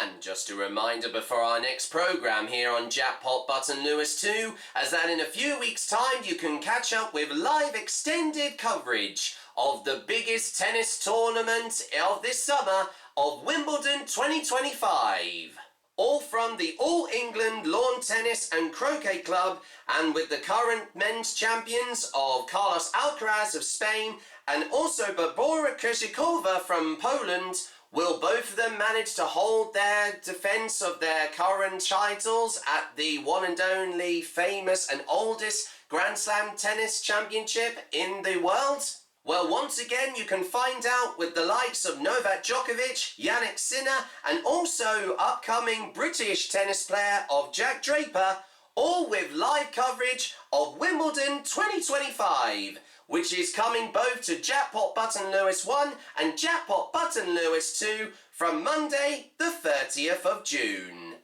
And just a reminder before our next programme here on Jackpot Button Lewis 2, as that in a few weeks' time you can catch up with live extended coverage of the biggest tennis tournament of this summer of Wimbledon 2025. All from the All England Lawn Tennis and Croquet Club, and with the current men's champions of Carlos Alcaraz of Spain and also Barbora Krejcikova from Poland. Will both of them manage to hold their defence of their current titles at the one and only famous and oldest Grand Slam tennis championship in the world? Well, once again, you can find out with the likes of Novak Djokovic, Jannik Sinner, and also upcoming British tennis player of Jack Draper, all with live coverage of Wimbledon 2025. Which is coming both to Jackpot Button Lewis 1 and Jackpot Button Lewis 2 from Monday the 30th of June.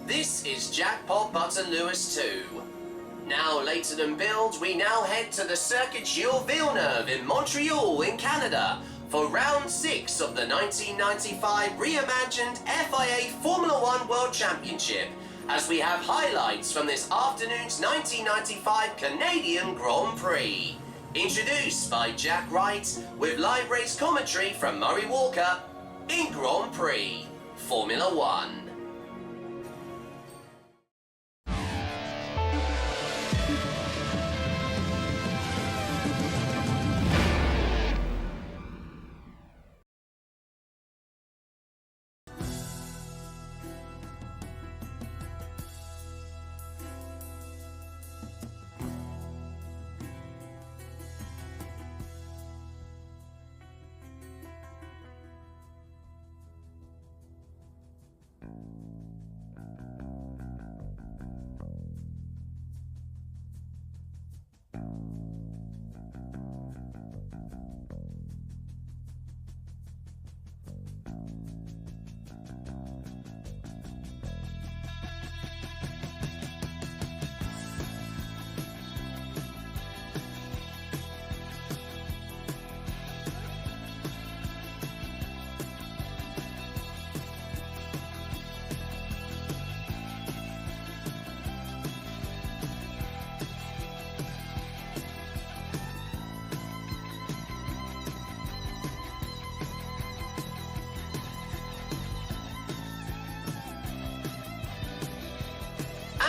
This is Jackpot Button Lewis 2. Now later than billed, we now head to the Circuit Gilles Villeneuve in Montreal in Canada for round 6 of the 1995 Reimagined FIA Formula 1 World Championship, as we have highlights from this afternoon's 1995 Canadian Grand Prix. Introduced by Jack Wright, with live race commentary from Murray Walker in Grand Prix Formula 1.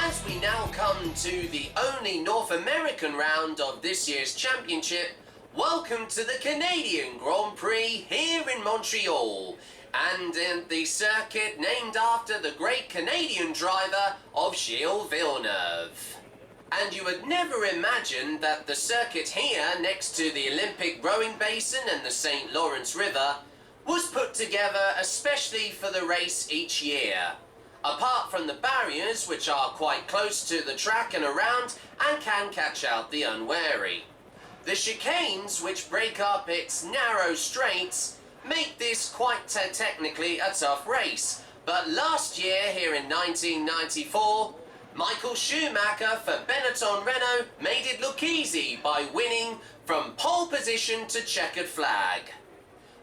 As we now come to the only North American round of this year's championship, welcome to the Canadian Grand Prix here in Montreal, and in the circuit named after the great Canadian driver of Gilles Villeneuve. And you would never imagine that the circuit here, next to the Olympic rowing basin and the St. Lawrence River, was put together especially for the race each year. Apart from the barriers, which are quite close to the track and around and can catch out the unwary. The chicanes, which break up its narrow straights, make this quite technically a tough race. But last year, here in 1994, Michael Schumacher for Benetton Renault made it look easy by winning from pole position to checkered flag.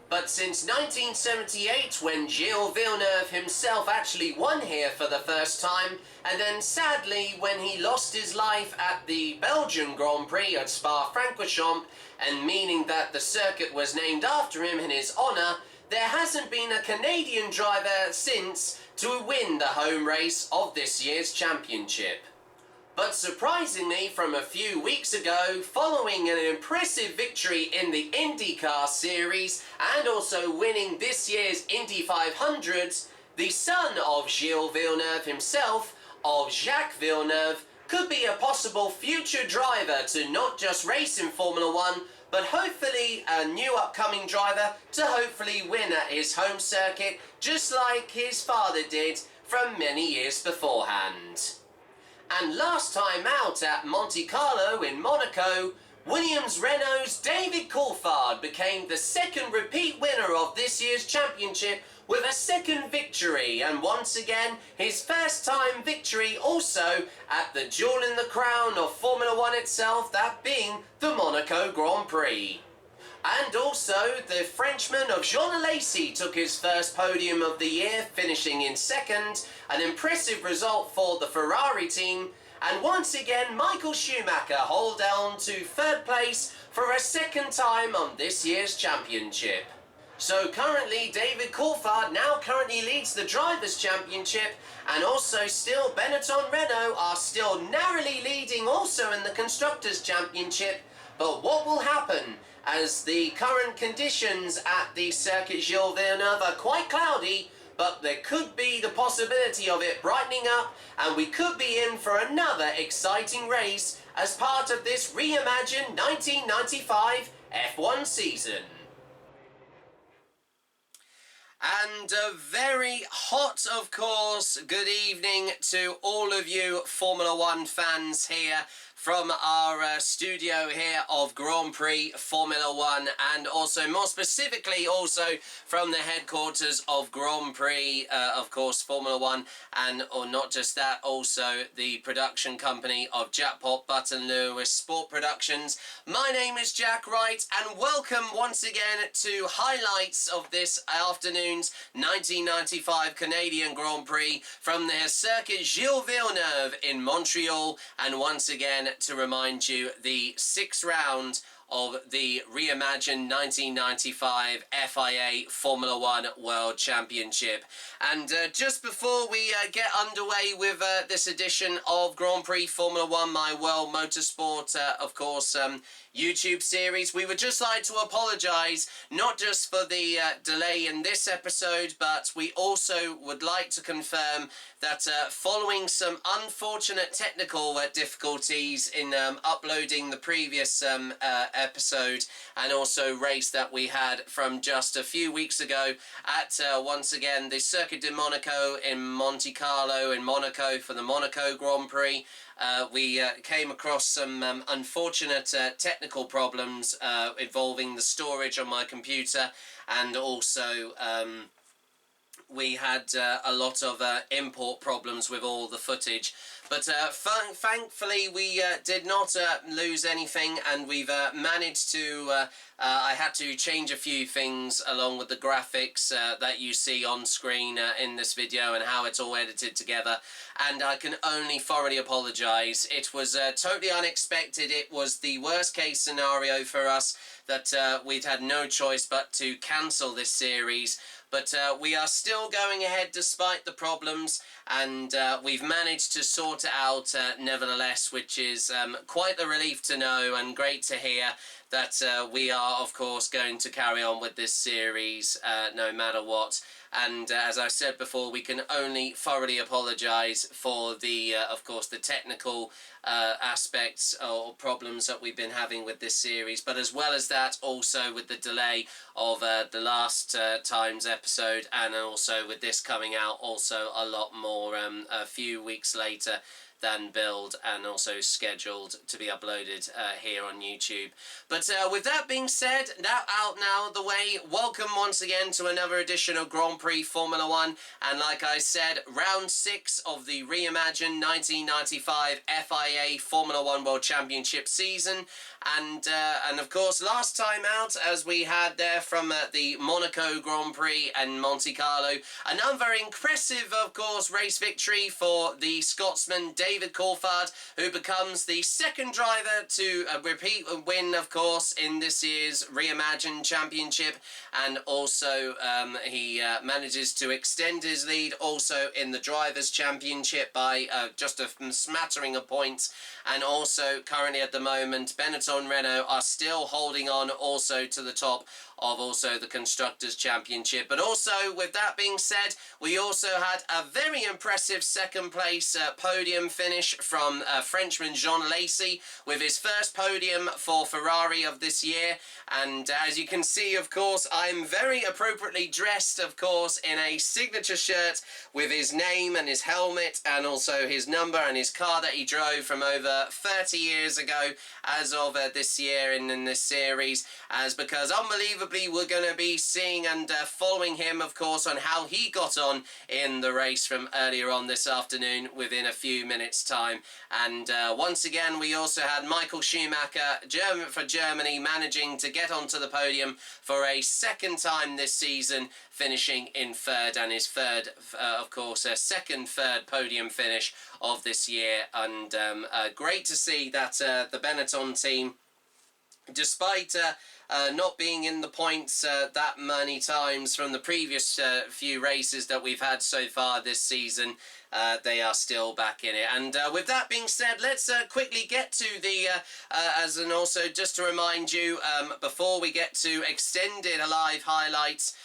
But since 1978, when Gilles Villeneuve himself actually won here for the first time, and then sadly when he lost his life at the Belgian Grand Prix at Spa-Francorchamps, and meaning that the circuit was named after him in his honour, there hasn't been a Canadian driver since to win the home race of this year's championship. But surprisingly, from a few weeks ago, following an impressive victory in the IndyCar Series and also winning this year's Indy 500s, the son of Gilles Villeneuve himself, of Jacques Villeneuve, could be a possible future driver to not just race in Formula 1, but hopefully a new upcoming driver to hopefully win at his home circuit, just like his father did from many years beforehand. And last time out at Monte Carlo in Monaco, Williams Renault's David Coulthard became the second repeat winner of this year's championship with a second victory, and once again his first time victory also at the jewel in the crown of Formula One itself, that being the Monaco Grand Prix. And also the Frenchman of Jean Alesi took his first podium of the year, finishing in second, an impressive result for the Ferrari team. And once again, Michael Schumacher hold on to third place for a second time on this year's championship. So currently, David Coulthard now currently leads the Drivers' Championship, and also still Benetton Renault are still narrowly leading also in the Constructors' Championship. But what will happen as the current conditions at the Circuit Gilles Villeneuve are quite cloudy, but there could be the possibility of it brightening up, and we could be in for another exciting race as part of this reimagined 1995 F1 season. And a very hot, of course, good evening to all of you Formula One fans here from our studio here of Grand Prix Formula One, and also more specifically also from the headquarters of Grand Prix, of course, Formula One, and or not just that, also the production company of Jackpot, Button Lewis Sport Productions. My name is Jack Wright, and welcome once again to highlights of this afternoon's 1995 Canadian Grand Prix from the Circuit Gilles Villeneuve in Montreal, and once again to remind you the sixth round of the reimagined 1995 FIA Formula One World Championship. And just before we get underway with this edition of Grand Prix Formula One, my World Motorsport, of course, YouTube series, we would just like to apologise not just for the delay in this episode, but we also would like to confirm that following some unfortunate technical difficulties in uploading the previous episode and also race that we had from just a few weeks ago at once again the Circuit de Monaco in Monte Carlo in Monaco for the Monaco Grand Prix, we came across some unfortunate technical problems involving the storage on my computer, and also we had a lot of import problems with all the footage. But thankfully we did not lose anything, and we've managed to I had to change a few things along with the graphics that you see on screen in this video and how it's all edited together, and I can only thoroughly apologise. It was totally unexpected. It was the worst case scenario for us that we'd had no choice but to cancel this series. But we are still going ahead despite the problems, and we've managed to sort it out nevertheless, which is quite a relief to know and great to hear that we are, of course, going to carry on with this series no matter what. And as I said before, we can only thoroughly apologise for the, of course, the technical aspects or problems that we've been having with this series, but as well as that, also with the delay of the last time's episode, and also with this coming out also a lot more a few weeks later than billed and also scheduled to be uploaded here on YouTube. But with that being said, that out now of the way, welcome once again to another edition of Grand Prix Formula One, and like I said, round 6 of the reimagined 1995 FIA Formula One World Championship season. And of course, last time out, as we had there from the Monaco Grand Prix and Monte Carlo, another very impressive, of course, race victory for the Scotsman David Coulthard, who becomes the second driver to repeat and win, of course, in this year's reimagined championship. And also he manages to extend his lead also in the Drivers' Championship by just a smattering of points. And also currently at the moment, Benetton Renault are still holding on also to the top of also the Constructors' Championship. But also, with that being said, we also had a very impressive second place podium finish from Frenchman Jean Lacey with his first podium for Ferrari of this year. And as you can see, of course, I'm very appropriately dressed, of course, in a signature shirt with his name and his helmet and also his number and his car that he drove from over 30 years ago as of this year in this series, as because unbelievably we're going to be seeing and following him, of course, on how he got on in the race from earlier on this afternoon within a few minutes' time. And once again, we also had Michael Schumacher, for Germany, managing to get onto the podium for a second time this season, finishing in third, and his third, of course, second third podium finish of this year. And great to see that the Benetton team, despite not being in the points that many times from the previous few races that we've had so far this season, they are still back in it. And with that being said, let's quickly get to the, and also just to remind you, before we get to extended live highlights,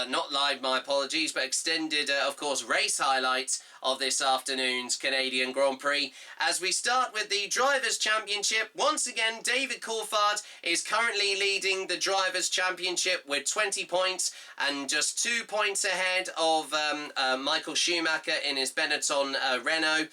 not live, my apologies, but extended, of course, race highlights of this afternoon's Canadian Grand Prix. As we start with the Drivers' Championship, once again, David Coulthard is currently leading the Drivers' Championship with 20 points and just 2 points ahead of Michael Schumacher in his Benetton Renault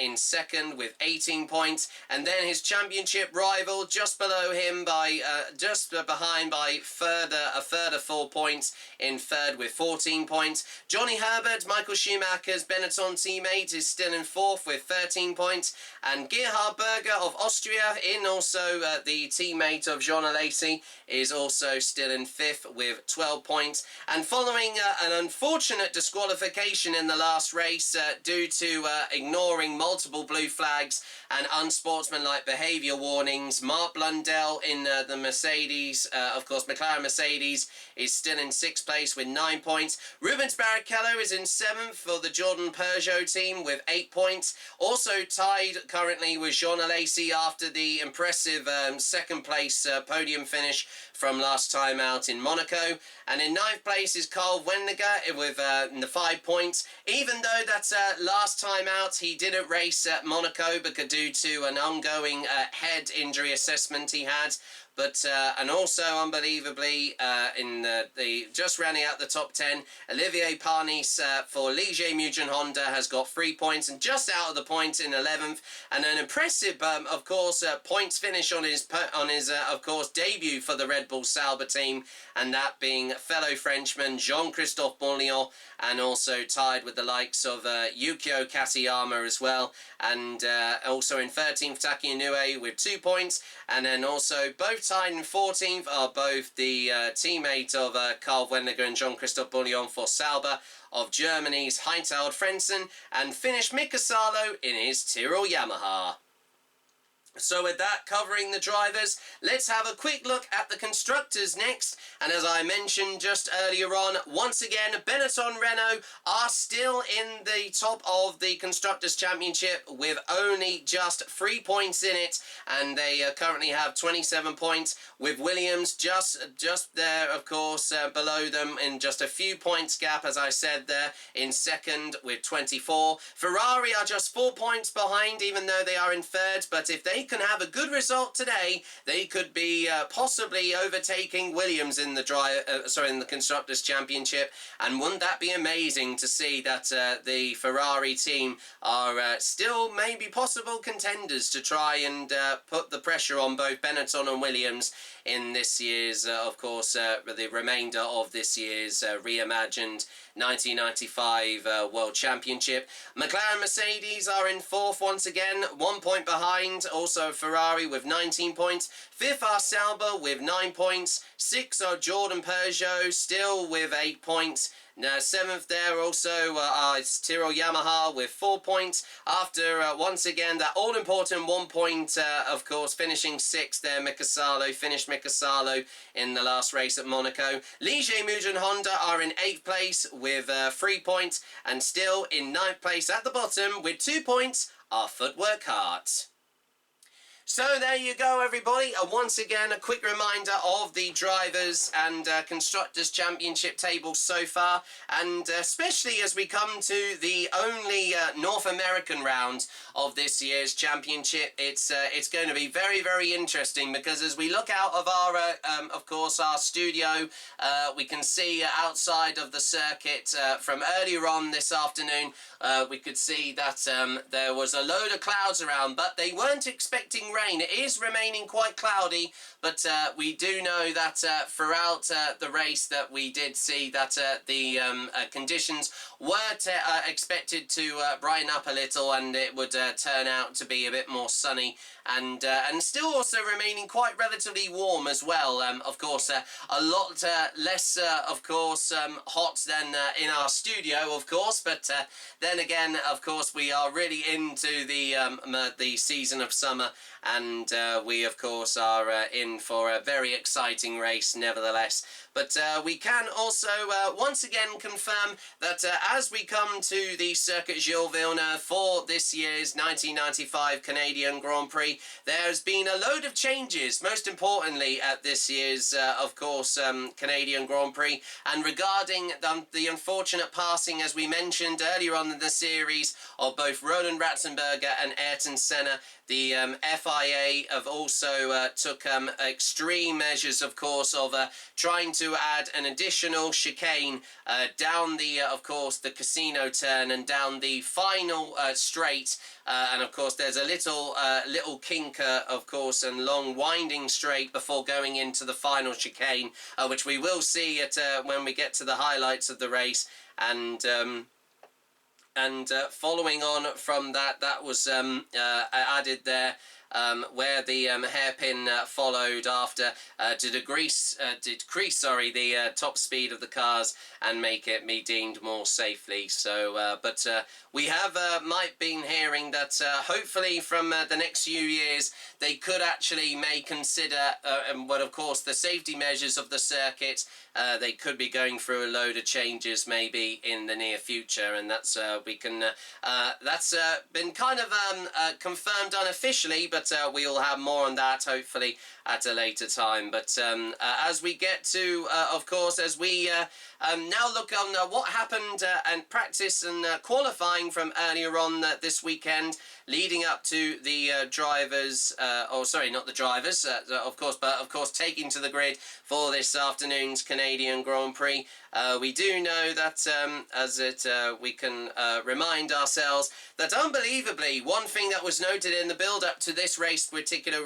in second with 18 points. And then his championship rival just below him by, just behind by a further 4 points in third with 14 points. Johnny Herbert, Michael Schumacher's Benetton teammate, is still in fourth with 13 points, and Gerhard Berger of Austria, in also the teammate of Jean Alesi, is also still in fifth with 12 points. And following an unfortunate disqualification in the last race due to ignoring multiple blue flags and unsportsmanlike behaviour warnings, Mark Blundell in the Mercedes, of course McLaren Mercedes, is still in sixth place with 9 points. Rubens Barrichello is in seventh for the Jordan Peugeot team with 8 points. Also tied currently with Jean Alesi after the impressive second place podium finish from last time out in Monaco. And in ninth place is Carl Wendiger with the 5 points. Even though that last time out he didn't race at Monaco because due to an ongoing head injury assessment he had. But, and also unbelievably, in the just rounding out the top 10, Olivier Parnis for Ligier Mugen Honda has got 3 points and just out of the points in 11th. And an impressive, of course, points finish on his of course, debut for the Red Bull Sauber team. And that being fellow Frenchman Jean-Christophe Bonlion, and also tied with the likes of Yukio Katayama as well. And also in 13th, Taki Inoue with 2 points. And then also both tied in 14th are both the teammate of Carl Wendiger and Jean-Christophe Bonlion for Sauber of Germany's Heinz-Harald Frentzen, and finished Mika Salo in his Tyrrell Yamaha. So with that covering the drivers, let's have a quick look at the constructors next. And as I mentioned just earlier on, once again, Benetton Renault are still in the top of the Constructors' Championship with only just 3 points in it. And they currently have 27 points, with Williams just there, of course, below them in just a few points gap, as I said there, in second with 24. Ferrari are just 4 points behind, even though they are in third. But if they can have a good result today, they could be possibly overtaking Williams in the Constructors' Championship. And wouldn't that be amazing to see that the Ferrari team are still maybe possible contenders to try and put the pressure on both Benetton and Williams in this year's, of course, the remainder of this year's reimagined 1995 World Championship. McLaren Mercedes are in fourth once again, 1 point behind. Also Ferrari with 19 points. Fifth are Sauber with 9 points. Sixth are Jordan Peugeot, still with 8 points. Now, seventh there also is Tyrrell Yamaha with 4 points. After, once again, that all-important 1 point, of course, finishing sixth there, Mika Salo, finished Mika Salo in the last race at Monaco. Ligier Mugen Honda are in 8th place with 3 points. And still in 9th place at the bottom with 2 points are Footwork Heart. So there you go, everybody. Once again, a quick reminder of the Drivers and Constructors Championship tables so far, and especially as we come to the only North American round of this year's championship, it's going to be very, very interesting, because as we look out of our, of course, our studio, we can see outside of the circuit from earlier on this afternoon, we could see that there was a load of clouds around, but they weren't expecting rain. It is remaining quite cloudy, but we do know that throughout the race that we did see that the conditions were expected to brighten up a little, and it would turn out to be a bit more sunny, and still also remaining quite relatively warm as well. Of course, a lot less, of course, hot than in our studio, of course, but then again, of course, we are really into the season of summer, and we, of course, are in for a very exciting race nevertheless. But we can also once again confirm that as we come to the Circuit Gilles Villeneuve for this year's 1995 Canadian Grand Prix, there's been a load of changes, most importantly at this year's, of course, Canadian Grand Prix. And regarding the unfortunate passing, as we mentioned earlier on in the series, of both Roland Ratzenberger and Ayrton Senna, the FIA have also took extreme measures, of course, of trying to add an additional chicane down the, of course, the casino turn and down the final straight. And of course, there's a little kink, of course, and long winding straight before going into the final chicane, which we will see at when we get to the highlights of the race. And following on from that, that was added there, where the hairpin followed after to decrease the top speed of the cars and make it be deemed more safely. So, but we have might been hearing that hopefully from the next few years they could actually may consider, but of course the safety measures of the circuit, they could be going through a load of changes maybe in the near future, and that's we can that's been kind of confirmed unofficially, but we'll have more on that hopefully at a later time. But as we get to, of course, as we now look on what happened and practice and qualifying from earlier on this weekend, leading up to the drivers, or sorry, not the drivers, of course, but of course taking to the grid for this afternoon's Canadian Grand Prix. We do know that we can remind ourselves that unbelievably, one thing that was noted in the build-up to this particular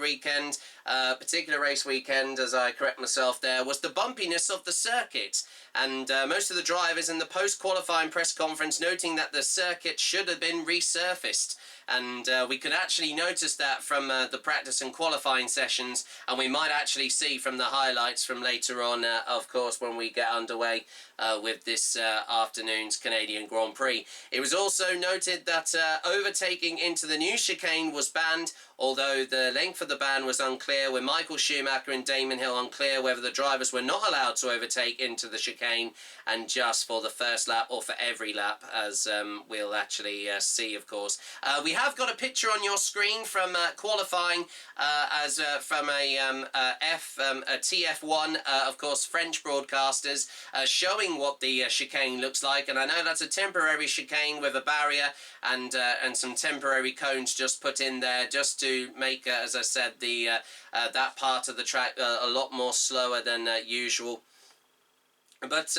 race weekend, as I correct myself there, was the bumpiness of the circuit. And most of the drivers in the post-qualifying press conference noting that the circuit should have been resurfaced. And we could actually notice that from the practice and qualifying sessions, and we might actually see from the highlights from later on, of course, when we get underway with this afternoon's Canadian Grand Prix. It was also noted that overtaking into the new chicane was banned, although the length of the ban was unclear, with Michael Schumacher and Damon Hill unclear whether the drivers were not allowed to overtake into the chicane, and just for the first lap or for every lap, as we'll actually see, of course. We have got a picture on your screen from qualifying, as from a TF1, of course, French broadcasters, showing what the chicane looks like. And I know that's a temporary chicane with a barrier and some temporary cones just put in there, just to make, as I said, the that part of the track a lot more slower than usual. But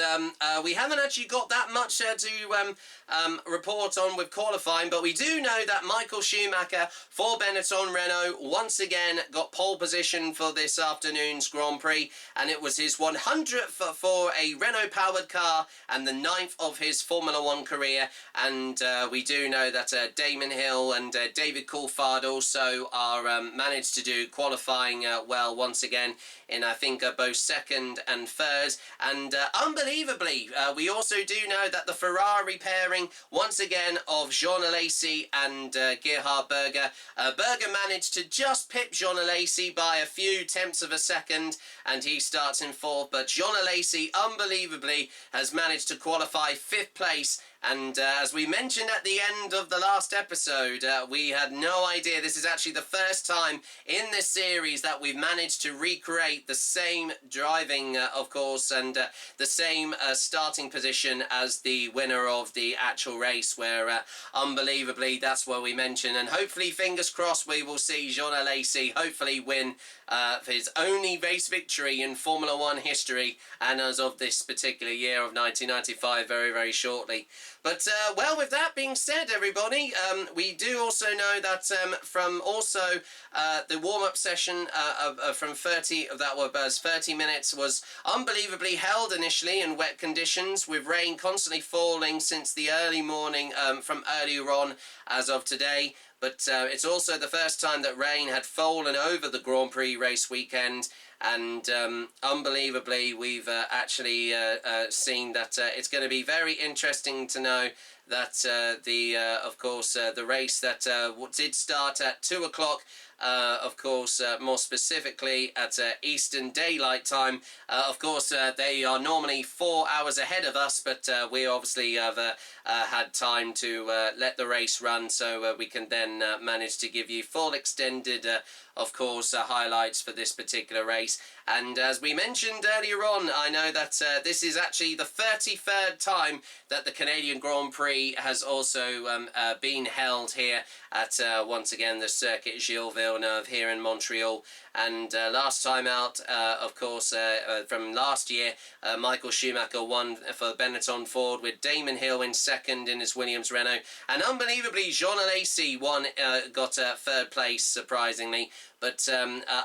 we haven't actually got that much to report on with qualifying, but we do know that Michael Schumacher for Benetton Renault once again got pole position for this afternoon's Grand Prix, and it was his 100th for a Renault-powered car and the 9th of his Formula One career. And we do know that Damon Hill and David Coulthard also are managed to do qualifying well once again in, I think, both second and third. And unbelievably, we also do know that the Ferrari pairing once again of Jean Alesi and Gerhard Berger. Berger managed to just pip Jean Alesi by a few tenths of a second, and he starts in fourth. But Jean Alesi, unbelievably, has managed to qualify 5th place And as we mentioned at the end of the last episode, we had no idea. This is actually the first time in this series that we've managed to recreate the same driving, of course, and the same starting position as the winner of the actual race, where unbelievably, that's what we mentioned. And hopefully, fingers crossed, we will see Jean Alesi hopefully win for his only race victory in Formula One history, and as of this particular year of 1995, very, very shortly. But, well, with that being said, everybody, we do also know that from also the warm-up session from 30 minutes was unbelievably held initially in wet conditions, with rain constantly falling since the early morning from earlier on as of today. But it's also the first time that rain had fallen over the Grand Prix race weekend. And unbelievably, we've actually seen that it's going to be very interesting to know that of course, the race that did start at 2 o'clock, of course, more specifically at Eastern Daylight Time. Of course, they are normally 4 hours ahead of us, but we obviously have had time to let the race run, so we can then manage to give you full extended of course, highlights for this particular race. And as we mentioned earlier on, I know that this is actually the 33rd time that the Canadian Grand Prix has also been held here at, once again, the Circuit Gilles Villeneuve here in Montreal. And last time out, of course, from last year, Michael Schumacher won for Benetton Ford, with Damon Hill in second in his Williams Renault. And unbelievably, Jean Alesi got third place, surprisingly. But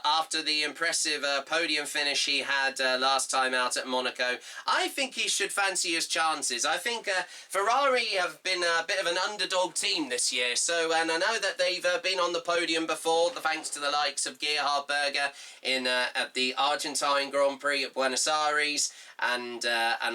after the impressive podium finish he had last time out at Monaco, I think he should fancy his chances. I think Ferrari have been a bit of an underdog team this year. So, and I know that they've been on the podium before, thanks to the likes of Gerhard Berger in at the Argentine Grand Prix at Buenos Aires. And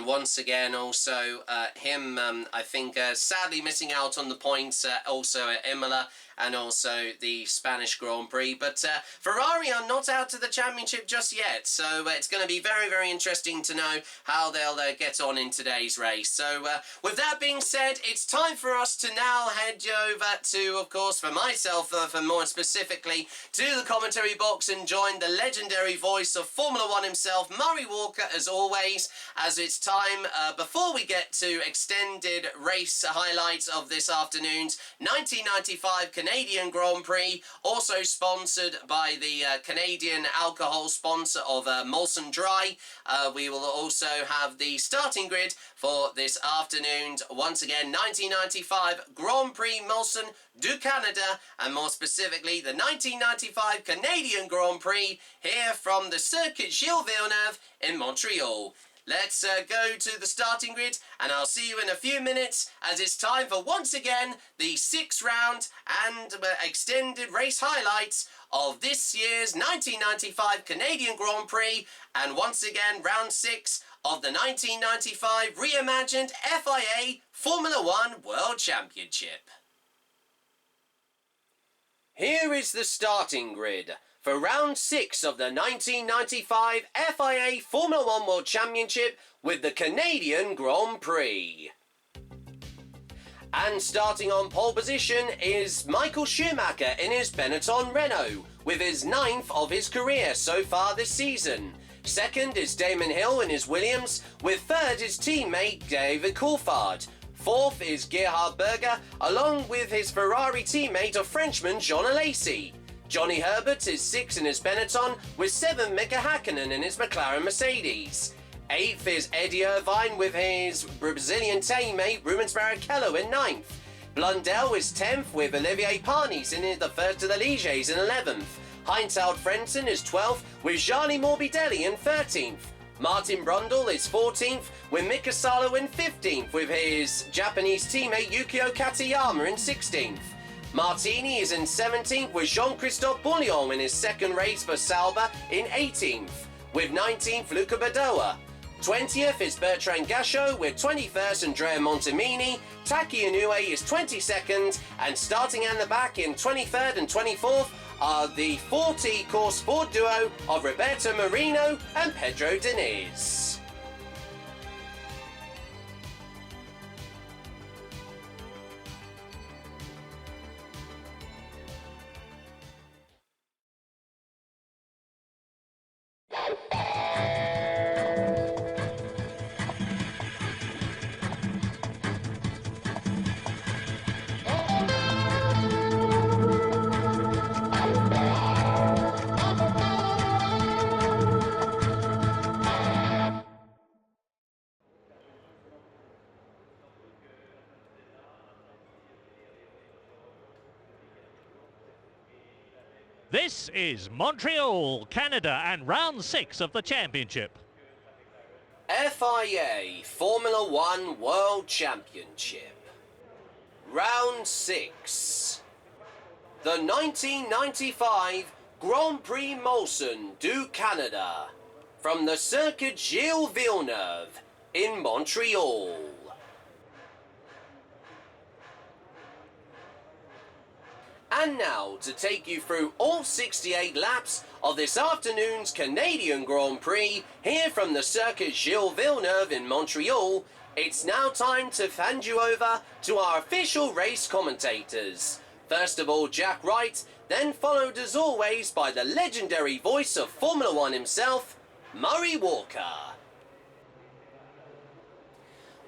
once again, also him, I think, sadly missing out on the points also at Imola, and also the Spanish Grand Prix. But Ferrari are not out of the championship just yet, so it's going to be very, very interesting to know how they'll get on in today's race. So with that being said, it's time for us to now head over to, of course, for myself, for more specifically, to the commentary box and join the legendary voice of Formula One himself, Murray Walker, as always, as it's time, before we get to extended race highlights of this afternoon's 1995 Canadian Grand Prix, also sponsored by the Canadian alcohol sponsor of Molson Dry. We will also have the starting grid for this afternoon's, once again, 1995 Grand Prix Molson du Canada, and more specifically the 1995 Canadian Grand Prix here from the Circuit Gilles Villeneuve in Montreal. Let's go to the starting grid, and I'll see you in a few minutes, as it's time for, once again, the 6th round and extended race highlights of this year's 1995 Canadian Grand Prix, and once again, round 6 of the 1995 Reimagined FIA Formula One World Championship. Here is the starting grid for round 6 of the 1995 FIA Formula One World Championship with the Canadian Grand Prix. And starting on pole position is Michael Schumacher in his Benetton Renault, with his 9th of his career so far this season. Second is Damon Hill in his Williams, with third his teammate David Coulthard. Fourth is Gerhard Berger, along with his Ferrari teammate of Frenchman Jean Alesi. Johnny Herbert is 6th in his Benetton, with 7th Mika Hakkinen in his McLaren Mercedes. 8th is Eddie Irvine with his Brazilian teammate Rubens Barrichello in 9th. Blundell is 10th with Olivier Panis in the first of the Ligiers in 11th. Heinzald Frentzen is 12th with Gianni Morbidelli in 13th. Martin Brundle is 14th with Mika Salo in 15th, with his Japanese teammate Yukio Katayama in 16th. Martini is in 17th with Jean-Christophe Bouillon in his second race for Sauber in 18th, with 19th Luca Badoa. 20th is Bertrand Gachot with 21st Andrea Montemini. Taki Inoue is 22nd, and starting at the back in 23rd and 24th are the 40 course Ford duo of Roberto Marino and Pedro Diniz. This is Montreal, Canada, and round 6 of the championship. FIA Formula One World Championship. Round 6. The 1995 Grand Prix Molson du Canada from the Circuit Gilles Villeneuve in Montreal. And now, to take you through all 68 laps of this afternoon's Canadian Grand Prix, here from the Circuit Gilles Villeneuve in Montreal, it's now time to hand you over to our official race commentators. First of all, Jack Wright, then followed as always by the legendary voice of Formula One himself, Murray Walker.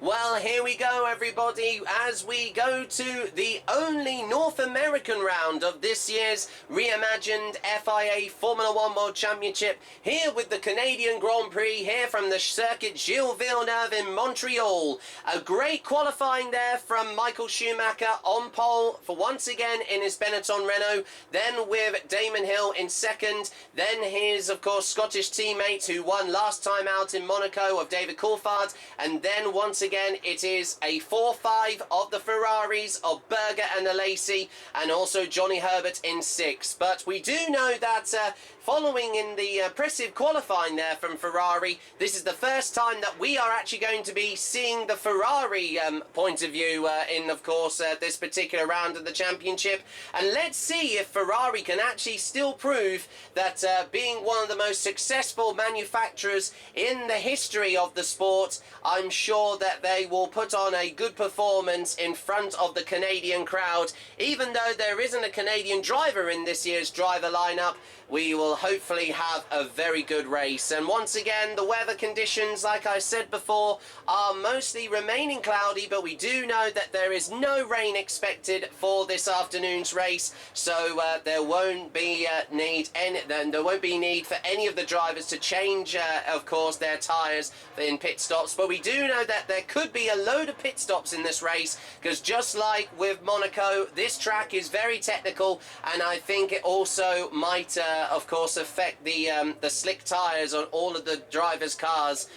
Well, here we go, everybody, as we go to the only North American round of this year's reimagined FIA Formula One World Championship, here with the Canadian Grand Prix, here from the Circuit Gilles Villeneuve in Montreal. A great qualifying there from Michael Schumacher on pole for once again in his Benetton Renault, then with Damon Hill in second, then his, of course, Scottish teammate who won last time out in Monaco of David Coulthard, and then once again it is a 4-5 of the Ferraris of Berger and Alesi, and also Johnny Herbert in 6. But we do know that following in the impressive qualifying there from Ferrari, this is the first time that we are actually going to be seeing the Ferrari point of view in, of course, this particular round of the championship. And let's see if Ferrari can actually still prove that being one of the most successful manufacturers in the history of the sport, I'm sure that they will put on a good performance in front of the Canadian crowd. Even though there isn't a Canadian driver in this year's driver lineup, we will hopefully have a very good race. And once again, the weather conditions, like I said before, are mostly remaining cloudy, but we do know that there is no rain expected for this afternoon's race, so there won't be need for any of the drivers to change, of course, their tyres in pit stops. But we do know that there could be a load of pit stops in this race, because just like with Monaco, this track is very technical, and I think it also might of course affect the slick tyres on all of the drivers' cars.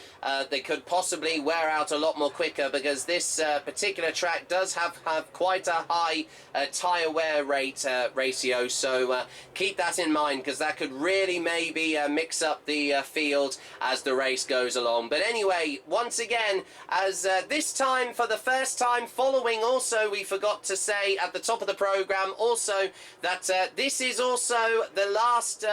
They could possibly wear out a lot more quicker, because this particular track does have quite a high tyre wear rate ratio, so keep that in mind, because that could really maybe mix up the field as the race goes along. But anyway, once again, as this time for the first time following, also we forgot to say at the top of the programme also that this is also the last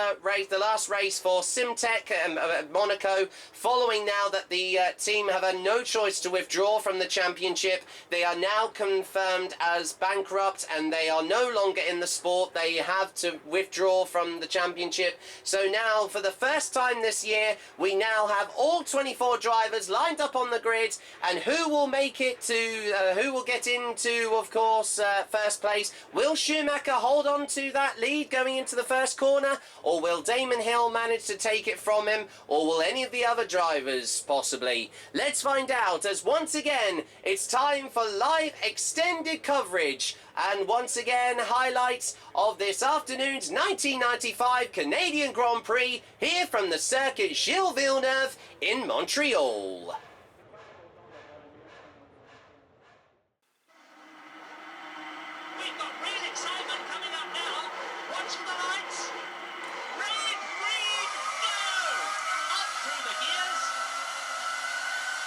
race for Simtech Monaco, following now that the team have had no choice to withdraw from the championship. They are now confirmed as bankrupt, and they are no longer in the sport. They have to withdraw from the championship. So now, for the first time this year, we now have all 24 drivers lined up on the grid, and who will make it to, who will get into, of course, first place? Will Schumacher hold on to that lead going into the first corner, or will Damon Hill manage to take it from him, or will any of the other drivers possibly? Let's find out, as once again it's time for live extended coverage, and once again highlights of this afternoon's 1995 Canadian Grand Prix here from the Circuit Gilles Villeneuve in Montreal. We've got real excitement coming up now. Watch the lights. Green, go! Up through the gears.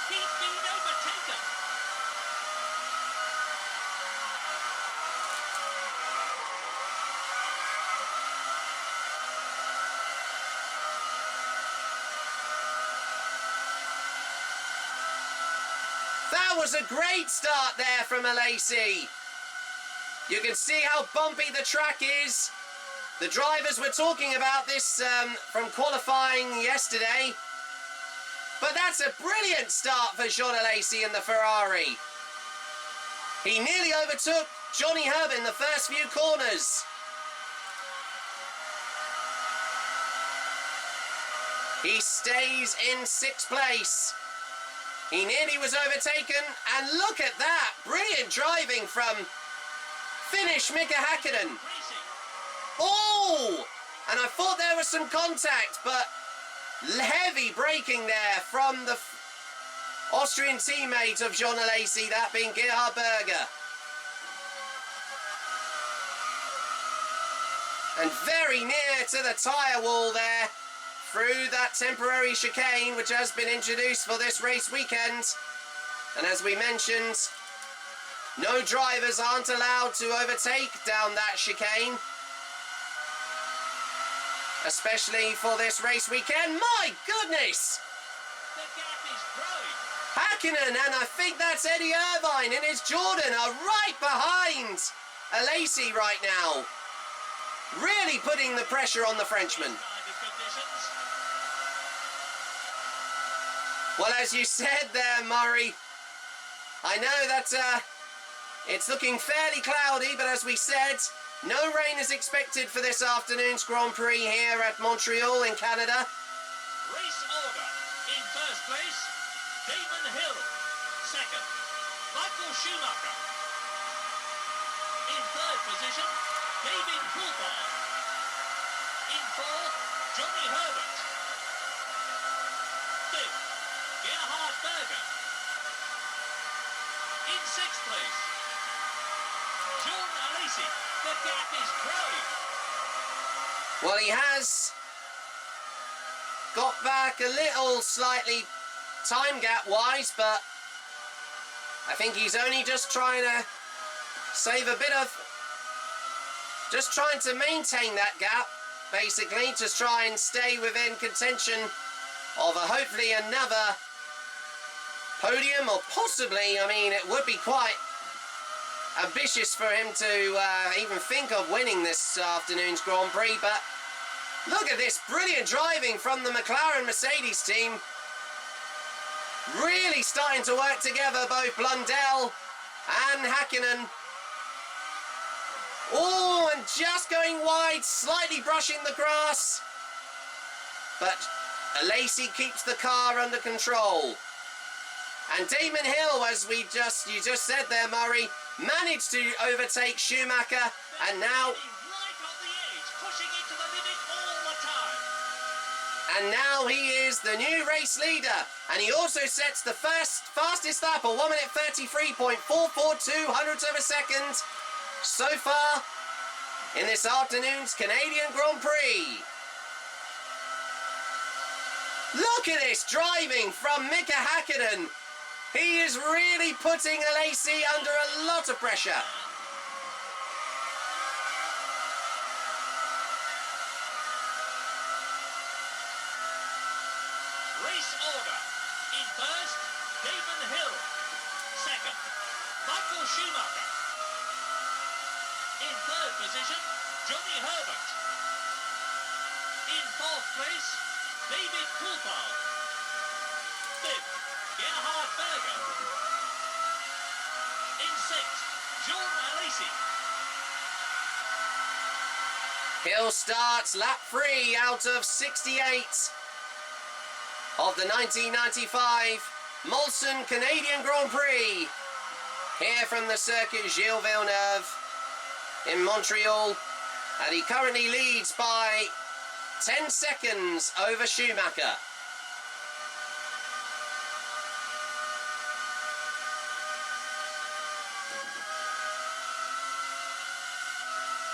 He's been overtaken. That was a great start there from Alesi. You can see how bumpy the track is. The drivers were talking about this from qualifying yesterday. But that's a brilliant start for Jean Alesi and the Ferrari. He nearly overtook Johnny Herbert in the first few corners. He stays in 6th place. He nearly was overtaken, and look at that! Brilliant driving from Finnish Mika Häkkinen. Oh! And I thought there was some contact, but heavy braking there from the Austrian teammate of Jean Alesi, that being Gerhard Berger. And very near to the tyre wall there, through that temporary chicane which has been introduced for this race weekend. And as we mentioned, no drivers aren't allowed to overtake down that chicane, especially for this race weekend. My goodness! The gap is growing. Hakkinen, and I think that's Eddie Irvine and his Jordan are right behind Alesi right now. Really putting the pressure on the Frenchman. Kind of conditions. Well, as you said there, Murray, I know that it's looking fairly cloudy, but as we said, no rain is expected for this afternoon's Grand Prix here at Montreal in Canada. Race order. In first place, Damon Hill. Second, Michael Schumacher. In third position, David Coulthard. In fourth, Johnny Herbert. Fifth, Gerhard Berger. In sixth place, Jean Alesi. The gap is growing. Well, he has got back a little slightly time gap wise, but I think he's only just trying to save a bit of, just trying to maintain that gap, basically, to try and stay within contention of hopefully another podium, or possibly, I mean, it would be quite ambitious for him to even think of winning this afternoon's Grand Prix. But look at this brilliant driving from the McLaren Mercedes team. Really starting to work together, both Blundell and Hakkinen. Oh, and just going wide, slightly brushing the grass. But Alesi keeps the car under control. And Damon Hill, as you just said there, Murray, managed to overtake Schumacher, and now Right on the edge, pushing it to the limit all the time. And now he is the new race leader, and he also sets the fastest lap of 1 minute 33.442 hundredths of a second so far in this afternoon's Canadian Grand Prix. Look at this driving from Mika Hakkinen. He is really putting Alesi under a lot of pressure. Race order. In first, Damon Hill. Second, Michael Schumacher. In third position, Johnny Herbert. In fourth place, David Coulthard. Fifth, Gerhard Berger. In sixth, Jean Alesi. Hill starts lap 3 out of 68 of the 1995 Molson Canadian Grand Prix, here from the Circuit Gilles Villeneuve in Montreal, and he currently leads by 10 seconds over Schumacher.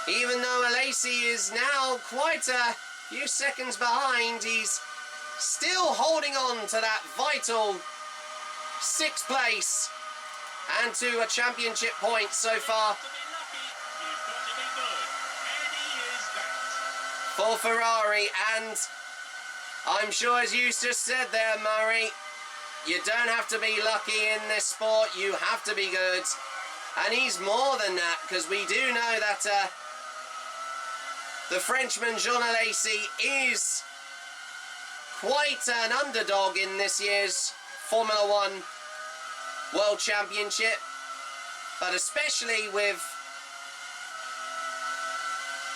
Even though Alesi is now quite a few seconds behind, he's still holding on to that vital 6th place and to a championship point so far To be lucky, you've got to be good. And he is that. for Ferrari. And I'm sure, as you just said there, Murray, you don't have to be lucky in this sport, you have to be good. And he's more than that, because we do know that the Frenchman Jean Alesi is quite an underdog in this year's Formula One World Championship, but especially with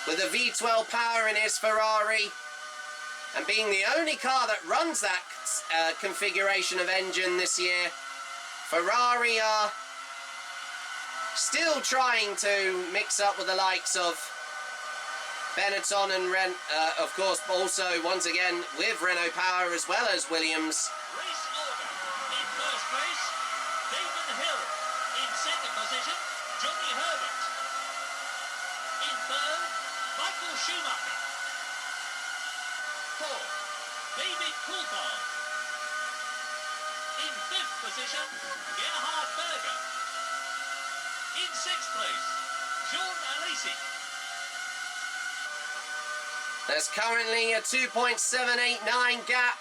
the V12 power in his Ferrari, and being the only car that runs that configuration of engine this year, Ferrari are still trying to mix up with the likes of Benetton and of course, also once again with Renault Power as well as Williams. Race order. In first place, Damon Hill. In second position, Johnny Herbert. In third, Michael Schumacher. Fourth, David Coulthard. In fifth position, Gerhard Berger. In sixth place, Jean Alesi. There's currently a 2.789 gap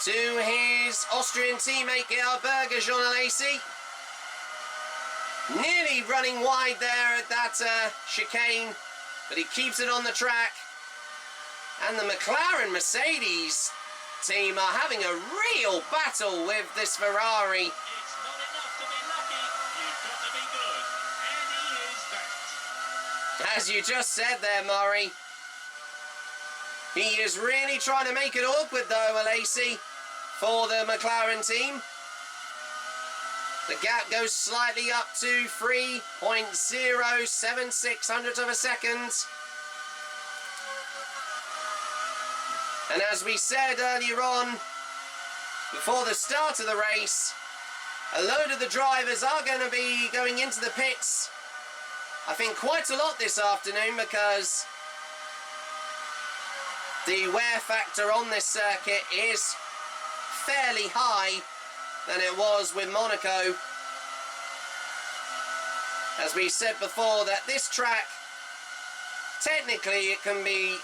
to his Austrian teammate Gerhard Berger, Jean Alesi. Nearly running wide there at that chicane, but he keeps it on the track. And the McLaren Mercedes team are having a real battle with this Ferrari. It's not enough to be lucky, you've got to be good. And he is that. As you just said there, Murray. He is really trying to make it awkward though, Alesi, for the McLaren team. The gap goes slightly up to 3.076 of a second. And as we said earlier on, before the start of the race, a load of the drivers are going to be going into the pits. I think quite a lot this afternoon, because the wear factor on this circuit is fairly high than it was with Monaco. As we said before, that this track, technically it can be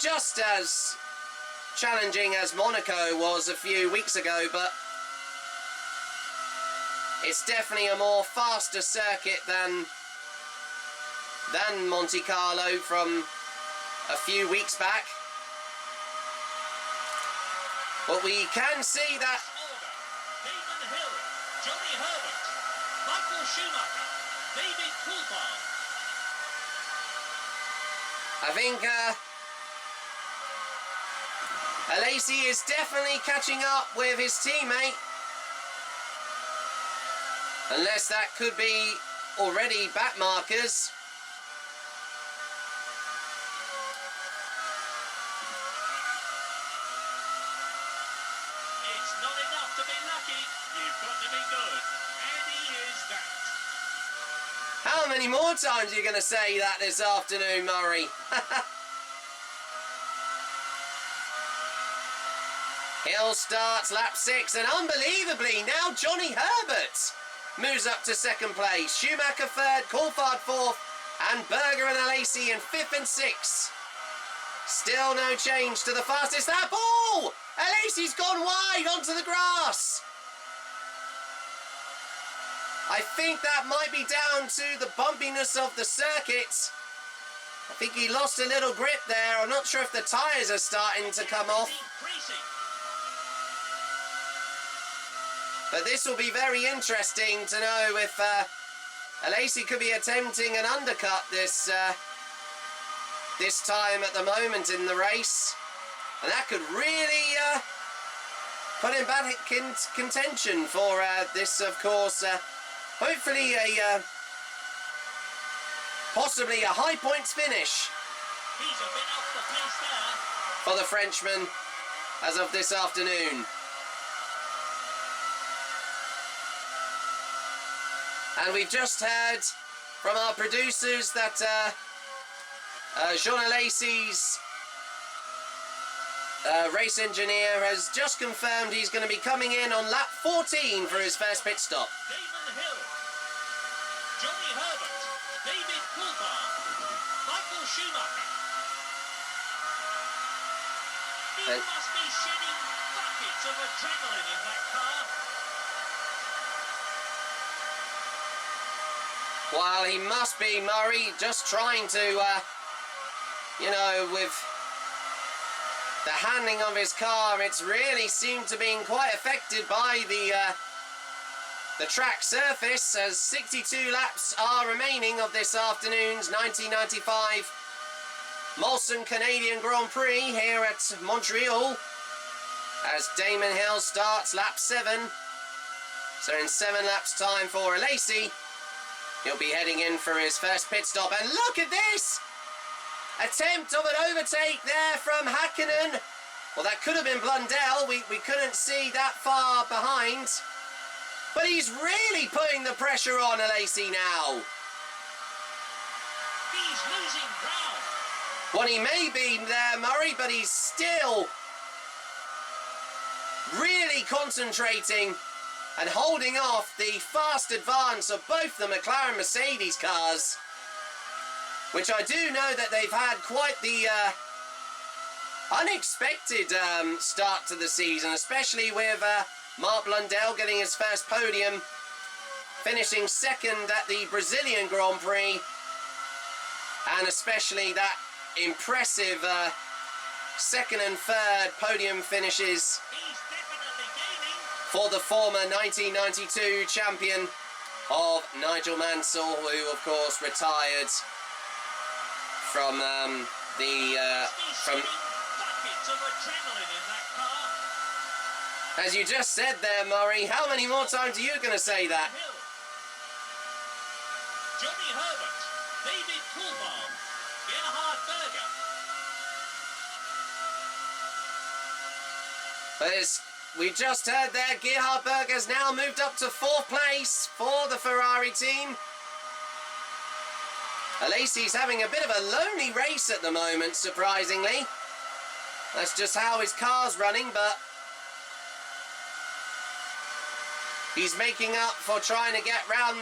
just as challenging as Monaco was a few weeks ago, but it's definitely a more faster circuit than Monte Carlo from a few weeks back. But we can see that Damon Hill, Johnny Herbert, Michael Schumacher, David Coulthard. I think Alesi is definitely catching up with his teammate. Unless that could be already back markers. It's not enough to be lucky, you've got to be good. And he is that. How many more times are you going to say that this afternoon, Murray? Hill starts lap 6, and unbelievably now Johnny Herbert moves up to second place. Schumacher third, Coulthard fourth, and Berger and Alesi in 5th and 6th. Still no change to the fastest lap. Oh! Alesi's gone wide onto the grass. I think that might be down to the bumpiness of the circuit. I think he lost a little grip there. I'm not sure if the tyres are starting to come off. Increasing. But this will be very interesting to know if Alesi could be attempting an undercut this time at the moment in the race. And that could really put him back in contention for this, of course, hopefully possibly a high points finish He's a bit off the pace there. for the Frenchman as of this afternoon. And we've just heard from our producers that Jean Alesi's race engineer has just confirmed he's going to be coming in on lap 14 for his first pit stop. Damon Hill, Johnny Herbert, David Coulthard, Michael Schumacher. He must be shedding buckets of adrenaline in that car. While he must be, Murray, just trying to, you know, with the handling of his car, it's really seemed to be quite affected by the track surface, as 62 laps are remaining of this afternoon's 1995 Molson Canadian Grand Prix here at Montreal, as Damon Hill starts lap 7. So in 7 laps time for Alesi, he'll be heading in for his first pit stop. And look at this! attempt of an overtake there from Hakkinen. Well, that could have been Blundell. We couldn't see that far behind. But he's really putting the pressure on Alesi now. He's losing ground. Well, he may be there, Murray, but he's still really concentrating and holding off the fast advance of both the McLaren Mercedes cars, which I do know that they've had quite the unexpected start to the season, especially with Mark Blundell getting his first podium, finishing second at the Brazilian Grand Prix, and especially that impressive second and third podium finishes He's definitely gaining. for the former 1992 champion of Nigel Mansell, who of course retired from He's spitting buckets of adrenaline in that car. as you just said there, Murray. How many more times are you going to say that? Hill. Johnny Herbert, David Coulthard, Gerhard Berger. But as we just heard there, Gerhard Berger's now moved up to 4th place for the Ferrari team. Alesi's having a bit of a lonely race at the moment, surprisingly. That's just how his car's running, but he's making up for trying to get round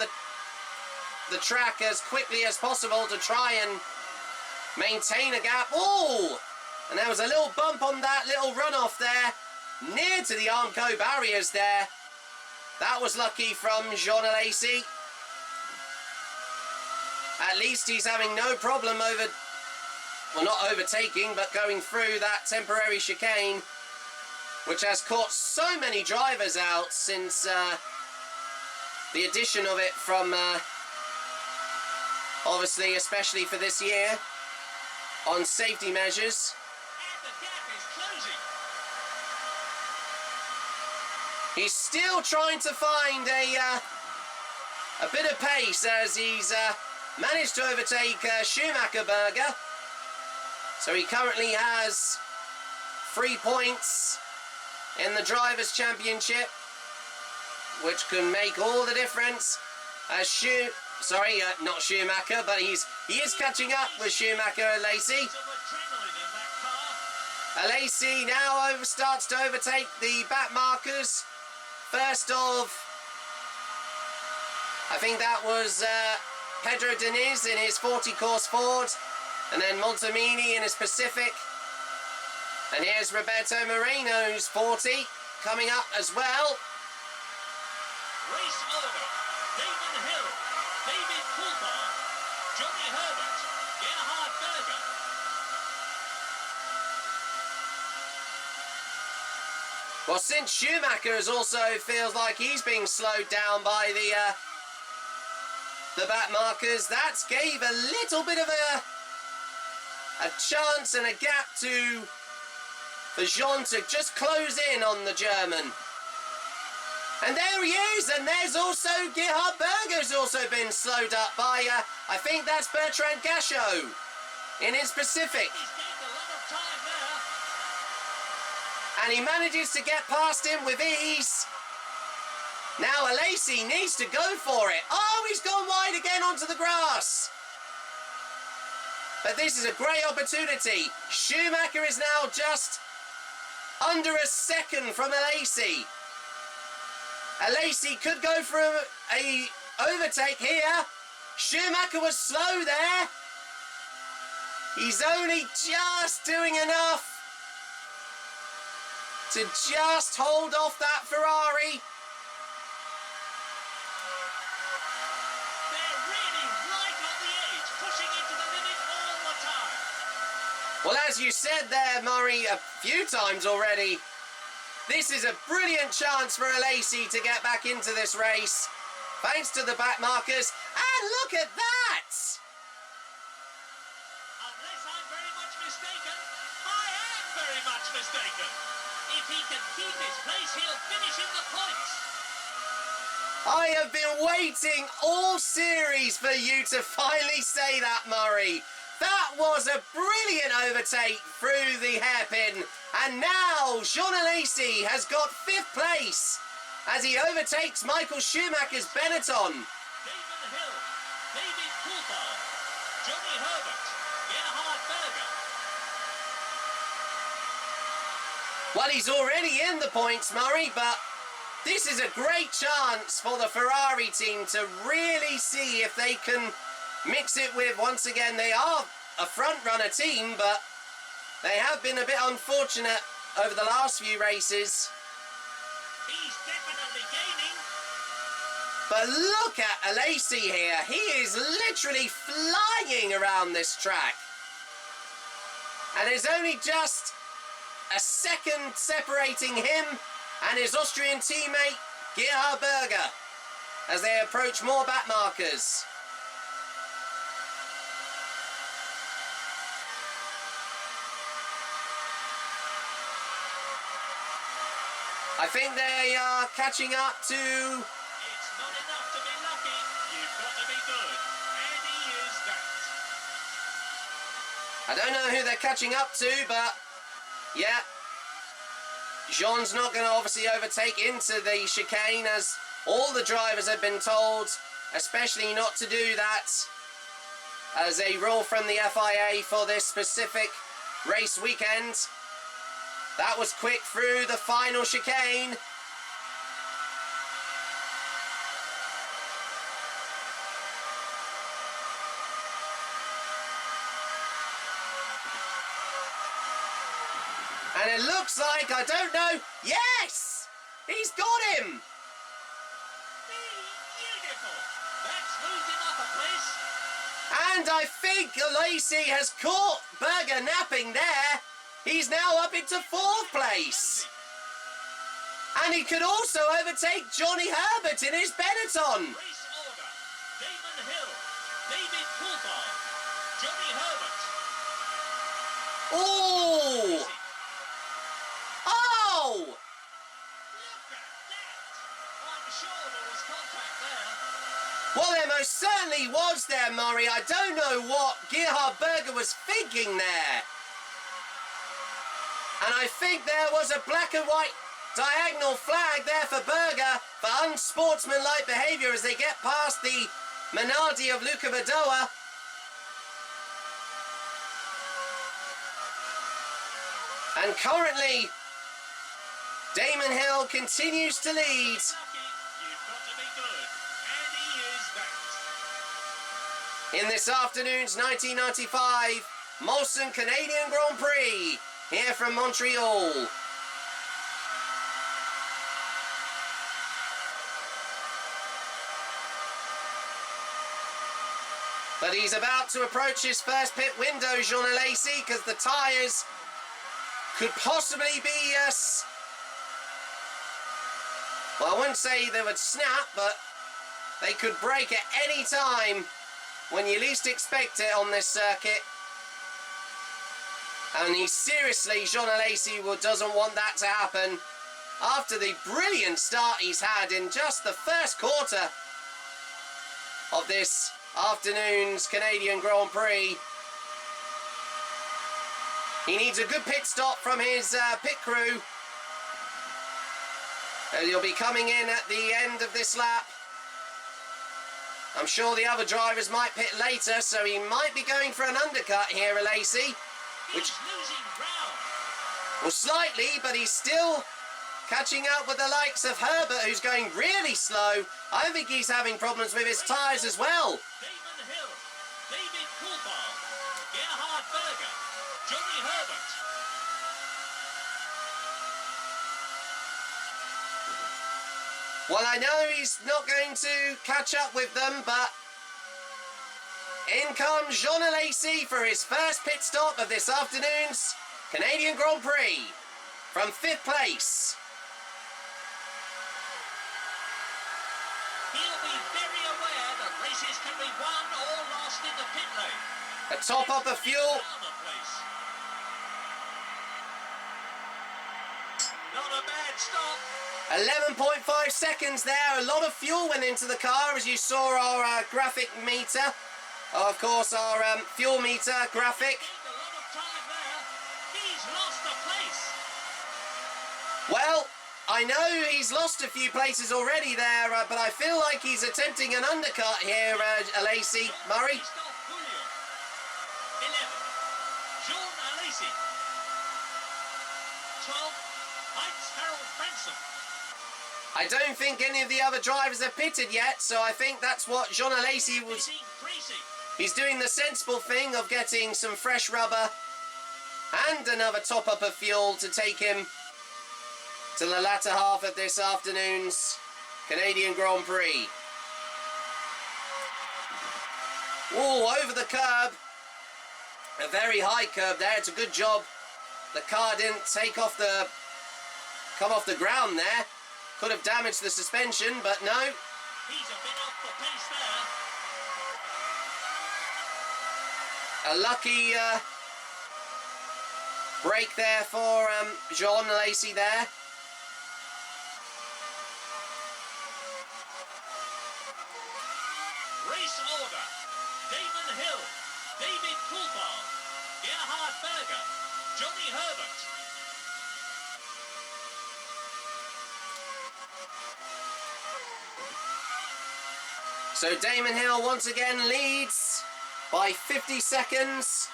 the track as quickly as possible to try and maintain a gap. Oh! And there was a little bump on that little runoff there, near to the Armco barriers there. That was lucky from Jean Alesi. At least he's having no problem well, not overtaking, but going through that temporary chicane, which has caught so many drivers out since the addition of it from, obviously, especially for this year, on safety measures. And the gap is closing. He's still trying to find a bit of pace as he's managed to overtake Schumacher Berger. So he currently has 3 points in the Drivers' Championship, which can make all the difference. As not Schumacher, but he is catching up with Schumacher and Alesi. Of adrenaline in that car. Alesi now starts to overtake the back markers. First of, I think that was Pedro Diniz in his 40 course Ford, and then Montemini in his Pacific. And here's Roberto Moreno's 40 coming up as well. Race Oliver, Damon Hill, David Coulthard, Johnny Herbert, Gerhard Berger. Well, since Schumacher has also feels like he's being slowed down by the back markers, that gave a little bit of a chance and a gap for Jean to just close in on the German. And there he is, and there's also Gerhard Berger's also been slowed up by, I think that's Bertrand Gachot in his Pacific. He's gained a lot of time there. And he manages to get past him with ease. Now Alesi needs to go for it. Oh, he's gone wide again onto the grass. But this is a great opportunity. Schumacher is now just under a second from Alesi. Alesi could go for a overtake here. Schumacher was slow there. He's only just doing enough to just hold off that Ferrari. They're really right on the edge, pushing it to the limit all the time. Well, as you said there, Murray, a few times already, this is a brilliant chance for Alesi to get back into this race, thanks to the back markers. And look at that! Unless I'm very much mistaken, I am very much mistaken. If he can keep his place, he'll finish in the points. I have been waiting all series for you to finally say that, Murray. That was a brilliant overtake through the hairpin. And now Jean Alesi has got 5th place as he overtakes Michael Schumacher's Benetton. Damon Hill, David Coulthard, Johnny Herbert, Gerhard Berger. Well, he's already in the points, Murray, but this is a great chance for the Ferrari team to really see if they can mix it with, once again, they are a front-runner team, but they have been a bit unfortunate over the last few races. He's definitely gaining. But look at Alesi here. He is literally flying around this track. And there's only just a second separating him and his Austrian teammate, Gerhard Berger, as they approach more back markers. I think they are catching up to... It's not enough to be lucky. You've got to be good. And he is that. I don't know who they're catching up to, but yeah. Jean's not going to obviously overtake into the chicane, as all the drivers have been told, especially not to do that, as a rule from the FIA for this specific race weekend. That was quick through the final chicane. And it looks like, I don't know, yes! He's got him! Beautiful. That's moved him up a place. And I think Alesi has caught Berger napping there. He's now up into 4th place. And he could also overtake Johnny Herbert in his Benetton. Race order. Damon Hill, David Coulthard, Johnny Herbert. Oh! Oh! Look at that. I'm sure there was contact there. Well, there most certainly was there, Murray. I don't know what Gerhard Berger was thinking there. And I think there was a black and white diagonal flag there for Berger for unsportsmanlike behaviour as they get past the Minardi of Luca Badoa. And currently, Damon Hill continues to lead. Lucky. You've got to be good. And he is that. In this afternoon's 1995 Molson Canadian Grand Prix, here from Montreal. But he's about to approach his first pit window, Jean Alesi, because the tyres could possibly be, well, I wouldn't say they would snap, but they could break at any time when you least expect it on this circuit. And he seriously, Jean Alesi, doesn't want that to happen after the brilliant start he's had in just the first quarter of this afternoon's Canadian Grand Prix. He needs a good pit stop from his pit crew. He'll be coming in at the end of this lap. I'm sure the other drivers might pit later, so he might be going for an undercut here, Alesi. Which, He's losing ground. well, slightly, but he's still catching up with the likes of Herbert, who's going really slow. I think he's having problems with his tyres as well. Damon Hill, David Coulthard, Gerhard Berger, Johnny Herbert. Well, I know he's not going to catch up with them, but in comes Jean Alesi for his first pit stop of this afternoon's Canadian Grand Prix from 5th place. He'll be very aware that races can be won or lost in the pit lane. A top up of fuel. Down the place. Not a bad stop. 11.5 seconds there. A lot of fuel went into the car, as you saw our graphic meter. Of course, our fuel meter graphic. A lot of time there. He's lost a place. Well, I know he's lost a few places already there, but I feel like he's attempting an undercut here, Alesi. Murray? 11. Jean Alesi. 12. Heinz Harold Benson. I don't think any of the other drivers have pitted yet, so I think that's what Jean Alesi was... He's doing the sensible thing of getting some fresh rubber and another top-up of fuel to take him to the latter half of this afternoon's Canadian Grand Prix. Oh, over the curb. A very high curb there. It's a good job the car didn't come off the ground there. Could have damaged the suspension, but no. He's a bit off the pace there. A lucky break there for Jean Alesi there. Race order. Damon Hill, David Coulthard, Gerhard Berger, Johnny Herbert. So Damon Hill once again leads by 50 seconds.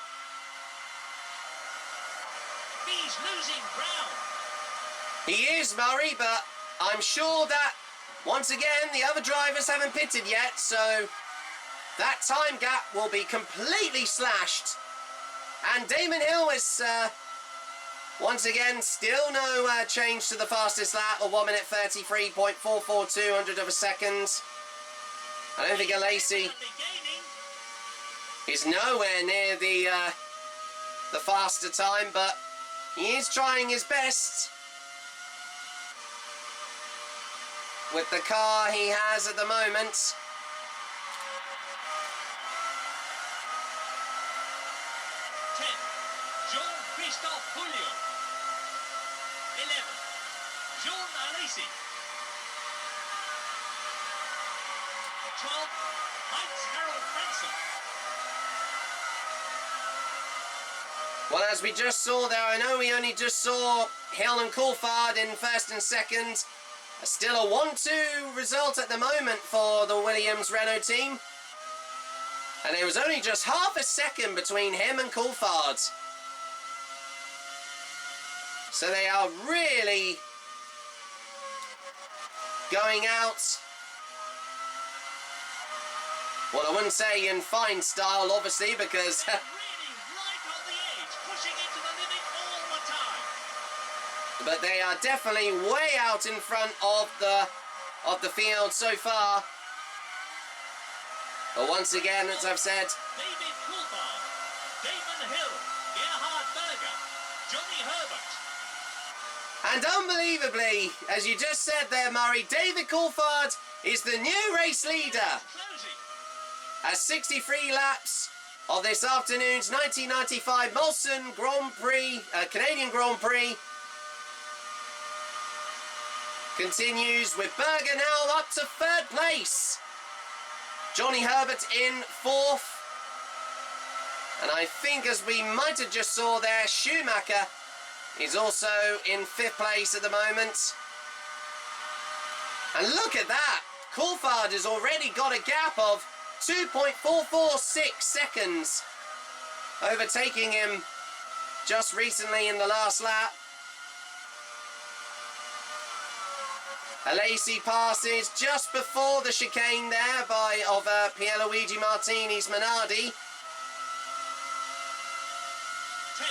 He's losing ground. He is, Murray, but I'm sure that once again the other drivers haven't pitted yet, so that time gap will be completely slashed. And Damon Hill is once again still no change to the fastest lap of 1 minute 33.442 of a second. I don't think Alesi is nowhere near the faster time, but he is trying his best with the car he has at the moment. 10. Jean-Christophe Pouliot. 11. Jean Alesi. 12. Heinz Harold Benson. Well, as we just saw there, I know we only just saw Hill and Coulthard in first and second. Still a 1-2 result at the moment for the Williams-Renault team. And it was only just half a second between him and Coulthard. So they are really going out, well, I wouldn't say in fine style, obviously, because Really right on the edge, pushing into the limit all the time. but they are definitely way out in front of the field so far. But once again, as I've said, David Coulthard, Damon Hill, Gerhard Berger, Johnny Herbert. and unbelievably, as you just said there, Murray, David Coulthard is the new race leader. Closing. As 63 laps of this afternoon's 1995 Molson Grand Prix, Canadian Grand Prix, continues with Berger now up to third place. Johnny Herbert in fourth. And I think, as we might have just saw there, Schumacher is also in fifth place at the moment. And look at that! Coulthard has already got a gap of 2.446 seconds, overtaking him just recently in the last lap. Alesi passes just before the chicane there of Pierluigi Martini's Minardi. 10.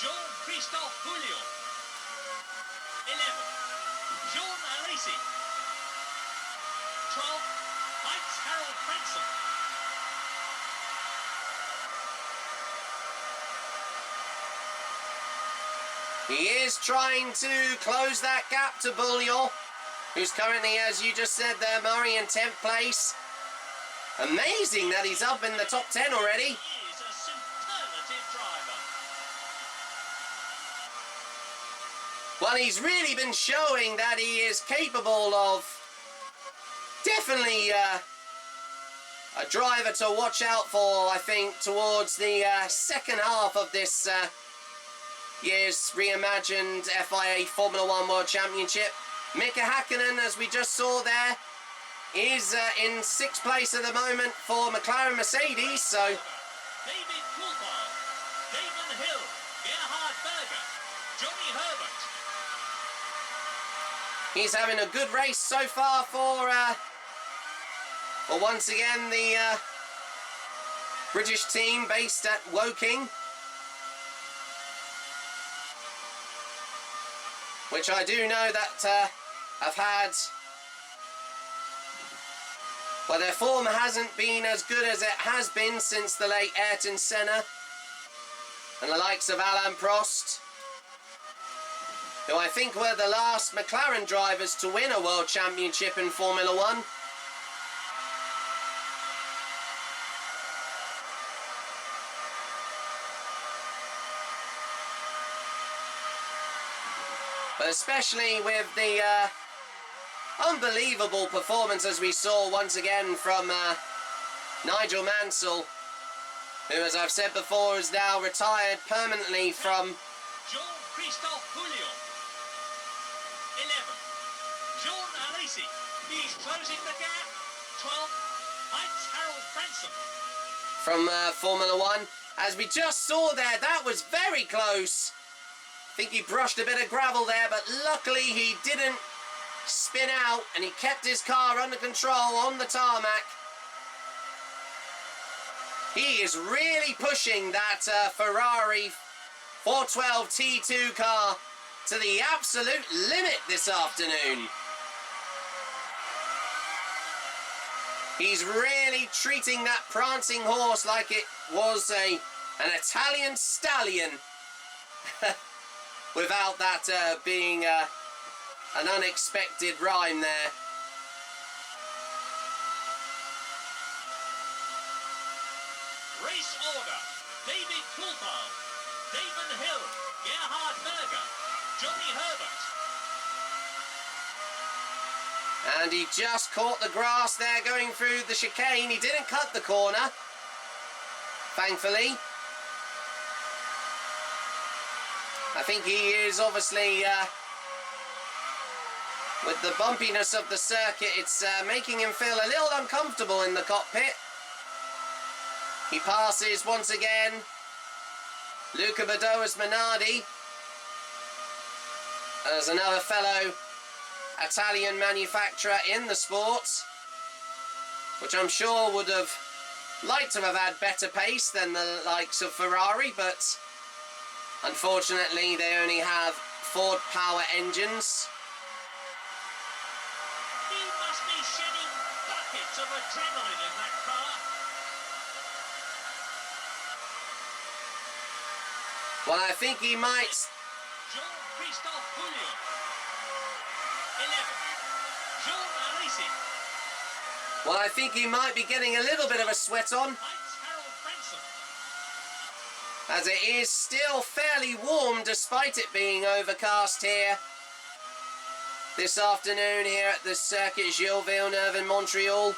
Jean-Christophe Pouliot. 11. Jean Alesi. 12. Heinz Harold Benson. He is trying to close that gap to Pouliot, who's currently, as you just said there, Murray, in 10th place. Amazing that he's up in the top 10 already. He is a superlative driver. Well, he's really been showing that he is capable of definitely a driver to watch out for, I think, towards the second half of this year's reimagined FIA Formula 1 World Championship. Mika Hakkinen, as we just saw there, is in 6th place at the moment for McLaren Mercedes, so... David Coulthard, Damon Hill, Gerhard Berger, Johnny Herbert. He's having a good race so far for once again the British team based at Woking, which I do know that have had, well, their form hasn't been as good as it has been since the late Ayrton Senna and the likes of Alain Prost, who I think were the last McLaren drivers to win a World Championship in Formula 1. But especially with the unbelievable performance, as we saw once again from Nigel Mansell, who, as I've said before, is now retired permanently from... Jean-Christophe Pouliot, 11. Jean Alesi, he's closing the gap. 12. Heinz Harald Frentzen. From Formula 1. As we just saw there, that was very close. I think he brushed a bit of gravel there, but luckily he didn't spin out and he kept his car under control on the tarmac. He is really pushing that Ferrari 412 T2 car to the absolute limit this afternoon. He's really treating that prancing horse like it was an Italian stallion. Without that being an unexpected rhyme there. Race order: David Coulthard, Damon Hill, Gerhard Berger, Johnny Herbert. And he just caught the grass there going through the chicane. He didn't cut the corner, thankfully. I think he is obviously, with the bumpiness of the circuit, it's making him feel a little uncomfortable in the cockpit. He passes once again Luca Badoa's Minardi as another fellow Italian manufacturer in the sport, which I'm sure would have liked to have had better pace than the likes of Ferrari, but unfortunately they only have Ford power engines. He must be shedding buckets of adrenaline in that car. Well, I think he might... Jean-Christophe Pouliot, 11. Jean Alesi. Well, I think he might be getting a little bit of a sweat on, Heinz Harald Frentzen. as it is still fairly warm despite it being overcast here this afternoon here at the Circuit Gilles Villeneuve in Montreal,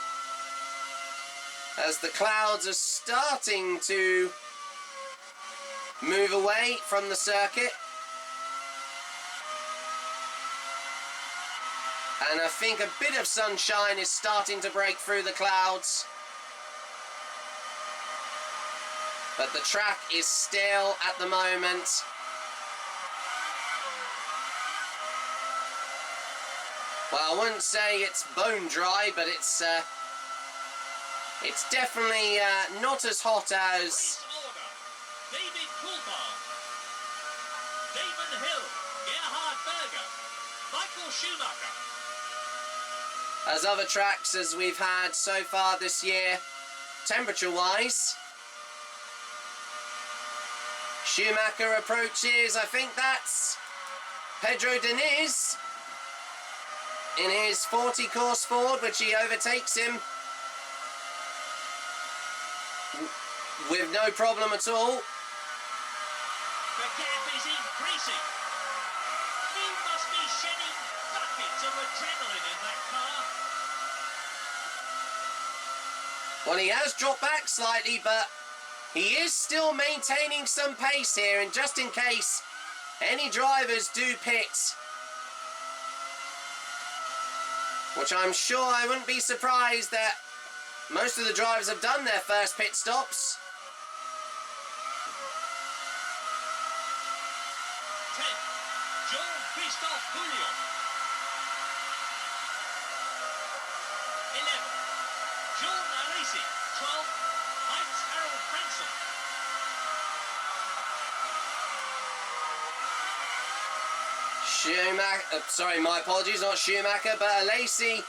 as the clouds are starting to move away from the circuit. And I think a bit of sunshine is starting to break through the clouds. But the track is still, at the moment, well, I wouldn't say it's bone dry, but it's definitely not as hot as... Race order: David Coulthard, Damon Hill, Gerhard Berger, Michael Schumacher. as other tracks as we've had so far this year, temperature-wise. Schumacher approaches, I think that's Pedro Diniz in his 40 course Ford, which he overtakes him with no problem at all. The gap is increasing. He must be shedding buckets of adrenaline in that car. Well, he has dropped back slightly, but he is still maintaining some pace here, and just in case any drivers do pit, which I'm sure I wouldn't be surprised that most of the drivers have done their first pit stops. 10, Jean-Christophe Bouillon. 11, Jean Alesi. 12, Heinz Harold Frentzen. Schumacher, sorry, my apologies, not Schumacher, but Alesi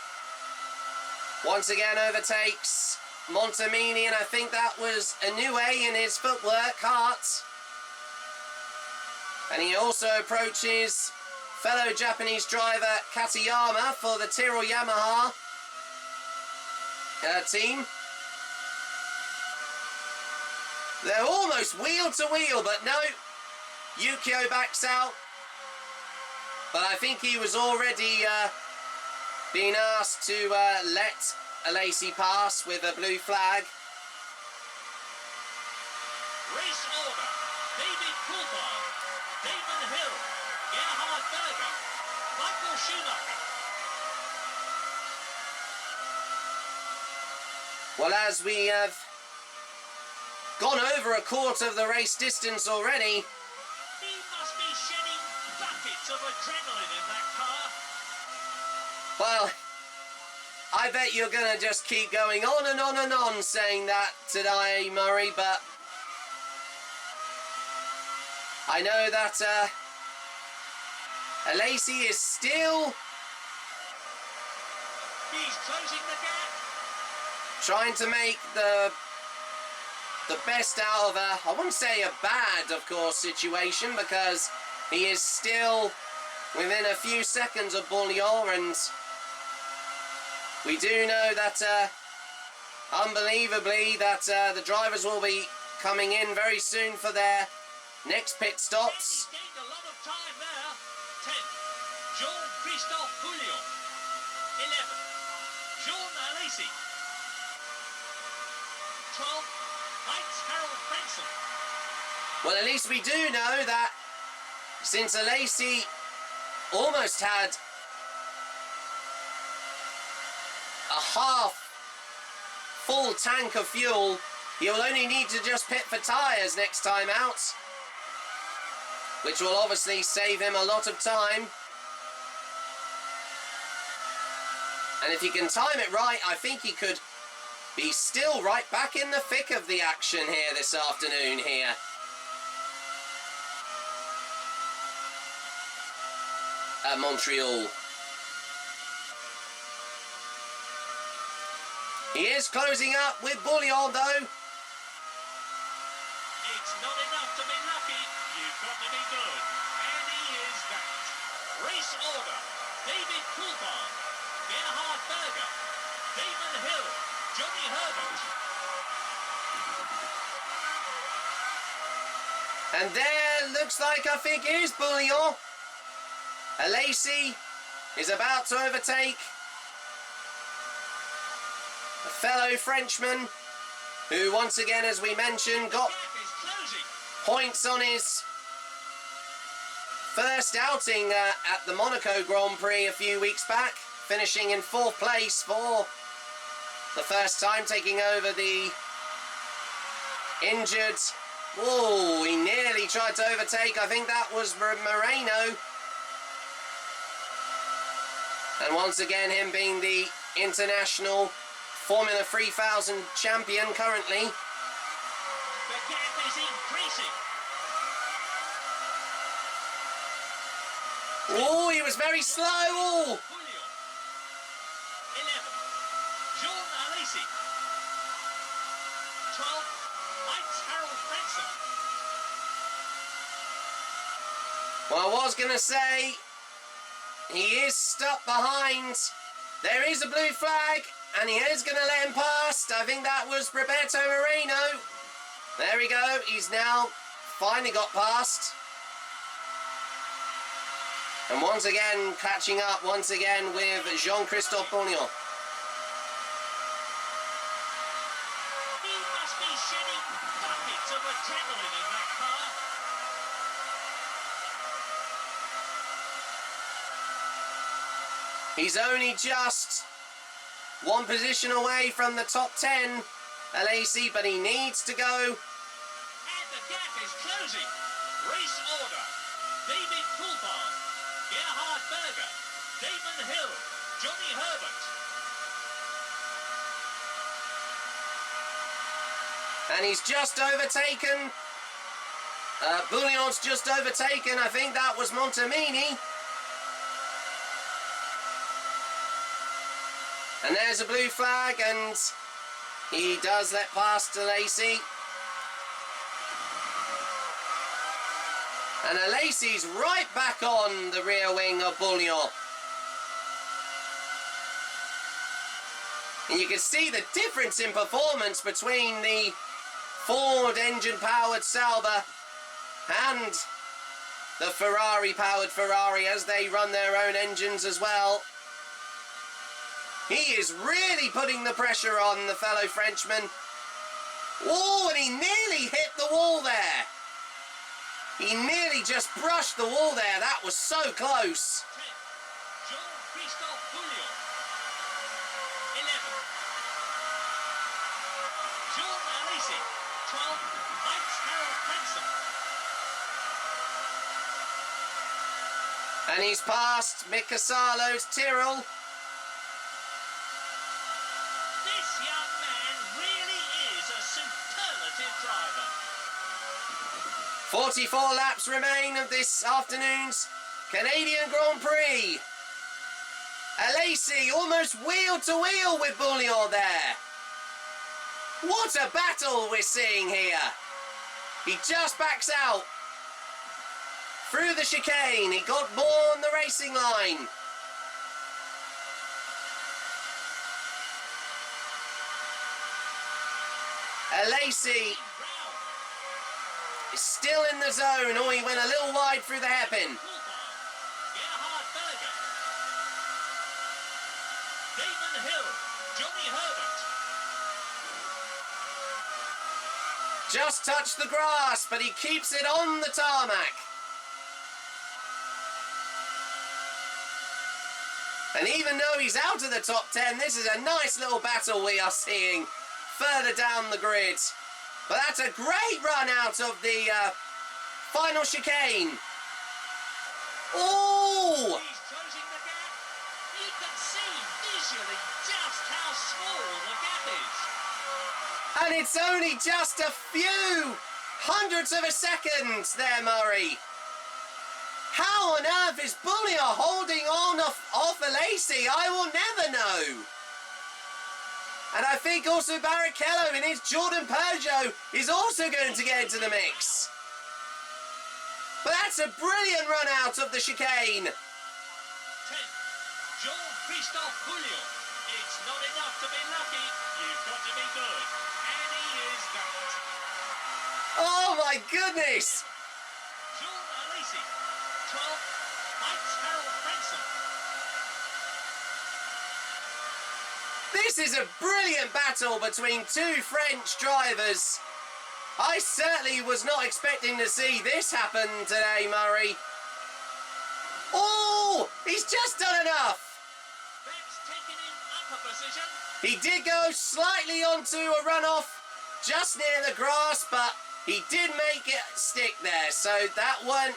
once again overtakes Montemini, and I think that was Inoue in his footwork, Hart. And he also approaches fellow Japanese driver Katayama for the Tyrrell Yamaha team. They're almost wheel to wheel, but no, Yukio backs out. But I think he was already being asked to let Alesi pass with a blue flag. Race order: David Coulthard, Damon Hill, Gerhard Berger, Michael Schumacher. Well, as we have gone over a quarter of the race distance already. He must be shedding buckets of adrenaline in that car. Well, I bet you're going to just keep going on and on and on saying that today, Murray, but I know that Alesi is still He's closing the gap. trying to make the best out of a, I wouldn't say a bad, of course, situation, because he is still within a few seconds of Bouillon, and we do know that, unbelievably, that the drivers will be coming in very soon for their next pit stops. He's gained a lot of time there. 10, Jean-Christophe Bouillon. 11, Jean Alesi. 12, Heinz Harold Frentzen. Well, at least we do know that since Alesi almost had a half full tank of fuel, he'll only need to just pit for tyres next time out, which will obviously save him a lot of time. And if he can time it right, I think he could be still right back in the thick of the action here this afternoon here. At Montreal. He is closing up with Bouillon though. It's not enough to be lucky. You've got to be good. And he is that. Race order: David Coulthard, Gerhard Berger, Damon Hill, Johnny Herbert. And there looks like, I think, is Bouillon. Alesi is about to overtake a fellow Frenchman who, once again, as we mentioned, got points on his first outing at the Monaco Grand Prix a few weeks back, finishing in 4th place for the first time, taking over the injured. Whoa, he nearly tried to overtake, I think that was Moreno. And once again, him being the international Formula 3000 champion currently. The gap is increasing. Oh, he was very slow. Oh. Bouillon. 11, Jean Alesi. 12, Heinz Harold Frentzen. Well, I was going to say, he is stuck behind. There is a blue flag, and he is going to let him past. I think that was Roberto Moreno. There we go. He's now finally got past. And once again, catching up once again with Jean-Christophe Bouillon. He's only just one position away from the top 10, Alesi, but he needs to go. And the gap is closing. Race order. David Coulthard, Gerhard Berger, Damon Hill, Johnny Herbert. And he's just overtaken. Bouillon's just overtaken. I think that was Montemini. And there's a blue flag, and he does let past Alesi. And Alesi's right back on the rear wing of Bouillon. And you can see the difference in performance between the Ford engine-powered Sauber and the Ferrari-powered Ferrari as they run their own engines as well. He is really putting the pressure on the fellow Frenchman. Oh, and he nearly hit the wall there. He nearly just brushed the wall there. That was so close. 10, Jean-Christophe Bouillon. 11, Jean Alesi. 12, Heinz-Harald Frentzen. And he's passed Mika Salo's Tyrrell. This young man really is a superlative driver. 44 laps remain of this afternoon's Canadian Grand Prix. Alesi almost wheel to wheel with Bouillon there. What a battle we're seeing here. He just backs out. Through the chicane, he got more on the racing line. Alesi is still in the zone. Oh, he went a little wide through the hairpin. Gerhard Berger. Damon Hill. Johnny Herbert. Just touched the grass, but he keeps it on the tarmac. And even though he's out of the top 10, this is a nice little battle we are seeing further down the grid. But that's a great run out of the final chicane. Oh! He's closing the gap. You can see visually just how small the gap is. And it's only just a few hundredths of a second there, Murray. How on earth is Bouillon holding on off Alesi? I will never know. And I think also Barrichello in his Jordan Peugeot is also going to get into the mix. But that's a brilliant run out of the chicane. 10, Jean-Christophe Bouillon. It's not enough to be lucky. You've got to be good. And he is that. Oh my goodness. Jean Alesi. 12, Heinz-Harald Frentzen. This is a brilliant battle between two French drivers. I certainly was not expecting to see this happen today, Murray. Oh, he's just done enough. That's taken him up a position. He did go slightly onto a runoff just near the grass, but he did make it stick there, so that weren't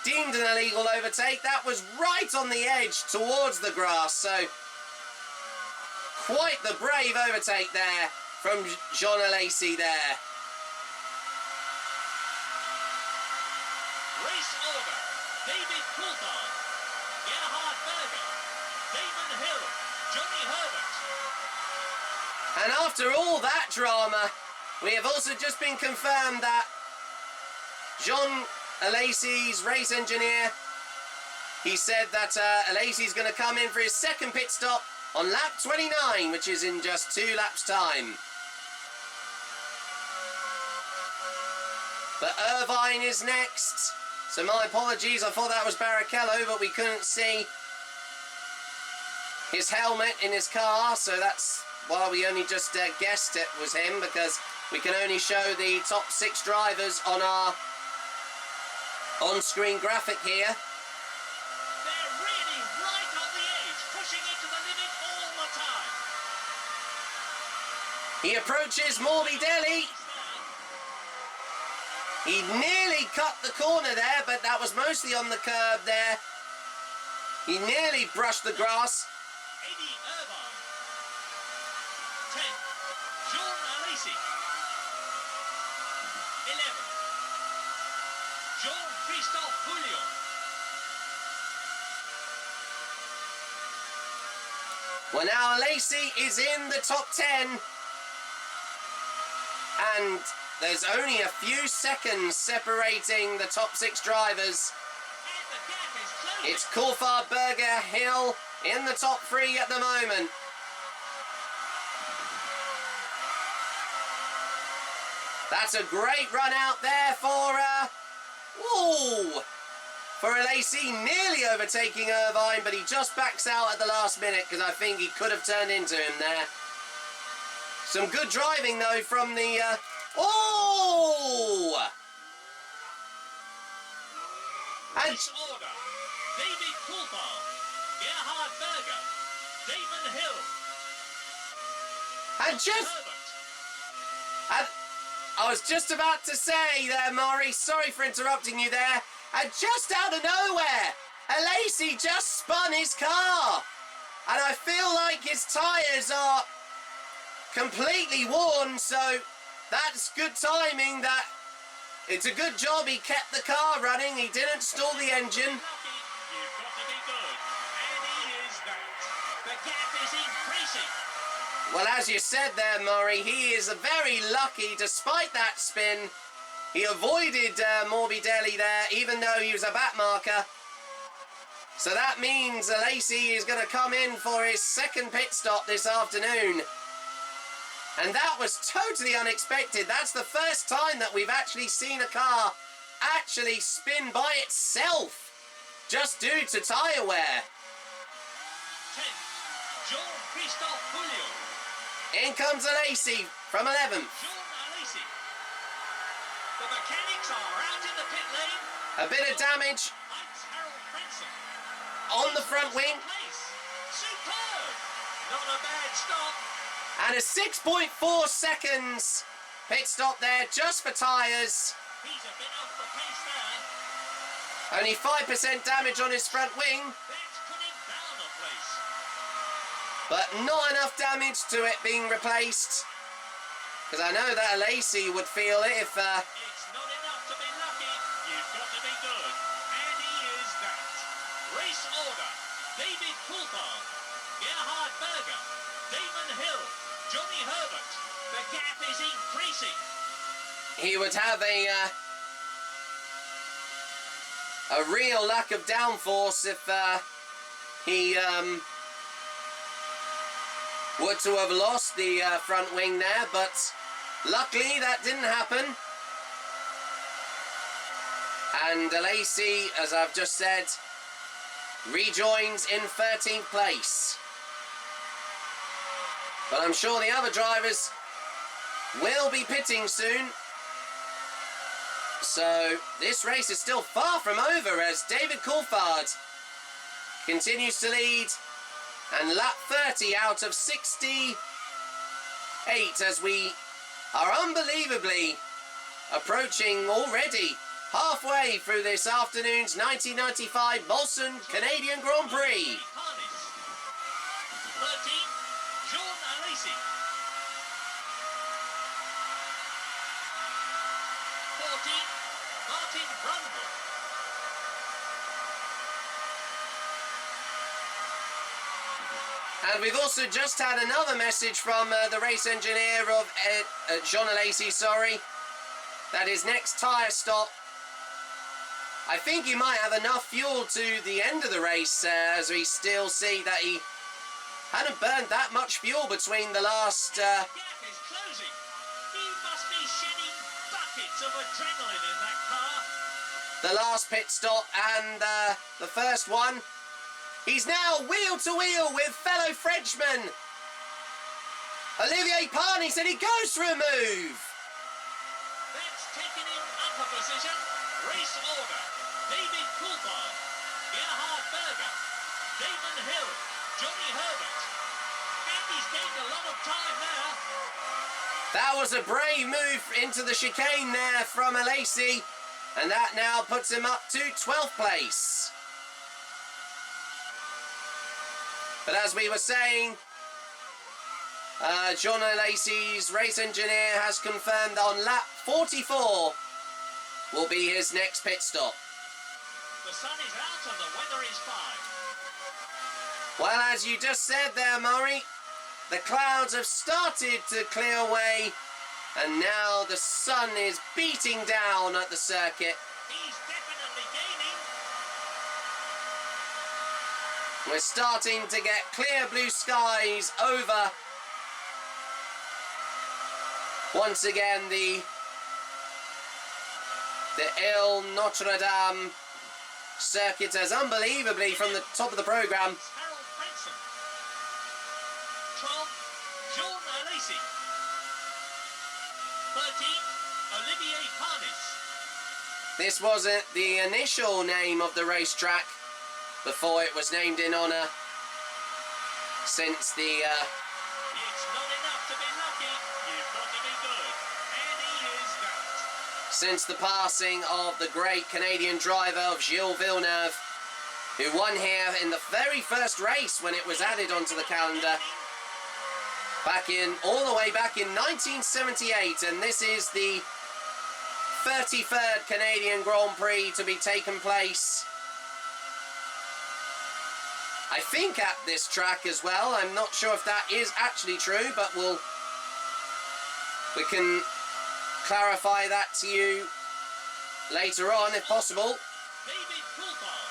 deemed an illegal overtake. That was right on the edge towards the grass, so quite the brave overtake there from Jean Alesi there. Race order. David Coulthard. Gerhard Berger. Damon Hill. Johnny Herbert. And after all that drama, we have also just been confirmed that Jean Alesi's race engineer, he said that Alesi's going to come in for his second pit stop on lap 29, which is in just 2 laps' time. But Irvine is next. So my apologies, I thought that was Barrichello, but we couldn't see his helmet in his car, so that's why we only just guessed it was him, because we can only show the top 6 drivers on our on-screen graphic here. They're really right on the edge. He approaches Morbidelli. He nearly cut the corner there, but that was mostly on the curb there. He nearly brushed the grass. 10, Jean Alesi. 11, Jean-Christophe Bouillon. Well, now Alesi is in the top 10. And there's only a few seconds separating the top 6 drivers. It's Coulthard, Berger, Hill in the top 3 at the moment. That's a great run out there for Alesi, nearly overtaking Irvine, but he just backs out at the last minute because I think he could have turned into him there. Some good driving though from the Race order. David Coulthard, Gerhard Berger, Damon Hill. I was just about to say there, Murray, sorry for interrupting you there, and just out of nowhere, Alesi just spun his car, and I feel like his tyres are completely worn, so that's good timing. That it's a good job he kept the car running, he didn't stall the engine. You've got to be good, and he is that. The gap is increasing. Well, as you said there, Murray, he is very lucky. Despite that spin, he avoided Morbidelli there, even though he was a back marker. So that means Alesi is going to come in for his second pit stop this afternoon. And that was totally unexpected. That's the first time that we've actually seen a car actually spin by itself, just due to tyre wear. 10, Jean-Christophe Bouillon. In comes Alesi from 11th. Jean Alesi. The mechanics are out in the pit lane. A bit of damage on the front wing. Superb. Not a bad stop. And a 6.4 seconds pit stop there just for tyres. He's a bit off the pace there. Only 5% damage on his front wing. That's putting down a place. But not enough damage to it being replaced. Because I know that Alesi would feel it if... It's not enough to be lucky. You've got to be good. And he is that. Race order. David Coulthard, Gerhard Berger, Damon Hill, Johnny Herbert. The gap is increasing. he would have a real lack of downforce if he were to have lost the front wing there, but luckily that didn't happen. And Alesi, as I've just said, rejoins in 13th place. But I'm sure the other drivers will be pitting soon. So this race is still far from over as David Coulthard continues to lead, and lap 30 out of 68 as we are unbelievably approaching already halfway through this afternoon's 1995 Molson Canadian Grand Prix. 13, Jean Alesi. 14, Martin Brundle. And we've also just had another message from the race engineer of Jean Alesi, that his next tyre stop, I think he might have enough fuel to the end of the race, as we still see that he hadn't burned that much fuel between the last... The gap is closing. He must be shedding buckets of adrenaline in that car. the last pit stop and the first one. He's now wheel to wheel with fellow Frenchman Olivier Panis, and he goes for a move. That's taken him up a position. Race order. David Coulthard, Gerhard Berger, Damon Hill, Johnny Herbert. he's gained a lot of time there. That was a brave move into the chicane there from Alesi, and that now puts him up to 12th place. But as we were saying, John Alesi's race engineer has confirmed on lap 44 will be his next pit stop. The sun is out and the weather is fine. Well, as you just said there, Murray, the clouds have started to clear away, and now the sun is beating down at the circuit. He's definitely gaining. We're starting to get clear blue skies over, once again, the Ile Notre Dame circuit as unbelievably from the top of the programme. Harold Benson. 12, Jean Alesi. 13, Olivier Parnis. This wasn't the initial name of the racetrack before it was named in honour, since the It's not enough to be lucky. You've got to be good. And he is that. since the passing of the great Canadian driver of Gilles Villeneuve, who won here in the very first race when it was added onto the calendar all the way back in 1978, and this is the 33rd Canadian Grand Prix to be taken place, I think, at this track as well. I'm not sure if that is actually true, but we can clarify that to you later on if possible. David Coulthard,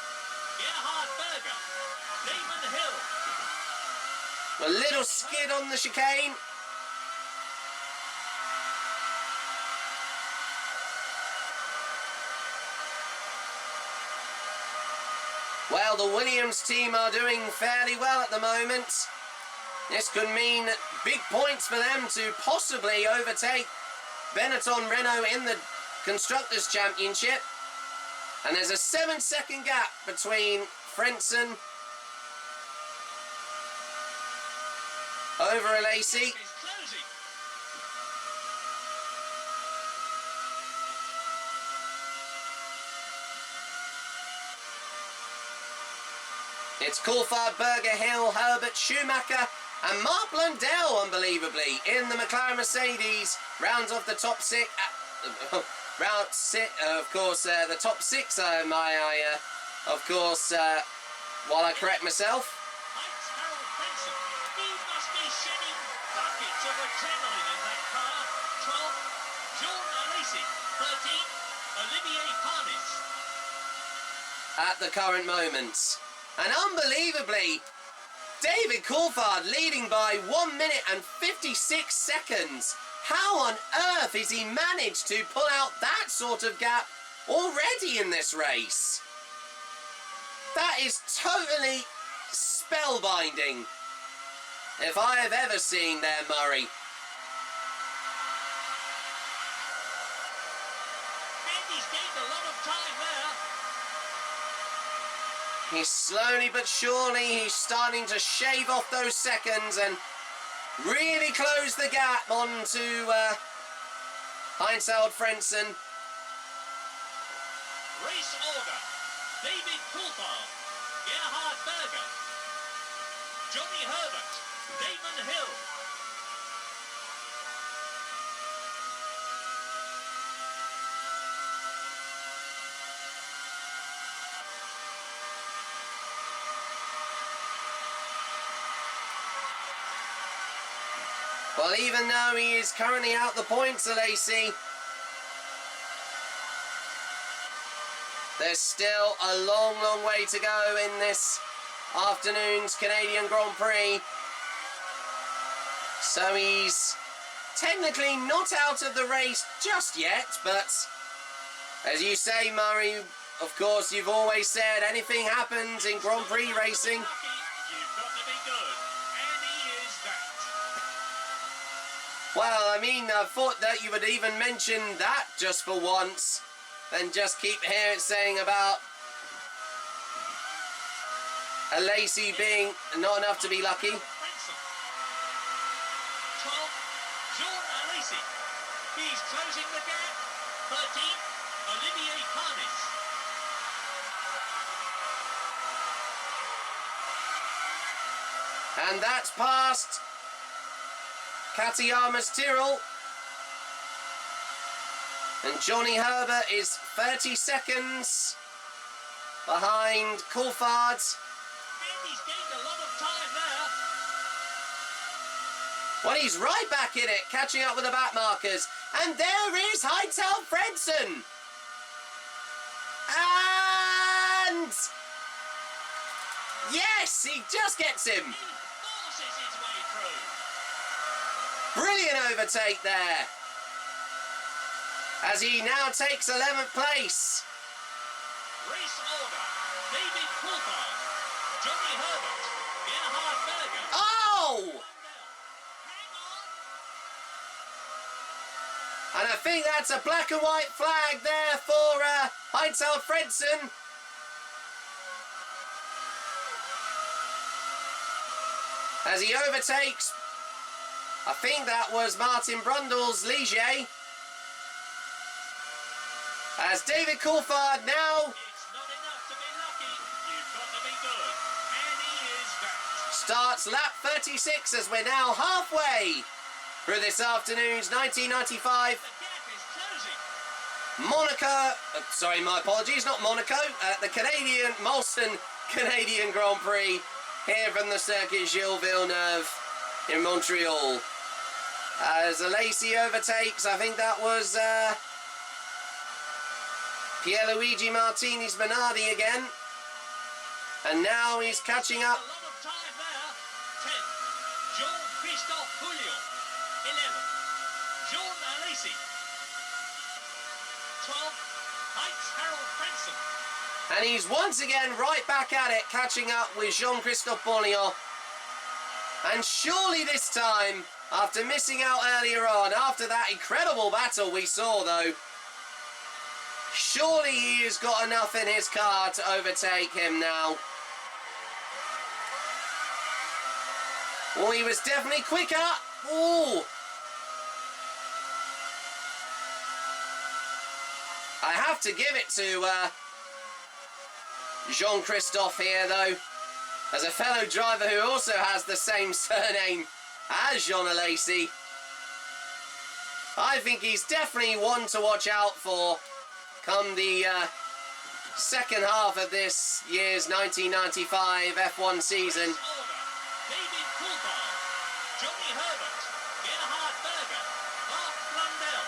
Gerhard Berger, Damon Hill. A little skid on the chicane. Well, the Williams team are doing fairly well at the moment. This could mean big points for them to possibly overtake Benetton Renault in the Constructors' Championship. And there's a 7-second gap between Frentzen over Alesi. Is closing. It's Coulthard, Berger, Hill, Herbert, Schumacher and Mark Blundell, unbelievably, in the McLaren Mercedes. Rounds off the top six. Round six, of course, the top six, while I correct myself. Heights Harold Benson. He must be shedding buckets of adrenaline in that car. 12, Jean Alesi. 13, Olivier Parnis. At the current moment. And unbelievably, David Coulthard leading by 1 minute and 56 seconds. How on earth has he managed to pull out that sort of gap already in this race? That is totally spellbinding, if I have ever seen there, Murray. And he's gained a lot of time there. He's slowly but surely, he's starting to shave off those seconds and really close the gap onto Heinz-Harald Frentzen. Race order. David Coulthard, Gerhard Berger, Johnny Herbert, Damon Hill. Well, even though he is currently out the points, Alesi, there's still a long, long way to go in this afternoon's Canadian Grand Prix. So he's technically not out of the race just yet, but as you say, Murray, of course, you've always said anything happens in Grand Prix racing. You've got to be good, and he is that. Well, I mean, I thought that you would even mention that just for once, and just keep hearing saying about Alesi being not enough to be lucky. Jean Alesi. He's closing the gap. 13th, Olivier Panis. And that's past Katayama's Tyrrell. And Johnny Herbert is 30 seconds behind Coulthard. And he's gained a lot of time there. Well, he's right back in it, catching up with the back markers. And there is Heitel Fredson. And yes, he just gets him. He forces his way through. Brilliant overtake there. As he now takes 11th place. Race order. David Coulthard. Johnny Herbert. Gerhard Berger. Oh! Hang on. And I think that's a black and white flag there for Heitel Fredson. As he overtakes, I think that was Martin Brundle's Ligier. As David Coulthard now It's not enough to be lucky. You've got to be good. And he is that. starts lap 36 as we're now halfway through this afternoon's 1995 The gap is closing. Monaco, sorry, my apologies, not Monaco, the Molson Canadian Grand Prix here from the Circuit Gilles Villeneuve in Montreal. As Alesi overtakes, I think that was Pierluigi Martini Sbernardi again. And now he's catching up. A lot of time there. 10th, Jean-Christophe Pouliot. 11th, Jean Alesi. 12th, Heitz Harold Fredson. And he's once again right back at it, catching up with Jean-Christophe Pouliot. And surely this time, after missing out earlier on, after that incredible battle we saw though, surely he has got enough in his car to overtake him now. Well, he was definitely quicker. Ooh. I have to give it to Jean-Christophe here though, as a fellow driver who also has the same surname as Jean Alesi. I think he's definitely one to watch out for come the second half of this year's 1995 F1 season. Race order. David Coulthard. Johnny Herbert. Gerhard Berger. Mark Blundell.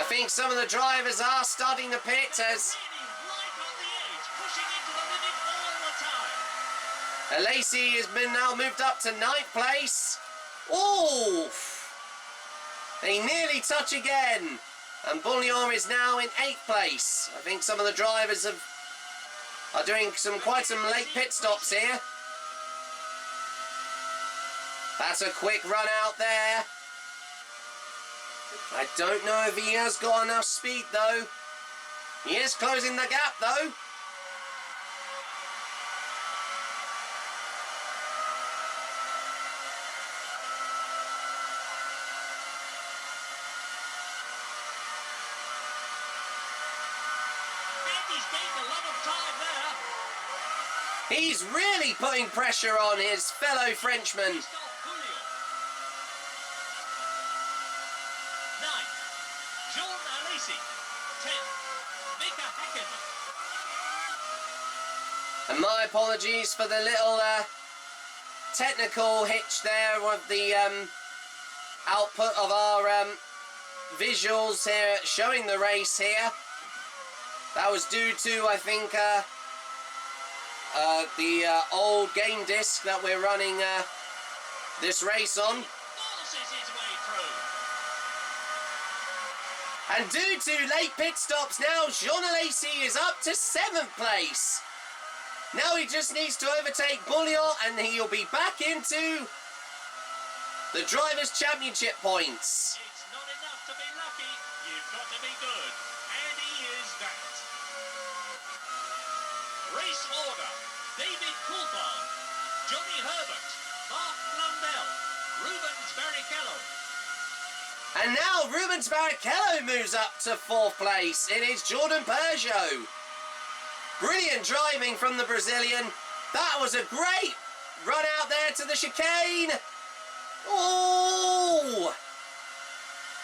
I think some of the drivers are starting to pit as Really right on the edge, pushing it to the limit all the time. Alesi has been now moved up to 9th place. Ooh! They nearly touch again. And Bouillon is now in 8th place. I think some of the drivers are doing quite some late pit stops here. That's a quick run out there. I don't know if he has got enough speed though. He is closing the gap though. He's gained a lot of time there. He's really putting pressure on his fellow Frenchman. Christophe Pouliot. 9th, Jean Alesi. 10th, Mika Häkkinen. And my apologies for the little technical hitch there with the output of our visuals here showing the race here. That was due to, I think, the old game disc that we're running this race on. Forces his way through. And due to late pit stops now, Jean Alesi is up to 7th place. Now he just needs to overtake Bouillon and he'll be back into the Drivers' Championship points. It's not enough to be lucky. You've got to be good. And he is that. Race order. David Coulthard. Johnny Herbert. Mark Blundell. Rubens Barrichello. And now Rubens Barrichello moves up to 4th place. It is Jordan Peugeot. Brilliant driving from the Brazilian. That was a great run out there to the chicane. Oh!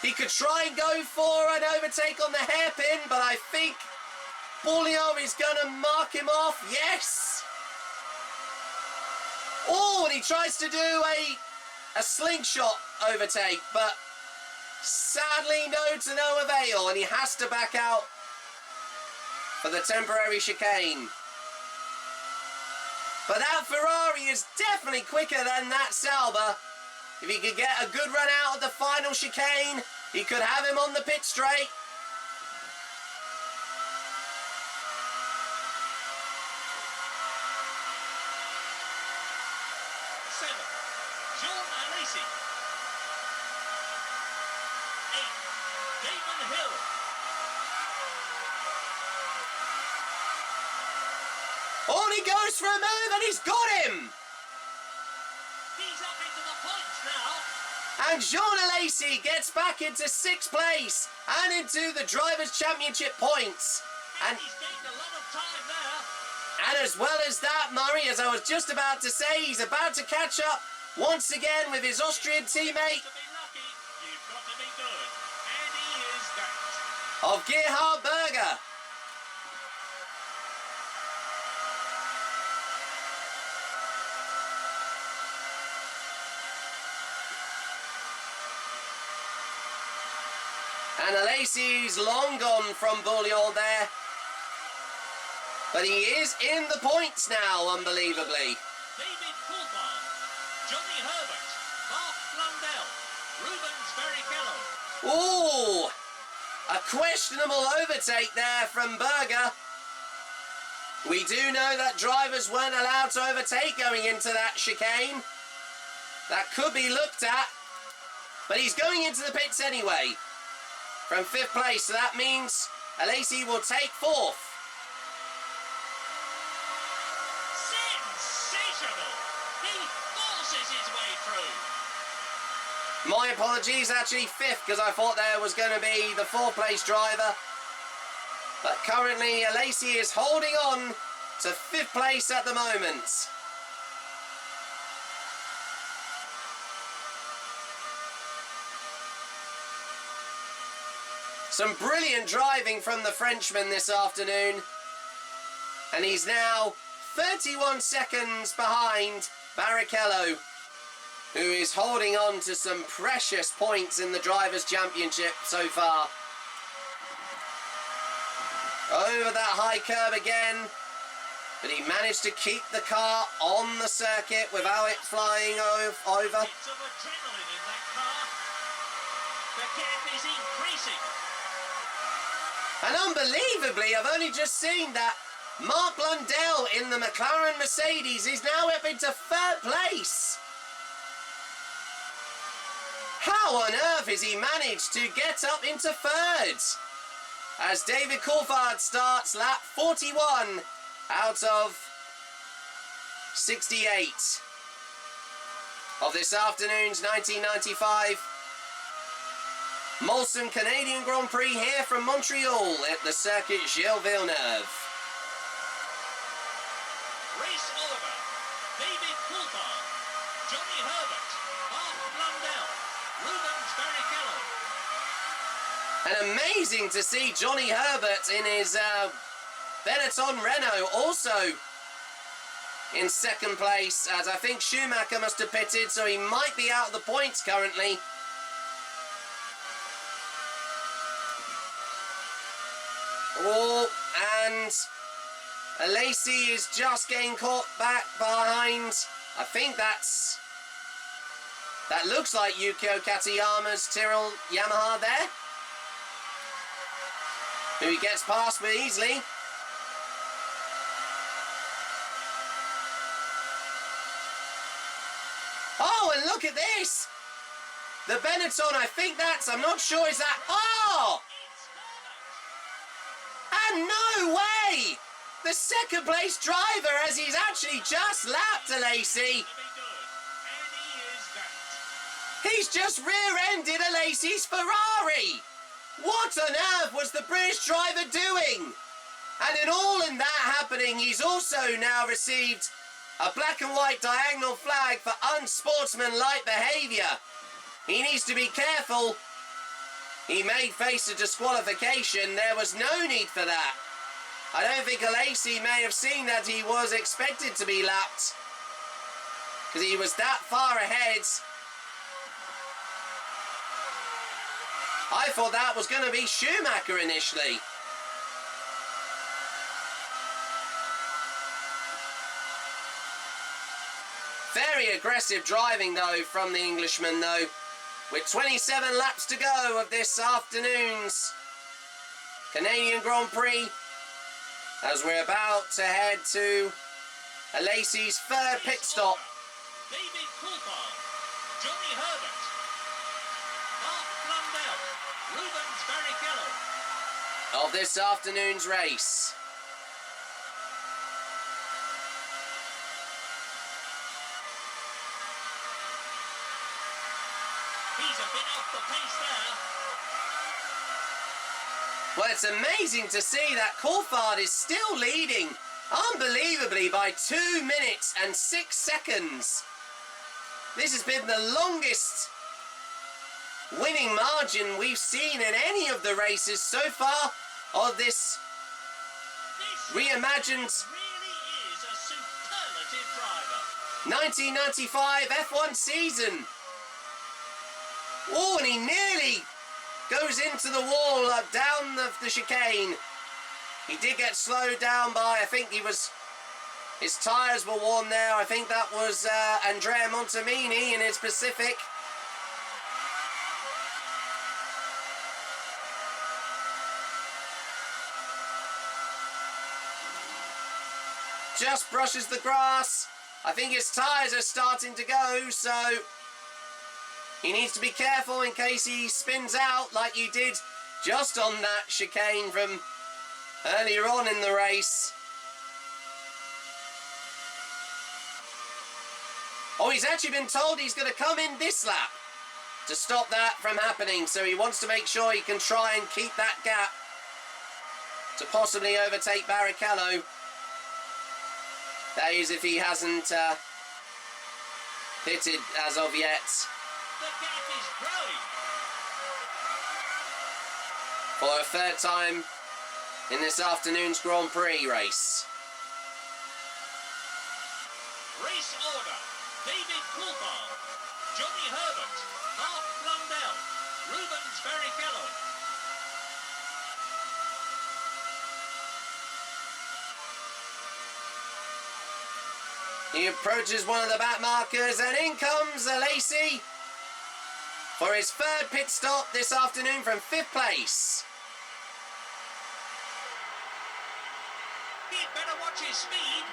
He could try and go for an overtake on the hairpin, but I think Bouillon is going to mark him off. Yes! Oh, and he tries to do a slingshot overtake, but sadly to no avail, and he has to back out for the temporary chicane. But that Ferrari is definitely quicker than that Sauber. If he could get a good run out of the final chicane, he could have him on the pit straight. On he goes for a move, and he's got him! He's up into the points now. And Jean Alesi gets back into 6th place and into the Drivers' Championship points. And he's gained a lot of time there. And as well as that, Murray, as I was just about to say, he's about to catch up once again with his Austrian teammate. To be lucky, you've got to be good. And he is that. Of Gerhard Berger. And Alesi's long gone from Bouillon there. But he is in the points now, unbelievably. David Coulthard, Johnny Herbert, Mark Blundell, Rubens Barrichello. Ooh! A questionable overtake there from Berger. We do know that drivers weren't allowed to overtake going into that chicane. That could be looked at. But he's going into the pits anyway. From 5th place, so that means Alesi will take 4th. Sensational! He forces his way through. My apologies, actually 5th, because I thought there was going to be the 4th place driver. But currently, Alesi is holding on to 5th place at the moment. Some brilliant driving from the Frenchman this afternoon. And he's now 31 seconds behind Barrichello, who is holding on to some precious points in the Drivers' Championship so far. Over that high curve again, but he managed to keep the car on the circuit without it flying over. Bits of adrenaline in that car. The gap is increasing. And unbelievably, I've only just seen that Mark Blundell in the McLaren Mercedes is now up into 3rd place. How on earth has he managed to get up into 3rd? As David Coulthard starts lap 41 out of 68 of this afternoon's 1995 Molson Canadian Grand Prix here from Montreal at the Circuit Gilles Villeneuve. Race order. David Coulthard, Johnny Herbert, Mark Blundell, Rubens Barrichello. And amazing to see Johnny Herbert in his Benetton Renault also in 2nd place, as I think Schumacher must have pitted, so he might be out of the points currently. Oh, and Alesi is just getting caught back behind. I think that looks like Yukio Katayama's Tyrrell Yamaha there, who he gets past with easily. Oh, and look at this! The Benetton, I think I'm not sure, is that... Oh! And no way! The 2nd place driver, as he's actually just lapped Alesi. He's just rear-ended a Lacey's Ferrari! What on earth was the British driver doing? And in that happening, he's also now received a black and white diagonal flag for unsportsmanlike behaviour. He needs to be careful. He may face a disqualification. There was no need for that. I don't think Lacey may have seen that he was expected to be lapped, because he was that far ahead. I thought that was going to be Schumacher initially. Very aggressive driving though from the Englishman though, with 27 laps to go of this afternoon's Canadian Grand Prix, as we're about to head to Lacey's third pit stop. David Coulthard, Johnny Herbert, Mark Blundell, Rubens Barrichello Of this afternoon's race. He's a bit off the pace there. Well, it's amazing to see that Coulthard is still leading, unbelievably, by 2 minutes and 6 seconds. This has been the longest winning margin we've seen in any of the races so far of this reimagined Really is a superlative driver. 1995 F1 season. Oh, and he nearly goes into the wall down the chicane. He did get slowed down by, I think his tyres were worn there. I think that was Andrea Montemini in his Pacific. Just brushes the grass. I think his tyres are starting to go, so he needs to be careful in case he spins out like he did just on that chicane from earlier on in the race. Oh, he's actually been told he's going to come in this lap to stop that from happening, so he wants to make sure he can try and keep that gap to possibly overtake Barrichello. That is if he hasn't pitted as of yet. The gap is growing. For a third time in this afternoon's Grand Prix race. Race order. David Coulthard, Johnny Herbert, Mark Blundell, Rubens Barrichello. He approaches one of the back markers, and in comes Lacey for his third pit stop this afternoon from 5th place. He'd better watch his speed.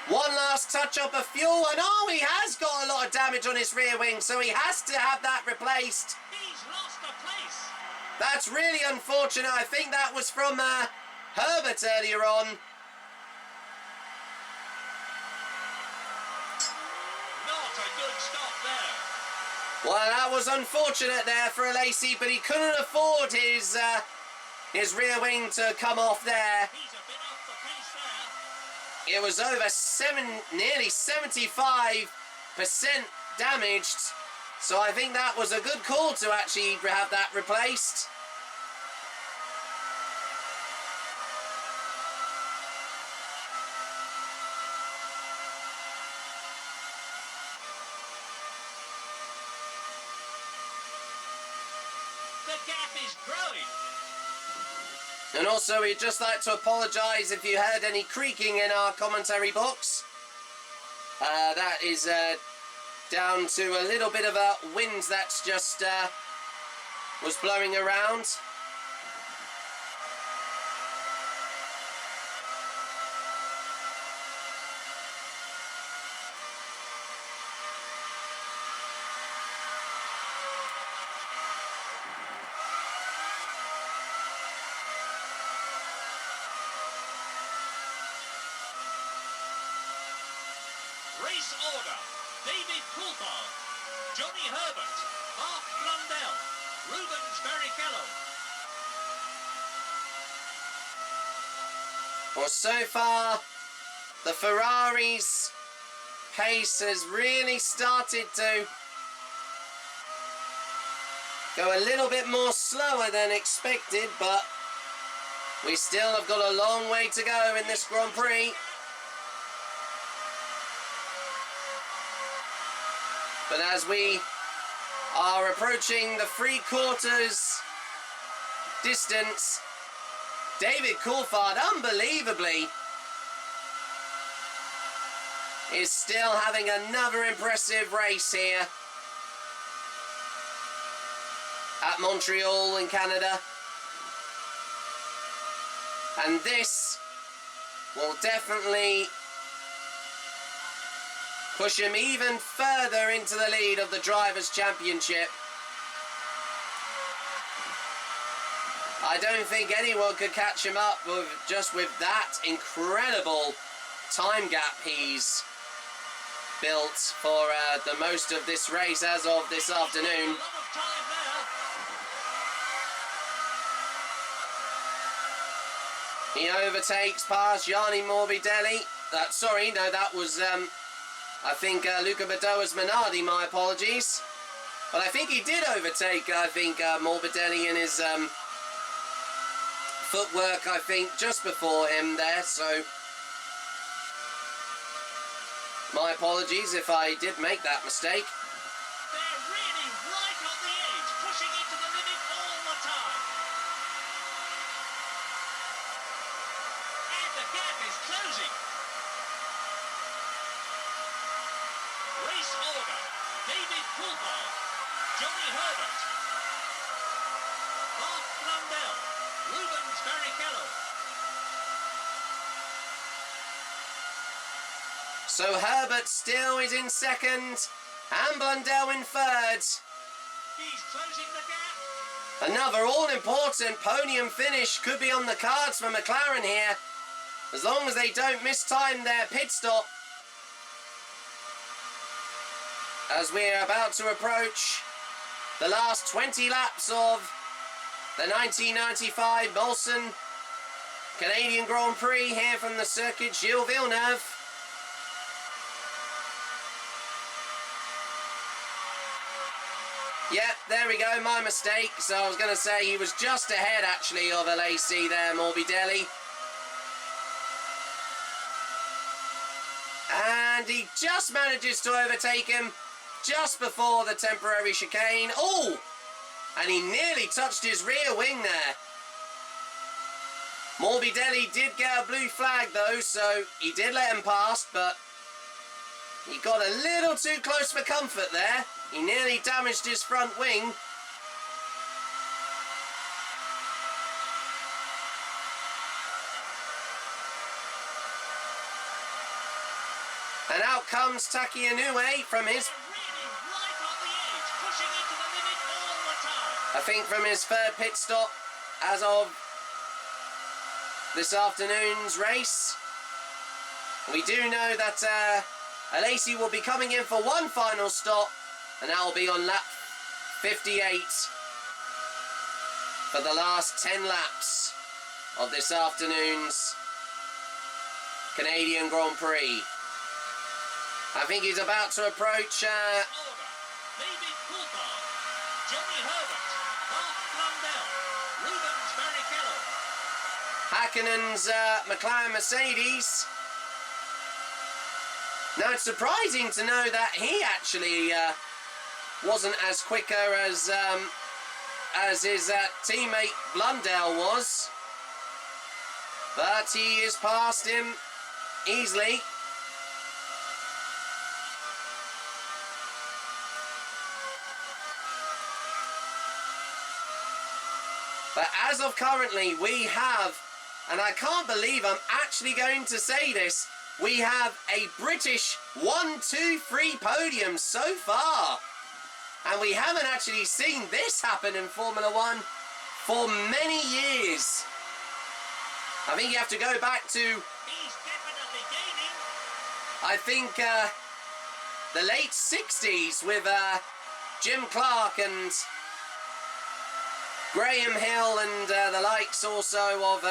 One last touch up of fuel, and oh, he has got a lot of damage on his rear wing, so he has to have that replaced. He's lost a place. That's really unfortunate. I think that was from Herbert earlier on. Not a good stop there. Well, that was unfortunate there for Lacey, but he couldn't afford his rear wing to come off there. He's a bit off the pace there. It was over nearly 75% damaged, so I think that was a good call to actually have that replaced. The gap is growing. And also, we'd just like to apologise if you heard any creaking in our commentary box. That is down to a little bit of a wind that's just was blowing around. Race order. David Coulthard, Johnny Herbert, Mark Blundell, Rubens Barrichello. Well, so far, the Ferrari's pace has really started to go a little bit more slower than expected, but we still have got a long way to go in this Grand Prix. But as we are approaching the 3/4 distance, David Coulthard, unbelievably, is still having another impressive race here at Montreal in Canada. And this will definitely push him even further into the lead of the Drivers' Championship. I don't think anyone could catch him up with that incredible time gap he's built for the most of this race as of this afternoon. A lot of time there. He overtakes past Yanni Morbidelli. Sorry, no, that was, I think, Luca Badoa's Minardi, my apologies. But I think he did overtake, Morbidelli in his footwork, I think, just before him there, so my apologies if I did make that mistake. They're really right on the edge, pushing it to the limit all the time. And the gap is closing. Race order. David Coulthard, Johnny Herbert, Mark Blundell, Rubens Barrichello. So Herbert still is in second, and Blundell in third. He's closing the gap. Another all-important podium finish could be on the cards for McLaren here, as long as they don't mistime their pit stop. As we're about to approach the last 20 laps of the 1995 Molson Canadian Grand Prix here from the Circuit Gilles Villeneuve. Yep, there we go, my mistake. So I was going to say he was just ahead actually of LAC there, Morbidelli. And he just manages to overtake him just before the temporary chicane. Oh! And he nearly touched his rear wing there. Morbidelli did get a blue flag though, so he did let him pass, but he got a little too close for comfort there. He nearly damaged his front wing. And out comes Taki Inoue from his, I think from his third pit stop as of this afternoon's race. We do know that Alesi will be coming in for one final stop, and that will be on lap 58 for the last 10 laps of this afternoon's Canadian Grand Prix. I think he's about to approach David Coulthard, Johnny Herbert, Mark Blundell, Rubens Barrichello. Häkkinen's McLaren Mercedes. Now it's surprising to know that he actually wasn't as quicker as his teammate Blundell was, but he is past him easily. But as of currently, we have, and I can't believe I'm actually going to say this, we have a British 1, 2, 3 podium so far. And we haven't actually seen this happen in Formula One for many years. I think you have to go back to, He's definitely gaining. I think the late 60s with Jim Clark and Graham Hill and the likes also of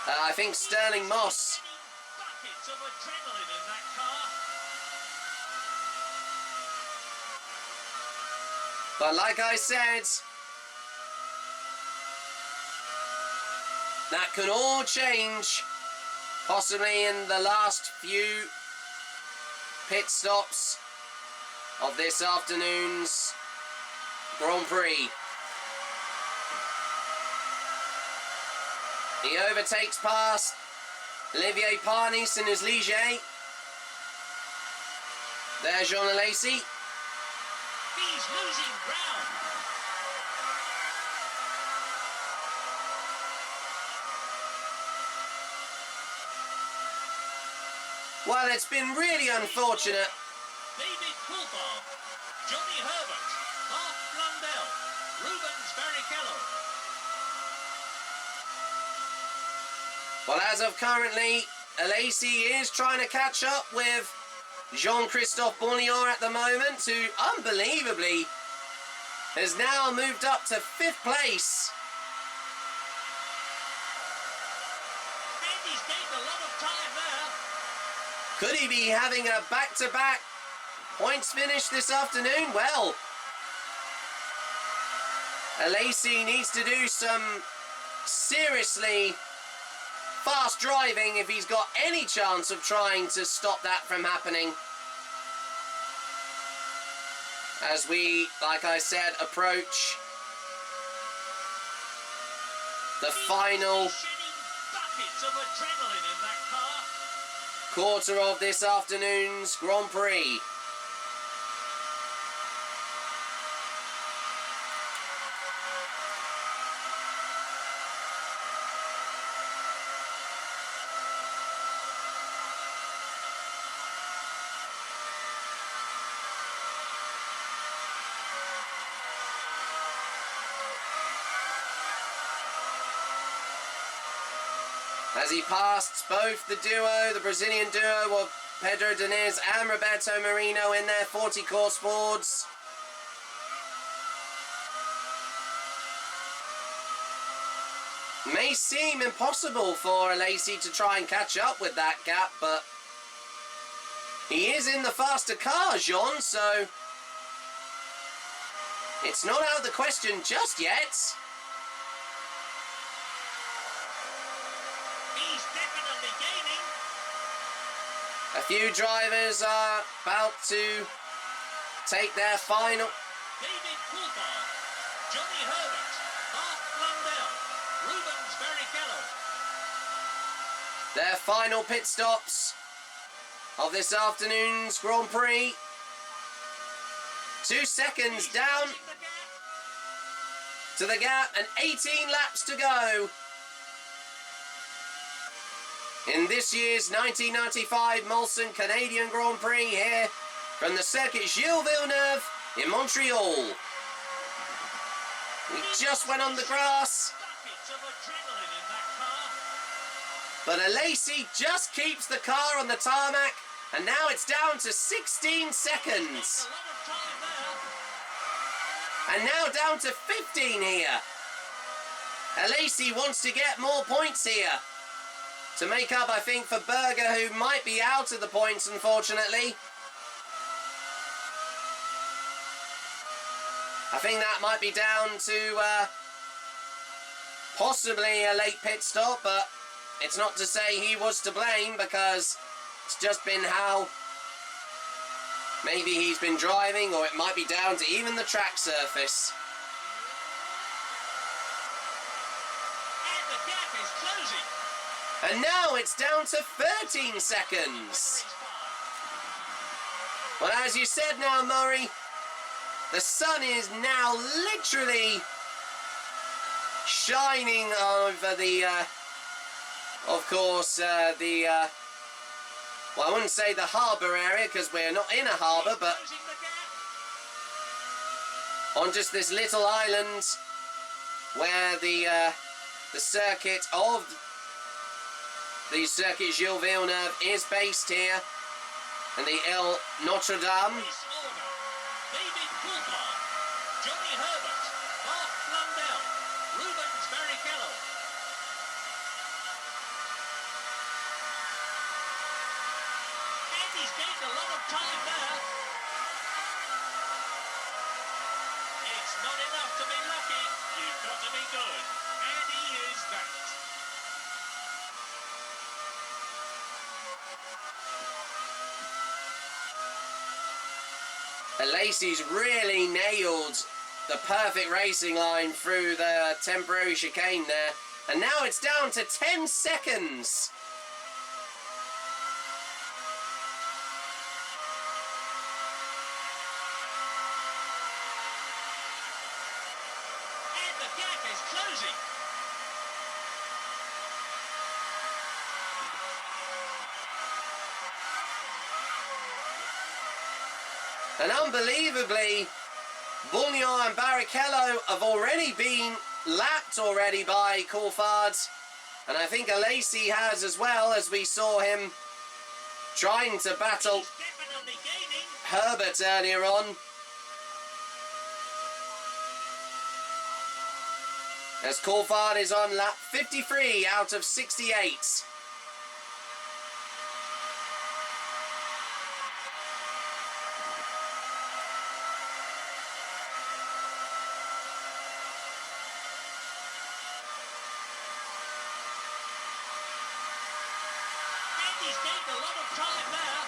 I think Sterling Moss. Buckets of adrenaline in that car. But like I said, that can all change, possibly in the last few pit stops of this afternoon's Grand Prix. He overtakes past Olivier Parnis in his Ligier. There's Jean Alesi. He's losing ground. Well, it's been really unfortunate. David Coulthard, Johnny Herbert, Mark Blundell, Rubens Barrichello. Well, as of currently, Alesi is trying to catch up with Jean-Christophe Bournier at the moment, who unbelievably has now moved up to 5th place. And he's gained a lot of time there. Could he be having a back-to-back points finish this afternoon? Well, Alesi needs to do some seriously fast driving if he's got any chance of trying to stop that from happening. As we, like I said, approach the final Shedding buckets of adrenaline in that car. quarter of this afternoon's Grand Prix. As he passed both the duo, the Brazilian duo of Pedro Diniz and Roberto Marino in their 40 course Fords. May seem impossible for Alesi to try and catch up with that gap, but he is in the faster car, Jean, so it's not out of the question just yet. He's definitely gaining. A few drivers are about to take their final. David Coulthard, Johnny Herbert, Mark Blundell, Rubens Barrichello. Their final pit stops of this afternoon's Grand Prix. 2 seconds down to the gap and 18 laps to go in this year's 1995 Molson Canadian Grand Prix here from the Circuit Gilles Villeneuve in Montreal. We just went on the grass, Buckets of adrenaline in that car. but Alesi just keeps the car on the tarmac, and now it's down to 16 seconds. A lot of time there. And now down to 15 here. Alesi wants to get more points here to make up, I think, for Berger, who might be out of the points, unfortunately. I think that might be down to possibly a late pit stop, but it's not to say he was to blame, because it's just been how maybe he's been driving, or it might be down to even the track surface. And the gap is closing. And now it's down to 13 seconds. Well, as you said now, Murray, the sun is now literally shining over the, of course, well, I wouldn't say the harbour area, because we're not in a harbour, but Closing the gap. on just this little island where the circuit of The Circuit Gilles Villeneuve is based here in the Ile Notre Dame. Race order. David Coulthard, Johnny Herbert, Mark Blundell, Rubens Barrichello. And he's gained a lot of time there. It's not enough to be lucky. You've got to be good. And he is that. Lacey's really nailed the perfect racing line through the temporary chicane there. And now it's down to 10 seconds. And the gap is closing. And unbelievably, Bouillon and Barrichello have already been lapped already by Coulthard. And I think Alesi has as well, as we saw him trying to battle He's definitely gaining. Herbert earlier on. As Coulthard is on lap 53 out of 68. And he's gained a lot of time there.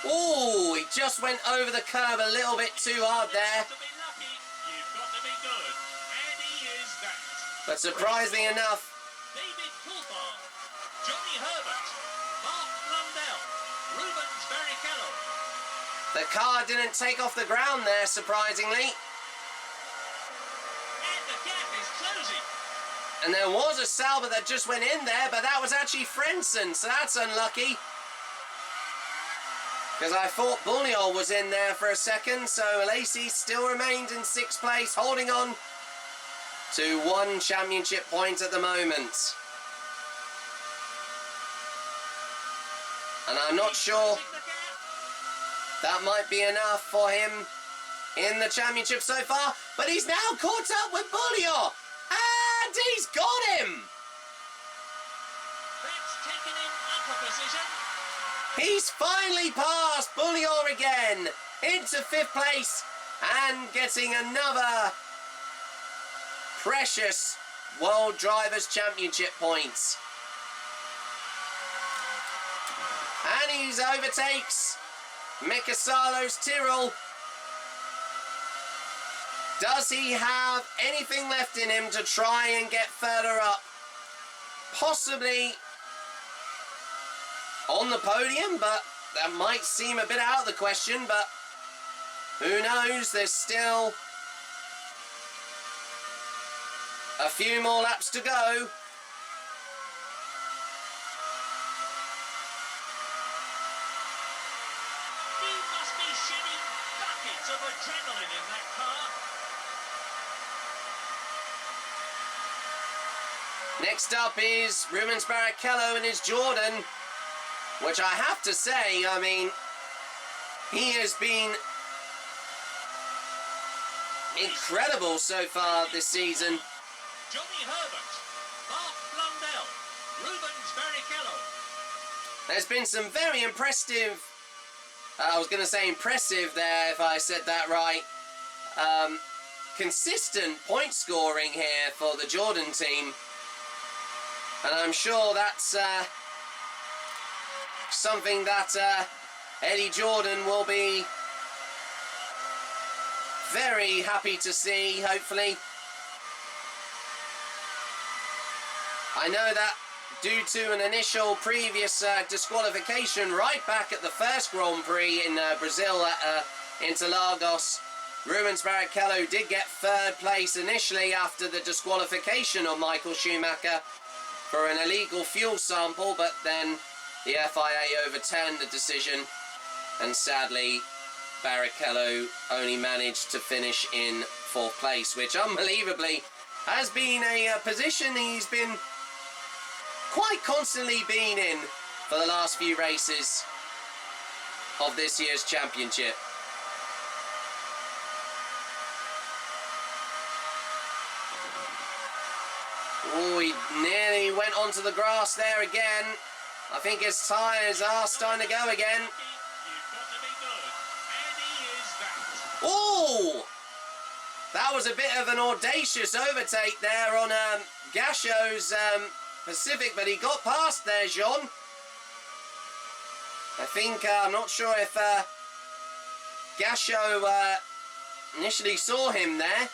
Oh, he just went over the curb a little bit too hard there. To be lucky, you've got to be good. And he is that. But surprisingly enough, David Coulthard, Johnny Herbert, Mark Blundell, Rubens Barrichello. the car didn't take off the ground there, surprisingly. And the gap is closing. And there was a Sauber that just went in there, but that was actually Frentzen, so that's unlucky. Because I thought Bouillon was in there for a second, so Lacey still remained in 6th place, holding on to 1 championship point at the moment. And I'm not sure Closing the gap. that might be enough for him in the championship so far, but he's now caught up with Bouillon, and he's got him! That's taken him up a position. He's finally passed Bouillon again into 5th place and getting another precious World Drivers' Championship points. And he overtakes Mika Salo's Tyrrell. Does he have anything left in him to try and get further up? Possibly on the podium, but that might seem a bit out of the question, but who knows? There's still a few more laps to go. He must be shedding buckets of adrenaline in that car. Next up is Rubens Barrichello and his Jordan, which I have to say, I mean, he has been incredible so far this season. Johnny Herbert, Mark Blundell, Rubens Barrichello. There's been some very impressive, I was going to say impressive there if I said that right, consistent point scoring here for the Jordan team. And I'm sure that's something that Eddie Jordan will be very happy to see, hopefully. I know that due to an initial previous disqualification right back at the first Grand Prix in Brazil at Interlagos, Rubens Barrichello did get 3rd place initially after the disqualification of Michael Schumacher for an illegal fuel sample, but then the FIA overturned the decision, and sadly Barrichello only managed to finish in 4th place, which unbelievably has been a position he's been quite constantly been in for the last few races of this year's championship. Oh, he nearly went onto the grass there again. I think his tyres are starting to go again. Oh! That was a bit of an audacious overtake there on Gasho's Pacific, but he got past there, Jean. I think, I'm not sure if Gasho initially saw him there.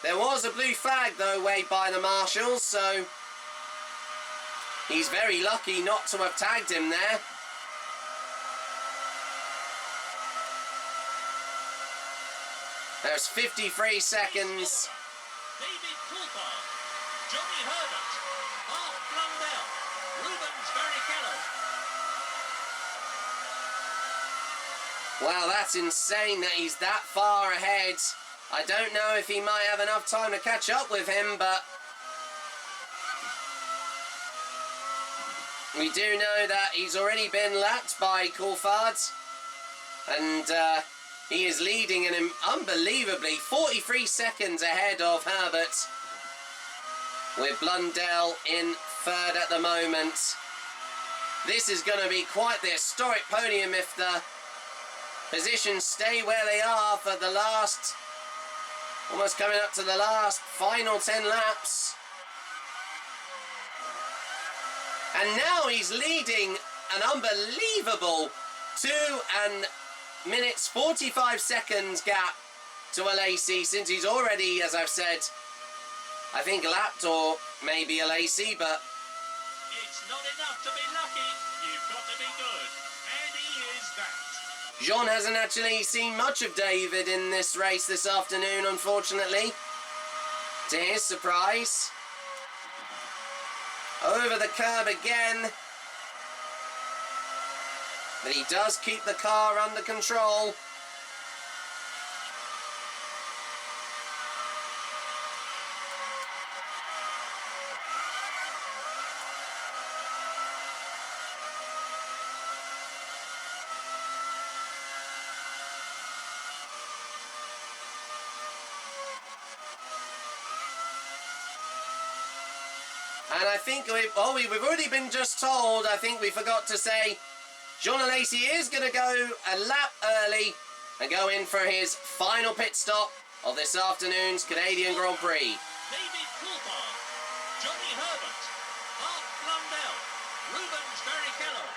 There was a blue flag though waved by the marshals, so he's very lucky not to have tagged him there. There's 53 seconds. David Coulthard, Johnny Herbert, Mark Blundell, Rubens Barrichello. Wow, that's insane that he's that far ahead. I don't know if he might have enough time to catch up with him, but we do know that he's already been lapped by Coulthard, and he is leading in unbelievably 43 seconds ahead of Herbert, with Blundell in 3rd at the moment. This is going to be quite the historic podium if the positions stay where they are for the last, almost coming up to the last final 10 laps. And now he's leading an unbelievable 2 minutes 45 seconds gap to LAC, since he's already, as I've said, I think lapped or maybe LAC, but it's not enough to be lucky, you've got to be good, and he is that. Jean hasn't actually seen much of David in this race this afternoon, unfortunately, to his surprise. Over the curb again, but he does keep the car under control. And I think we've already been just told, I think we forgot to say, Jean Alesi is going to go a lap early and go in for his final pit stop of this afternoon's Canadian Grand Prix. David Coulthard, Johnny Herbert, Mark Blundell, Rubens Barrichello.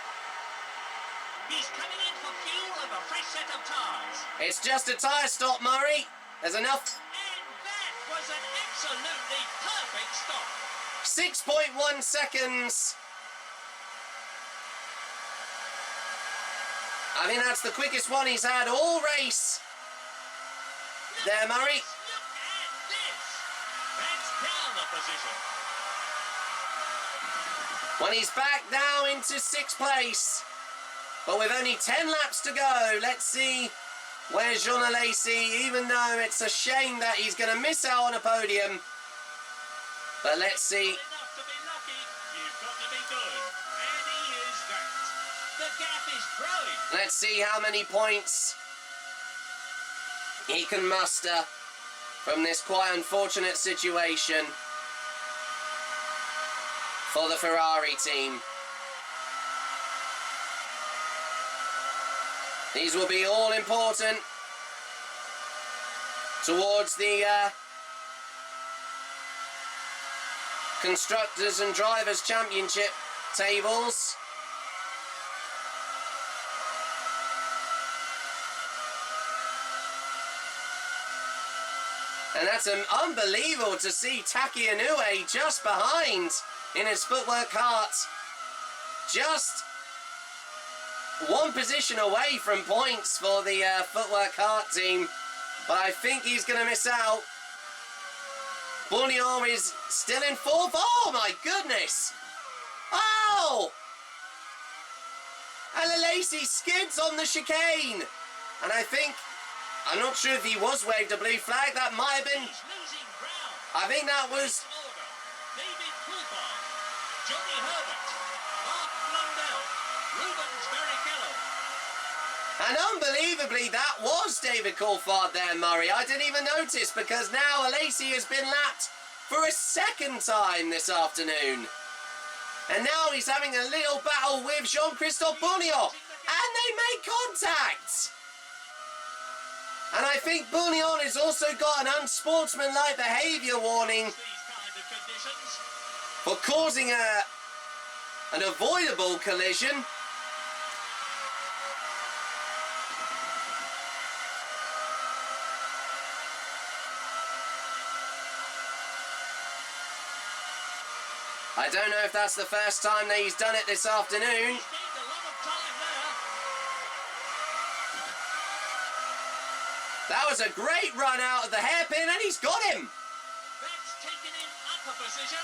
He's coming in for fuel of a fresh set of tyres. It's just a tyre stop, Murray. There's enough. And that was an absolutely perfect stop. 6.1 seconds. I think that's the quickest one he's had all race. There, Murray. Look at this. That's down a position. Well, he's back now into 6th place. But with only 10 laps to go, let's see where Jean Alesi, even though it's a shame that he's going to miss out on a podium. But let's see. Not enough to be lucky, you've got to be good. And he is that. The gap is growing. Let's see how many points he can muster from this quite unfortunate situation for the Ferrari team. These will be all important towards the Constructors and Drivers Championship tables. And that's unbelievable to see Taki Inoue just behind in his footwork kart. Just one position away from points for the footwork kart team. But I think he's going to miss out. Bouillon is still in 4th. Oh my goodness! Oh! And Lacey skids on the chicane. And I'm not sure if he was waved a blue flag. That might have been. He's losing ground. I think that was. Order. David Coulthard, Johnny Herbert, Mark Blundell, Rubens Barrichello. And unbelievably, that was David Coulthard there, Murray. I didn't even notice because now Lacey has been lapped for a second time this afternoon. And now he's having a little battle with Jean-Christophe Bournion. And they make contact. And I think Bournion has also got an unsportsmanlike behaviour warning These kind of conditions. for causing an avoidable collision. I don't know if that's the first time that he's done it this afternoon. He's gained a lot of time there. That was a great run out of the hairpin and he's got him. That's taken him up a position.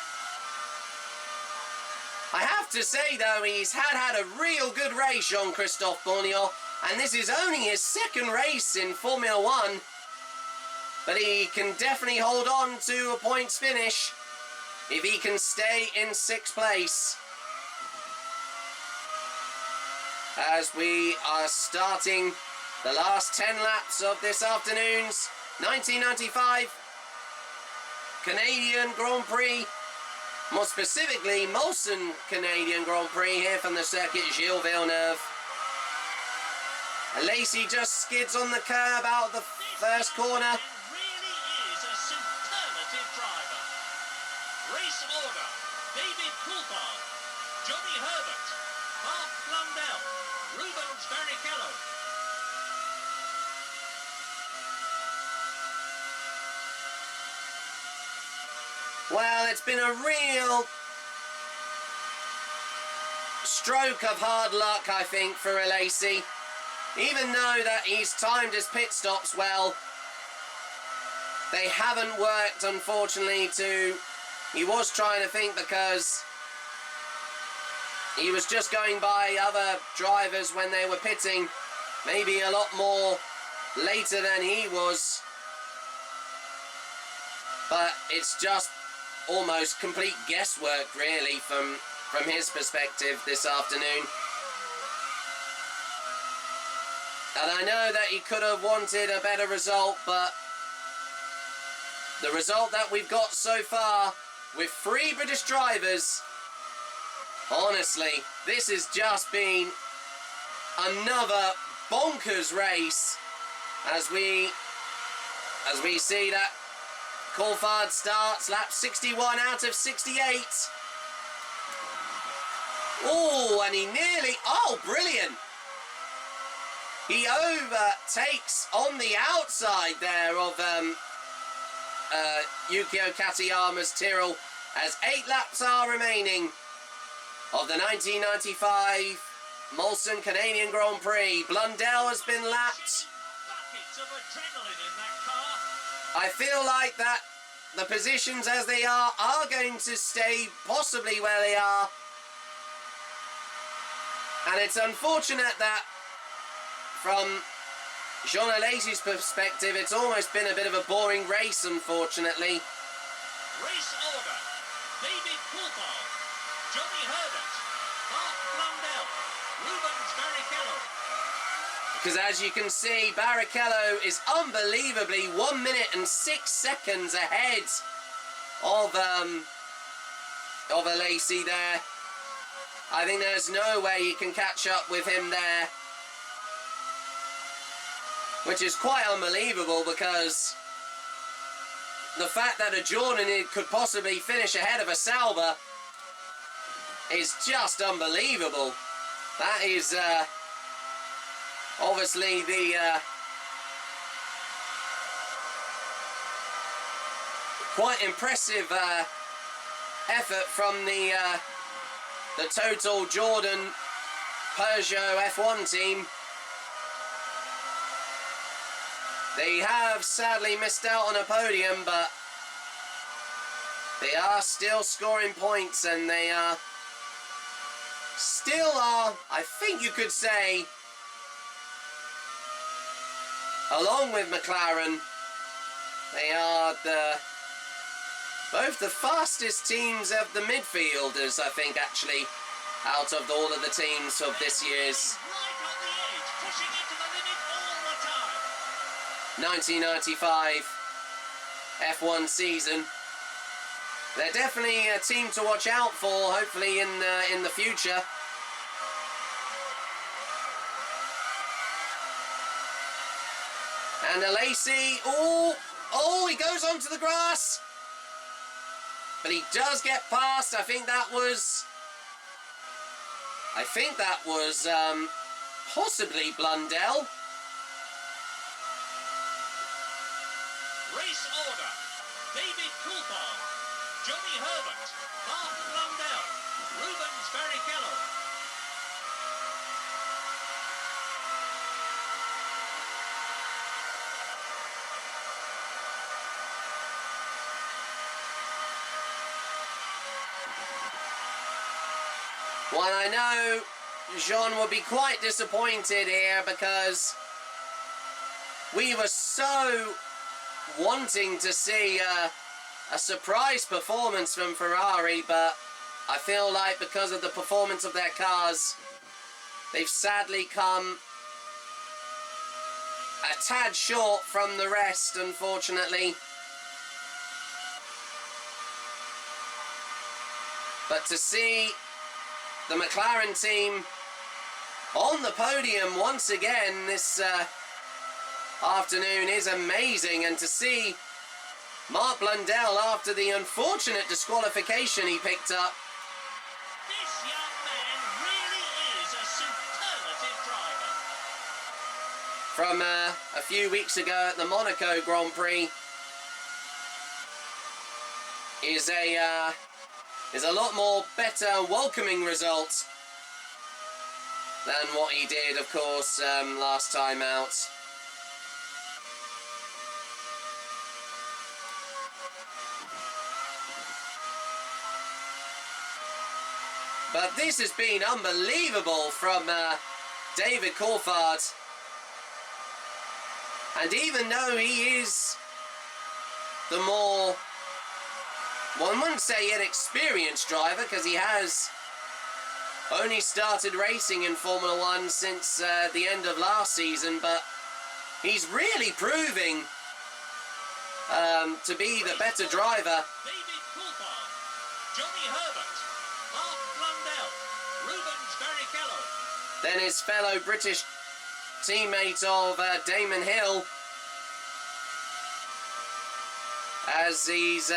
I have to say though, he's had a real good race, Jean-Christophe Bournion, and this is only his second race in Formula 1. But he can definitely hold on to a points finish if he can stay in 6th place. As we are starting the last 10 laps of this afternoon's 1995 Canadian Grand Prix, more specifically Molson Canadian Grand Prix here from the Circuit Gilles Villeneuve. And Lacey just skids on the curb out of the first corner. This really is a superlative driver. Race order. David Coulthard, Johnny Herbert, Mark Blundell, Rubens Barrichello. Well, it's been a real stroke of hard luck, I think, for Lacey. Even though that he's timed his pit stops well, they haven't worked, unfortunately, He was trying to think because he was just going by other drivers when they were pitting, maybe a lot more later than he was. But it's just almost complete guesswork, really, from his perspective this afternoon. And I know that he could have wanted a better result, but the result that we've got so far with 3 British drivers, honestly, this has just been another bonkers race as we see that Coulthard starts lap 61 out of 68. Oh, and he nearly, oh, brilliant. He overtakes on the outside there of Yukio Katayama's Tyrrell as 8 laps are remaining of the 1995 Molson Canadian Grand Prix. Blundell has been lapped. Buckets of adrenaline in that car. I feel like that the positions as they are going to stay possibly where they are. And it's unfortunate that from Jean Lacey's perspective, it's almost been a bit of a boring race, unfortunately. Race order. David Coulthard, Johnny Herbert, Mark Blundell, Rubens Barrichello. Because as you can see, Barrichello is unbelievably 1 minute and 6 seconds ahead of Lacey there. I think there's no way he can catch up with him there. Which is quite unbelievable because the fact that a Jordan could possibly finish ahead of a Sauber is just unbelievable. That is obviously the quite impressive effort from the Total Jordan Peugeot F1 team. They have sadly missed out on a podium, but they are still scoring points, and they are still are, I think you could say, along with McLaren, they are both the fastest teams of the midfielders, I think, actually, out of all of the teams of this year's Right on the edge, pushing it to the limit all the time. 1995 F1 season. They're definitely a team to watch out for, hopefully in the future. And Alesi, oh, he goes onto the grass. But he does get past. I think that was possibly Blundell. Race order. David Coulthard, Johnny Herbert, Mark Blundell, Rubens Barrichello. Well, I know Jean will be quite disappointed here because we were so wanting to see a surprise performance from Ferrari, but I feel like because of the performance of their cars, they've sadly come a tad short from the rest, unfortunately. But to see the McLaren team on the podium once again this afternoon is amazing, and to see Mark Blundell, after the unfortunate disqualification he picked up, This young man really is a superlative driver. from a few weeks ago at the Monaco Grand Prix, is a lot more better welcoming result than what he did, of course, last time out. But this has been unbelievable from David Coulthard. And even though he is the more, one wouldn't say inexperienced driver, because he has only started racing in Formula One since the end of last season, but he's really proving to be the better driver. David Coulthard, Johnny Herbert, Mark Blundell, Rubens Barrichello. Then his fellow British teammate of Damon Hill, as he's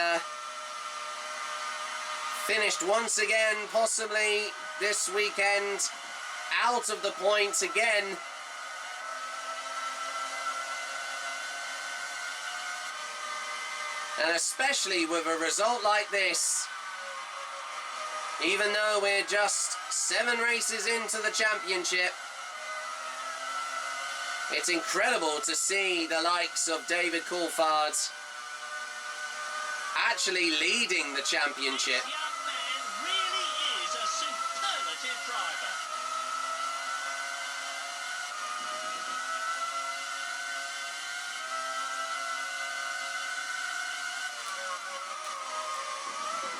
finished once again, possibly this weekend, out of the points again. And especially with a result like this, even though we're just 7 races into the championship, it's incredible to see the likes of David Coulthard actually leading the championship. This young man really is a superlative driver.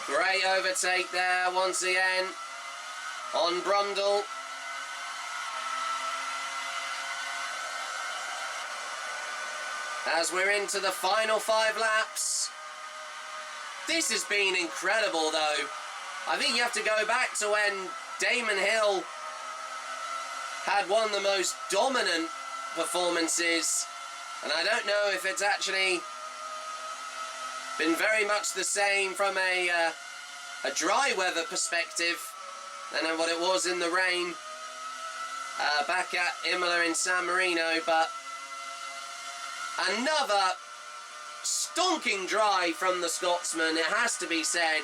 Great overtake there once again on Brundle. As we're into the final 5 laps. This has been incredible though. I think you have to go back to when Damon Hill had one of the most dominant performances, and I don't know if it's actually been very much the same from a dry weather perspective than what it was in the rain back at Imola in San Marino, but another stonking drive from the Scotsman, it has to be said.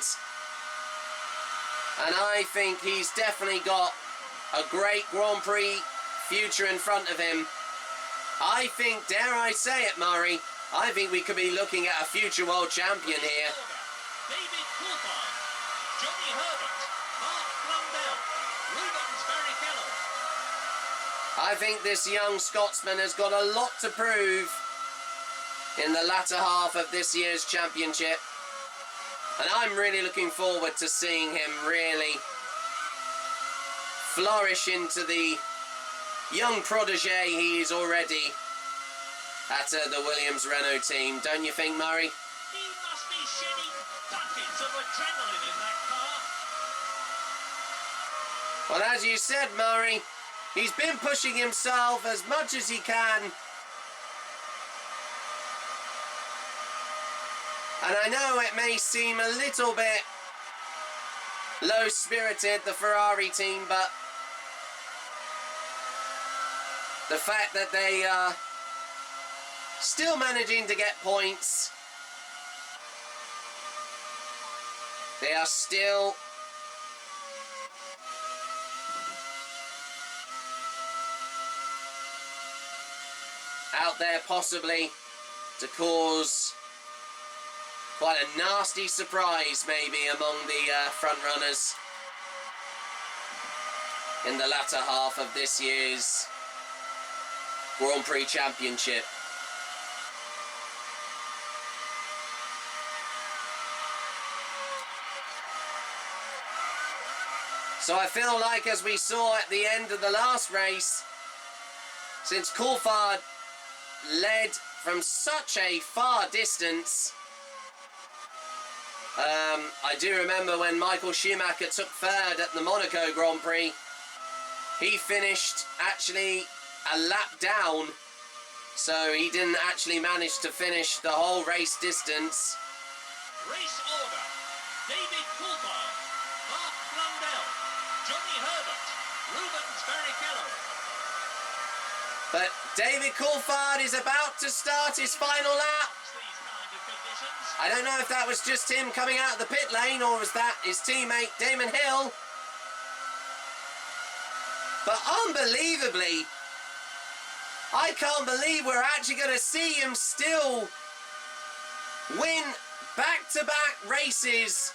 And I think he's definitely got a great Grand Prix future in front of him. I think, dare I say it, Murray, I think we could be looking at a future world champion here. David Coulthard, Johnny Herbert, Mark Blundell, I think this young Scotsman has got a lot to prove in the latter half of this year's championship. And I'm really looking forward to seeing him really flourish into the young protege he is already at the Williams-Renault team. Don't you think, Murray? He must be shedding buckets of adrenaline in that car. Well, as you said, Murray, he's been pushing himself as much as he can. And I know it may seem a little bit low-spirited, the Ferrari team, but the fact that they are still managing to get points, they are still out there possibly to cause quite a nasty surprise maybe among the front runners in the latter half of this year's Grand Prix Championship. So I feel like, as we saw at the end of the last race, since Coulthard led from such a far distance, I do remember when Michael Schumacher took third at the Monaco Grand Prix, he finished actually a lap down, so he didn't actually manage to finish the whole race distance. Race order: David Coulthard, Mark Blundell, Johnny Herbert, Rubens Barrichello. But David Coulthard is about to start his final lap. These kind of conditions. I don't know if that was just him coming out of the pit lane or was that his teammate Damon Hill. But unbelievably, I can't believe we're actually going to see him still win back-to-back races,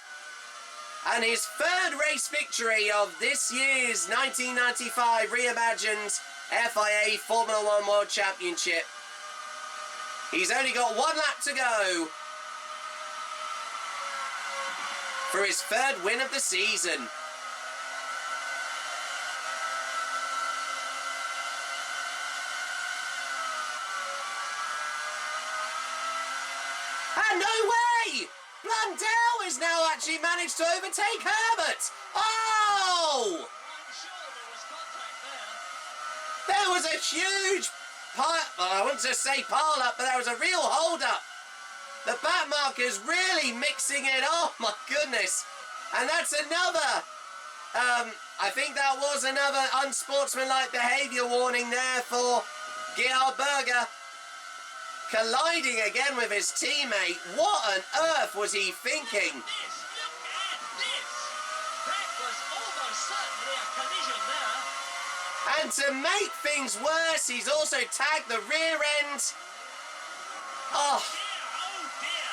and his third race victory of this year's 1995 Reimagined FIA Formula 1 World Championship. He's only got one lap to go for his third win of the season. And no way! Blundell has now actually managed to overtake Herbert. Oh! I'm sure there was contact there. There was a huge I wouldn't just say pile up, but there was a real hold up. The back marker's really mixing it. Oh my goodness. And that's another, I think that was another unsportsmanlike behaviour warning there for Gerhard Berger. Colliding again with his teammate. What on earth was he thinking? Look at this! That was almost certainly a collision there. And to make things worse, he's also tagged the rear end. Oh, Dear.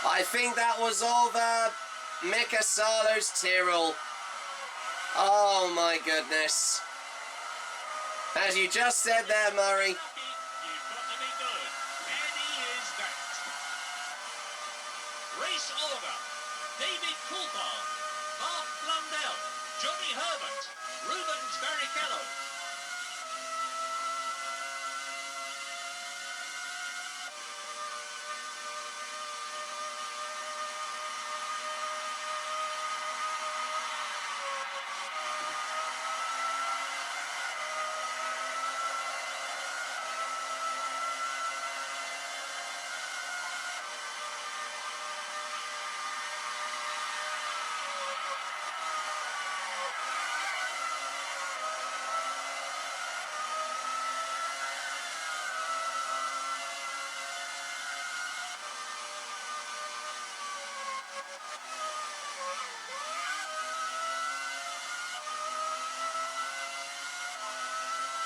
I think that was over Mika Salo's Tyrrell. Oh my goodness. As you just said there, Murray. You've got to be good. And he is that. Race order: David Coulthard, Mark Blundell, Johnny Herbert, Rubens Barrichello.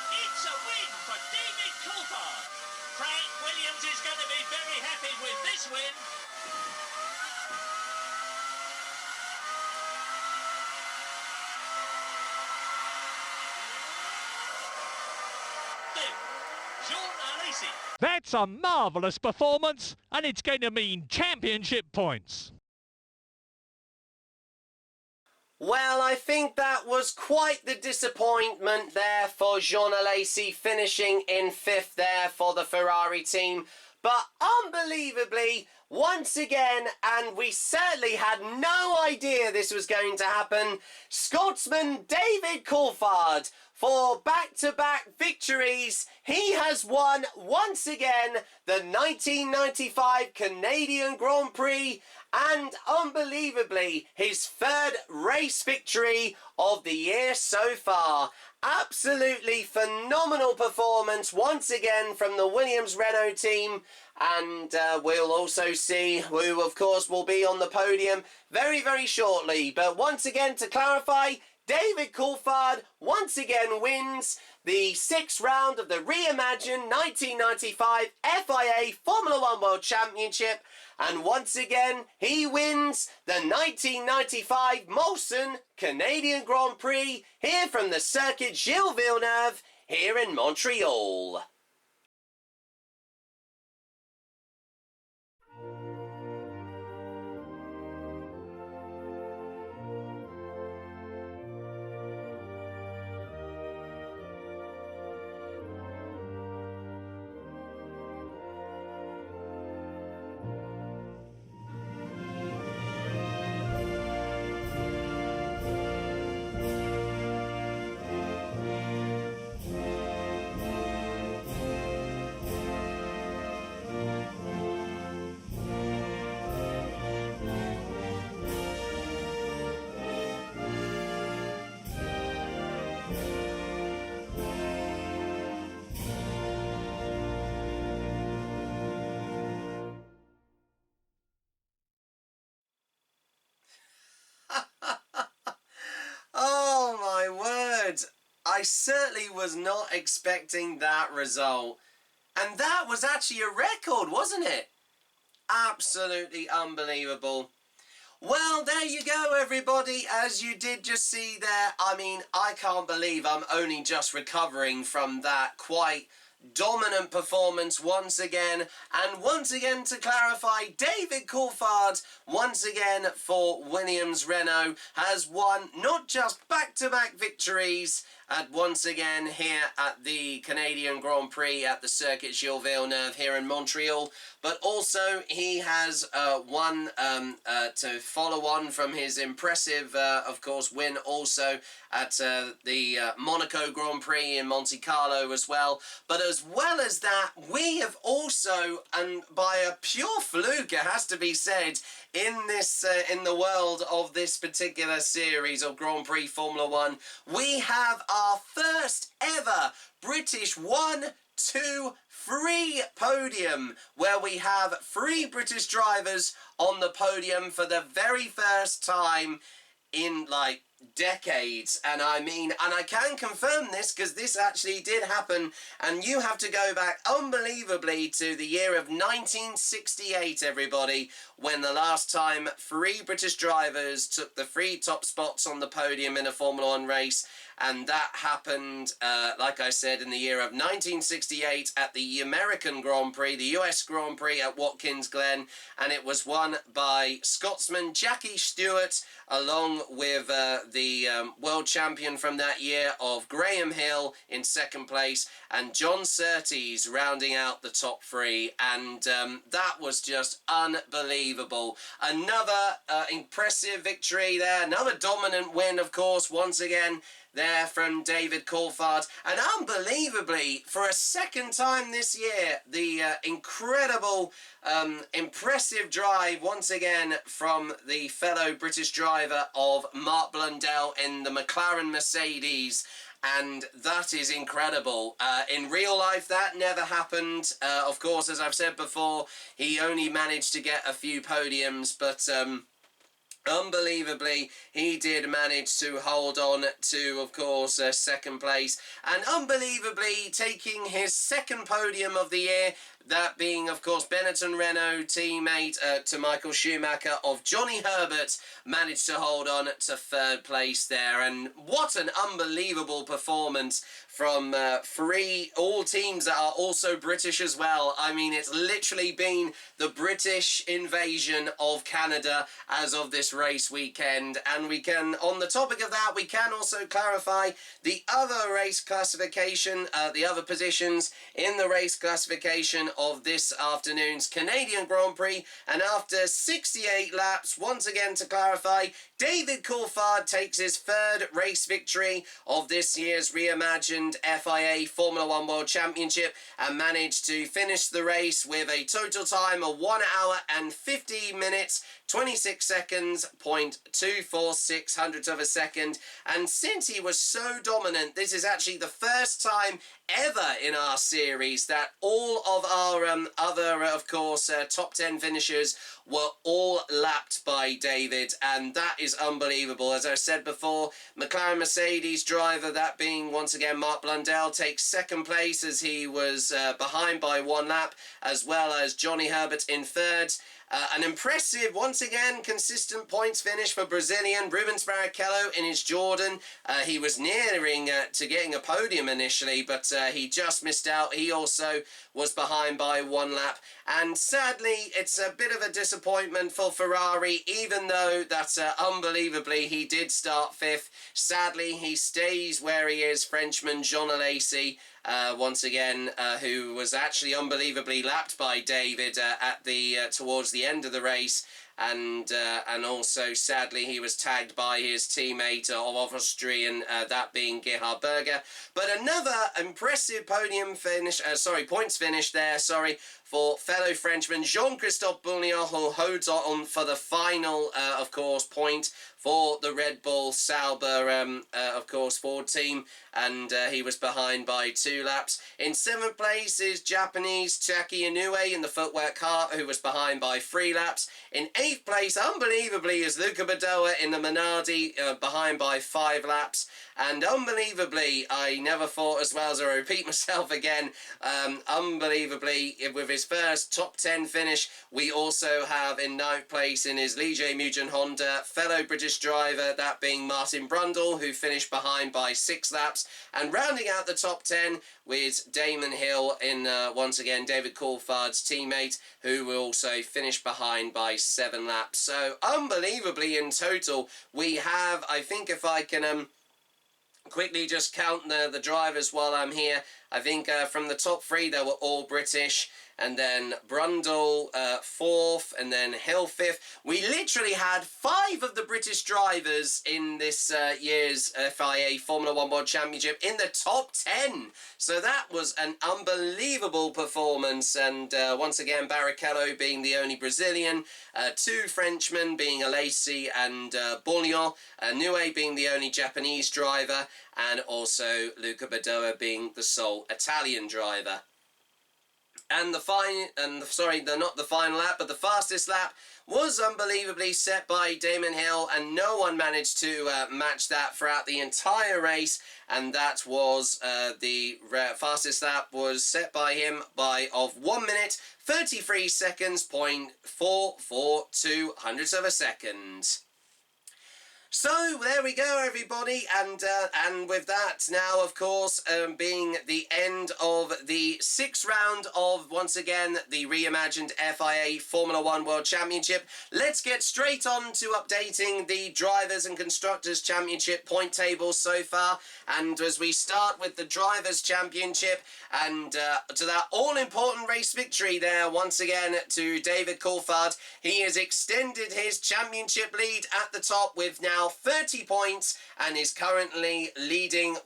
It's a win for David Coulthard. Frank Williams is going to be very happy with this win. fifth. Jean Alesi. That's a marvellous performance, and it's going to mean championship points. Well, I think that was quite the disappointment there for Jean Alesi, finishing in fifth there for the Ferrari team. But unbelievably, once again, and we certainly had no idea this was going to happen, Scotsman David Coulthard, for back-to-back victories, he has won once again the 1995 Canadian Grand Prix, and unbelievably his third race victory of the year so far. Absolutely phenomenal performance once again from the Williams-Renault team, and we'll also see who of course will be on the podium very, very shortly. But once again, to clarify, David Coulthard once again wins the sixth round of the Reimagined 1995 FIA Formula 1 World Championship, and once again he wins the 1995 Molson Canadian Grand Prix here from the Circuit Gilles Villeneuve here in Montreal. Oh my word, I certainly was not expecting that result. And that was actually a record, wasn't it? Absolutely unbelievable. Well, there you go, everybody. As you did just see there, I mean, I can't believe I'm only just recovering from that quite dominant performance once again. And once again, to clarify, David Coulthard, once again for Williams-Renault, has won not just back-to-back victories once again here at the Canadian Grand Prix at the Circuit Gilles Villeneuve here in Montreal, but also he has won to follow on from his impressive, of course, win also at the Monaco Grand Prix in Monte Carlo as well. But as well as that, we have also, and by a pure fluke it has to be said, in this in the world of this particular series of Grand Prix Formula 1, we have our first ever British 1, 2, 3 podium, where we have 3 British drivers on the podium for the very first time in like decades. And I mean, and I can confirm this because this actually did happen, and you have to go back unbelievably to the year of 1968, everybody, when the last time 3 British drivers took the 3 top spots on the podium in a Formula 1 race. And that happened, like I said, in the year of 1968 at the American Grand Prix, the US Grand Prix at Watkins Glen, and it was won by Scotsman Jackie Stewart, along with the world champion from that year of Graham Hill in second place, and John Surtees rounding out the top 3, and that was just unbelievable. Another impressive victory there, another dominant win, of course, once again, there from David Coulthard, and unbelievably, for a second time this year, the incredible, impressive drive once again from the fellow British driver of Mark Blundell in the McLaren Mercedes. And that is incredible. In real life, that never happened. Of course, as I've said before, he only managed to get a few podiums, but Unbelievably, he did manage to hold on to, of course, second place, and unbelievably taking his second podium of the year, that being, of course, Benetton Renault teammate to Michael Schumacher of Johnny Herbert, managed to hold on to third place there. And what an unbelievable performance from all teams that are also British as well. I mean, it's literally been the British invasion of Canada as of this race weekend. And we can, on the topic of that, we can also clarify the other race classification, the other positions in the race classification of this afternoon's Canadian Grand Prix. And after 68 laps, once again to clarify, David Coulthard takes his third race victory of this year's Reimagined FIA Formula 1 World Championship, and managed to finish the race with a total time of 1 hour and 50 minutes 26 seconds, 0.246 hundredths of a second. And since he was so dominant, this is actually the first time ever in our series that all of our other, of course, top 10 finishers were all lapped by David, and that is unbelievable. As I said before, McLaren Mercedes driver, that being once again Mark Blundell, takes second place as he was behind by 1 lap, as well as Johnny Herbert in third. An impressive, once again, consistent points finish for Brazilian Rubens Barrichello in his Jordan. He was nearing to getting a podium initially, but he just missed out. He also was behind by 1 lap. And sadly, it's a bit of a disappointment for Ferrari, even though that unbelievably he did start 5th. Sadly, he stays where he is, Frenchman Jean Alesi. Once again, who was actually unbelievably lapped by David at the towards the end of the race, and also sadly he was tagged by his teammate of Austrian, that being Gerhard Berger. But another impressive podium finish, points finish there, for fellow Frenchman Jean-Christophe Bouillon, who holds on for the final, of course, point for the Red Bull Sauber, of course, Ford team, and he was behind by 2 laps. In 7th place is Japanese Taki Inoue in the footwear car, who was behind by 3 laps. In 8th place, unbelievably, is Luca Badoa in the Minardi, behind by 5 laps. And unbelievably, I never thought, as well as I repeat myself again, unbelievably, with his first top 10 finish, we also have in 9th place in his Ligier Mugen Honda, fellow British driver, that being Martin Brundle, who finished behind by 6 laps. And rounding out the top 10 with Damon Hill in, once again, David Coulthard's teammate, who will also finish behind by 7 laps. So, unbelievably, in total, we have, I think if I can quickly just count the drivers while I'm here, I think from the top 3 they were all British, and then Brundle 4th, and then Hill 5th. We literally had 5 of the British drivers in this year's FIA Formula 1 World Championship in the top 10. So that was an unbelievable performance, and once again Barrichello being the only Brazilian, 2 Frenchmen being Alesi and Bouillon, Nue being the only Japanese driver, and also Luca Badoa being the sole Italian driver. And not the final lap, but the fastest lap was unbelievably set by Damon Hill, and no one managed to match that throughout the entire race. And that was the fastest lap was set by him of 1 minute 33 seconds, 0.442 hundredths of a second. So there we go, everybody, and with that now, of course, being the end of the 6th round of, once again, the Reimagined FIA Formula 1 World Championship, let's get straight on to updating the Drivers' and Constructors' Championship point tables so far. And as we start with the Drivers' Championship, and to that all-important race victory there, once again, to David Coulthard, he has extended his championship lead at the top with now now 30 points and is currently leading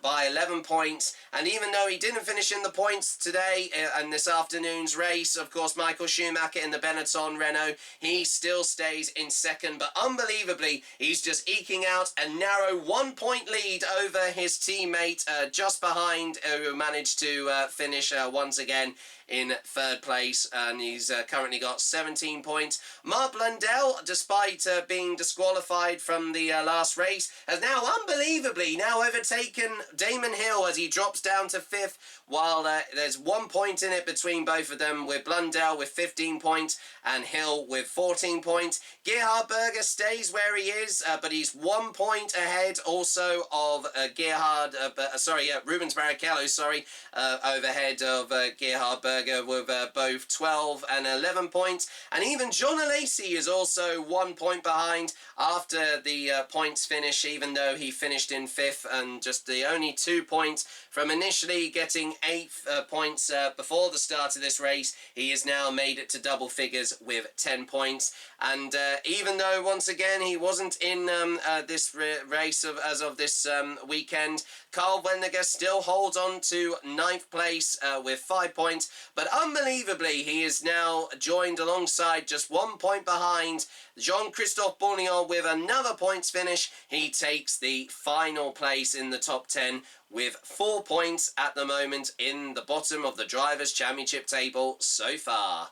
by 11 points. And even though he didn't finish in the points today and this afternoon's race, of course, Michael Schumacher in the Benetton Renault, he still stays in second. But unbelievably, he's just eking out a narrow 1 point lead over his teammate just behind, who managed to finish once again in third place, and he's currently got 17 points. Mark Blundell, despite being disqualified from the last race, has now unbelievably overtaken Damon Hill as he drops down to fifth, while there's 1 point in it between both of them, with Blundell with 15 points and Hill with 14 points. Gerhard Berger stays where he is, but he's 1 point ahead also of Rubens Barrichello, overhead of Gerhard Berger with both 12 and 11 points. And even John Alesi is also 1 point behind after the points finish, even though he finished in fifth, and just the only 2 points from initially getting 8 points before the start of this race. He has now made it to double figures with 10 points. And even though, once again, he wasn't in this race as of this weekend, Carl Wendiger still holds on to 9th place with 5 points. But unbelievably, he is now joined alongside, just 1 point behind, Jean-Christophe Bourignon with another points finish. He takes the final place in the top 10 with 4 points at the moment in the bottom of the Drivers' Championship table so far.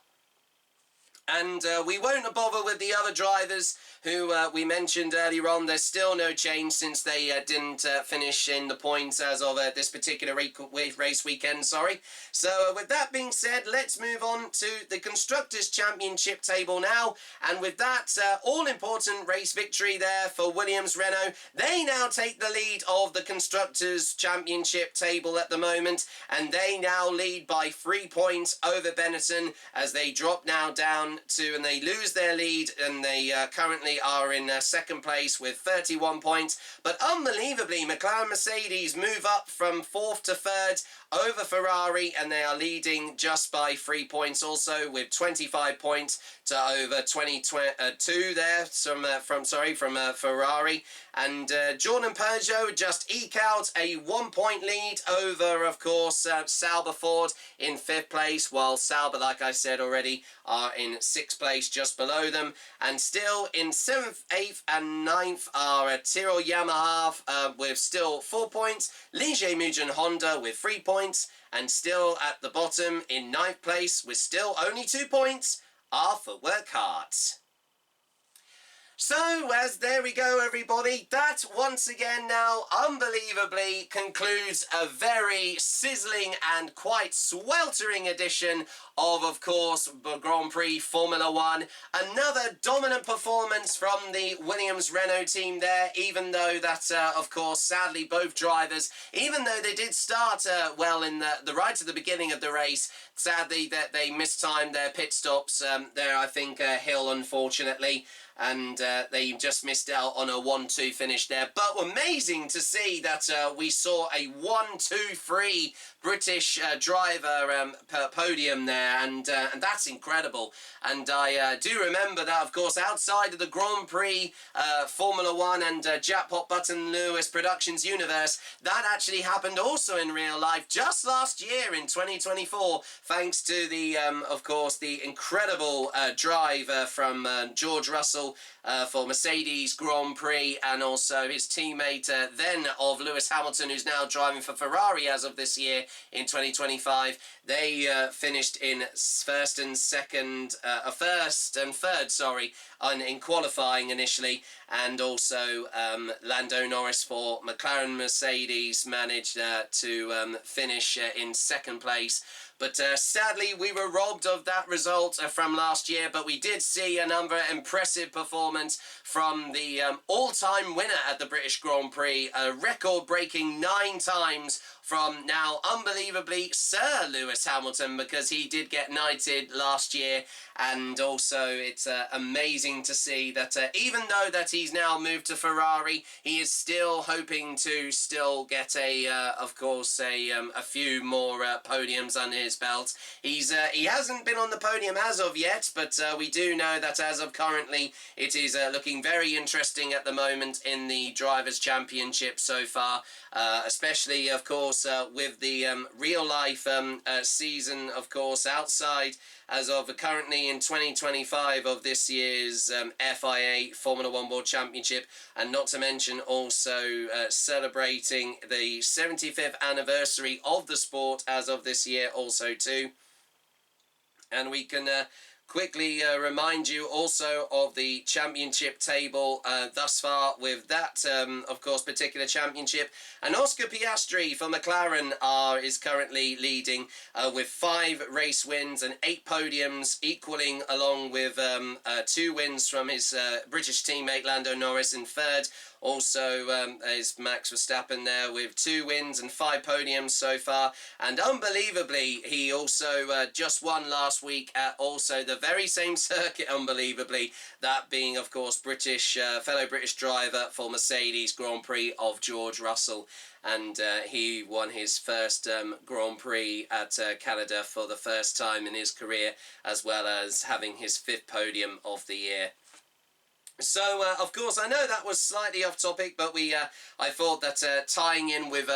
And we won't bother with the other drivers who we mentioned earlier on. There's still no change since they didn't finish in the points as of this particular race weekend, So with that being said, let's move on to the Constructors' Championship table now. And with that all-important race victory there for Williams Renault, they now take the lead of the Constructors' Championship table at the moment. And they now lead by 3 points over Benetton as they drop now down to, and they lose their lead, and they currently are in second place with 31 points. But unbelievably, McLaren Mercedes move up from fourth to third over Ferrari, and they are leading just by 3 points also, with 25 points to over 22 there from Ferrari. And Jordan Peugeot just eke out a 1 point lead over, of course, Sauber Ford in 5th place, while Sauber, like I said already, are in 6th place just below them. And still in 7th, 8th and 9th are Tyrrell Yamaha with still 4 points, Ligier Mugen Honda with 3 points, and still at the bottom in 9th place with still only 2 points are for Workhart. So, as there we go, everybody, that once again now unbelievably concludes a very sizzling and quite sweltering edition of course, the Grand Prix Formula 1. Another dominant performance from the Williams Renault team there, even though that, of course, sadly, both drivers, even though they did start well in the right at the beginning of the race, sadly that they mistimed their pit stops there, I think, Hill, unfortunately. And they just missed out on a 1-2 finish there. But amazing to see that we saw a 1-2-3 British driver podium there, and that's incredible. And I do remember that, of course, outside of the Grand Prix Formula 1 and Jackpot Button Lewis Productions universe, that actually happened also in real life just last year in 2024, thanks to the, of course, the incredible drive from George Russell for Mercedes Grand Prix, and also his teammate then of Lewis Hamilton, who's now driving for Ferrari as of this year in 2025. They finished in first and third, in qualifying initially, and also Lando Norris for McLaren Mercedes managed to finish in second place. But sadly, we were robbed of that result from last year, but we did see another impressive performance from the all-time winner at the British Grand Prix, a record-breaking 9 times from now, unbelievably, Sir Lewis Hamilton, because he did get knighted last year. And also, it's amazing to see that even though that he's now moved to Ferrari, he is still hoping to still get of course, a few more podiums on his belt. He hasn't been on the podium as of yet, but we do know that as of currently, it is looking very interesting at the moment in the Drivers' Championship so far, especially, of course, with the real-life season, of course, outside as of currently in 2025 of this year's FIA Formula 1 World Championship, and not to mention also celebrating the 75th anniversary of the sport as of this year also too. And we can quickly remind you also of the championship table thus far with that, of course, particular championship. And Oscar Piastri for McLaren is currently leading with 5 race wins and 8 podiums, equaling along with 2 wins from his British teammate Lando Norris in third. Also is Max Verstappen there with 2 wins and 5 podiums so far. And unbelievably, he also just won last week at also the very same circuit, unbelievably. That being, of course, fellow British driver for Mercedes Grand Prix of George Russell. And he won his first Grand Prix at Canada for the first time in his career, as well as having his 5th podium of the year. So, of course, I know that was slightly off topic, but I thought that tying in with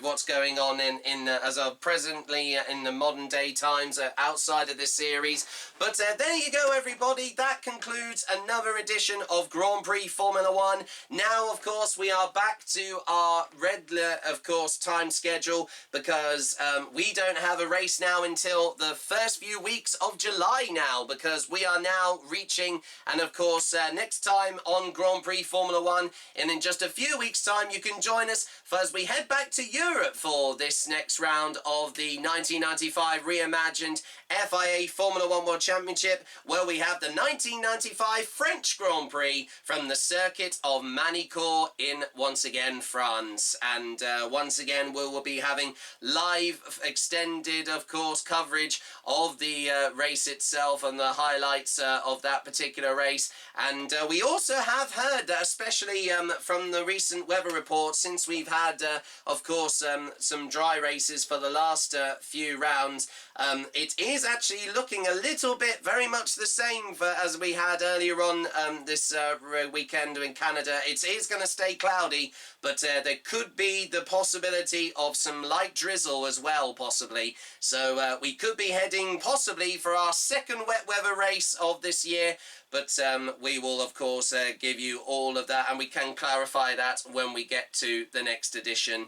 what's going on in as of presently in the modern day times outside of this series. But there you go, everybody. That concludes another edition of Grand Prix Formula 1. Now, of course, we are back to our regular, of course, time schedule, because we don't have a race now until the first few weeks of July now, because we are now reaching, and of course, next time on Grand Prix Formula 1, and in just a few weeks time you can join us as we head back to Europe for this next round of the 1995 Reimagined FIA Formula 1 World Championship, where we have the 1995 French Grand Prix from the circuit of Manicourt in, once again, France. And once again we will be having live extended, of course, coverage of the race itself and the highlights of that particular race. And we also have heard that, especially from the recent weather report, since we've had, of course, some dry races for the last few rounds, it is actually looking a little bit very much the same as we had earlier on this weekend in Canada. It is going to stay cloudy, but there could be the possibility of some light drizzle as well, possibly. So we could be heading possibly for our second wet weather race of this year. But we will, of course, give you all of that, and we can clarify that when we get to the next edition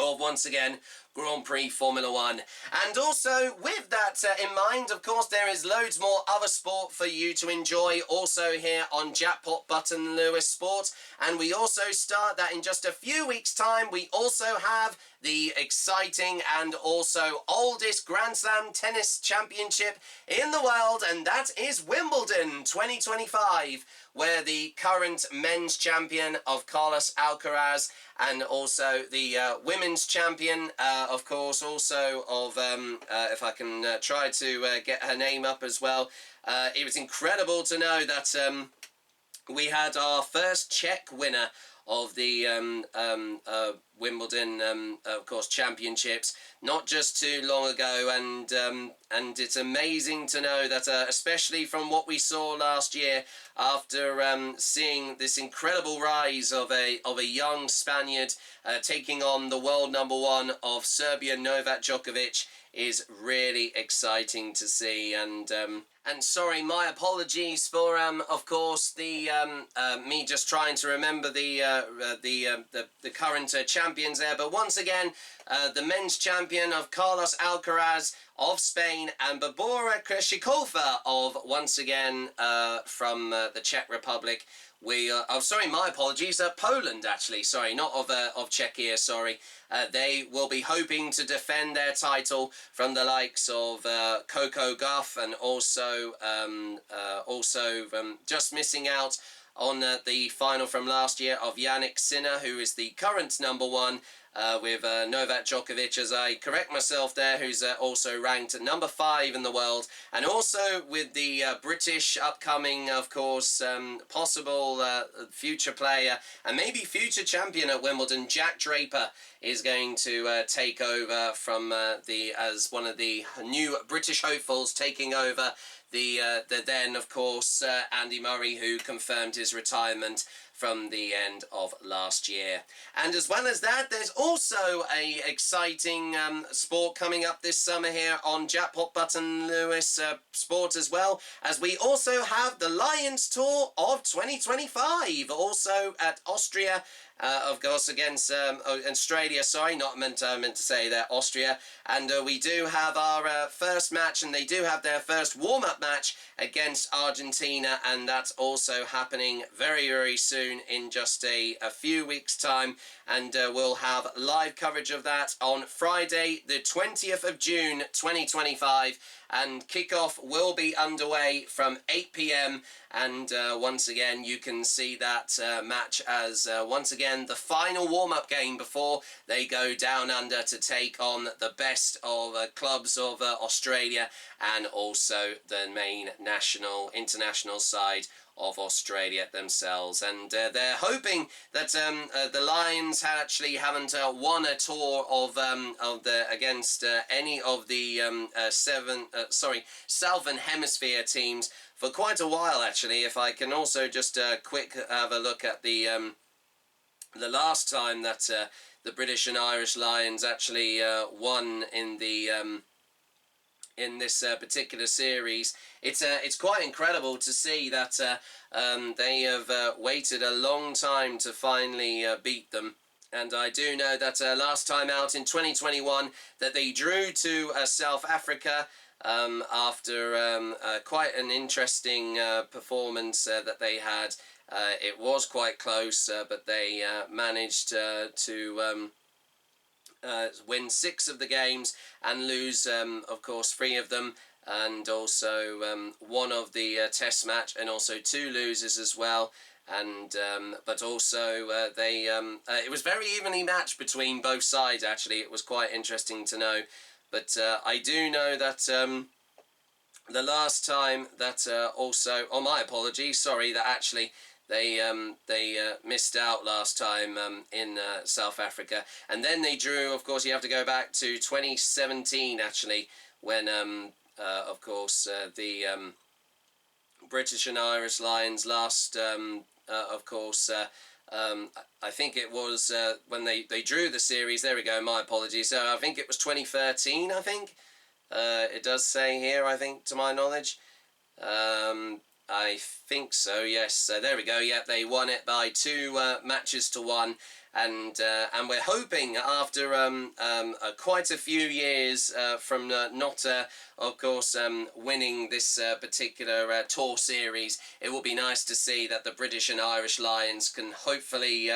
of, once again, Grand Prix Formula 1. And also, with that in mind, of course, there is loads more other sport for you to enjoy also here on Jackpot Button Lewis Sport. And we also start that in just a few weeks' time. We also have the exciting and also oldest Grand Slam tennis championship in the world, and that is Wimbledon 2025, where the current men's champion of Carlos Alcaraz, and also the women's champion, of course, also of, if I can try to get her name up as well. It was incredible to know that we had our first Czech winner of the Wimbledon, of course, championships not just too long ago, and it's amazing to know that, especially from what we saw last year, after seeing this incredible rise of a young Spaniard taking on the world #1 of Serbia, Novak Djokovic, is really exciting to see. And sorry, my apologies for of course the me just trying to remember the current champions there. But once again, the men's champion of Carlos Alcaraz of Spain, and Barbora Krejcikova of, once again, from the Czech Republic. Oh, sorry, my apologies, Poland, actually, sorry, not of Czechia, sorry. They will be hoping to defend their title from the likes of Coco Gauff, and also just missing out on the final from last year of Yannick Sinner, who is the current #1 with Novak Djokovic, as I correct myself there, who's also ranked number 5 in the world, and also with the British upcoming, of course, possible future player and maybe future champion at Wimbledon, Jack Draper, is going to take over from as one of the new British hopefuls, taking over the then, of course, Andy Murray, who confirmed his retirement from the end of last year. And as well as that, there's also a exciting sport coming up this summer here on Jackpot Button Lewis Sport, as well as we also have the Lions Tour of 2025, also at Austria. Of course, against Australia, sorry, not meant to say that, Austria. And we do have our first match, and they do have their first warm-up match against Argentina, and that's also happening very, very soon, in just a few weeks' time. And we'll have live coverage of that on Friday, the 20th of June, 2025. And kickoff will be underway from 8 p.m. and once again you can see that match as once again the final warm-up game before they go down under to take on the best of clubs of Australia, and also the main international side of Australia themselves. And they're hoping that the Lions actually haven't won a tour of against any of the Southern Hemisphere teams for quite a while, actually. If I can also just quick have a look at the last time that the British and Irish Lions actually won in the in this particular series. It's quite incredible to see that they have waited a long time to finally beat them. And I do know that last time out in 2021 that they drew to South Africa after quite an interesting performance that they had. It was quite close, but they managed to win 6 of the games and lose, of course, 3 of them, and also 1 of the test match, and also 2 losers as well. And but also it was very evenly matched between both sides, actually. It was quite interesting to know. But I do know that the last time that also, oh, my apologies, sorry, that actually they missed out last time in South Africa. And then they drew, of course, you have to go back to 2017, actually, when, of course, the British and Irish Lions last, of course, I think it was when they drew the series. There we go, my apologies. So I think it was 2013, I think. It does say here, I think, to my knowledge. I think so, yes. So there we go. Yep, they won it by 2 matches to 1. And we're hoping after quite a few years from not, of course, winning this particular tour series, it will be nice to see that the British and Irish Lions can hopefully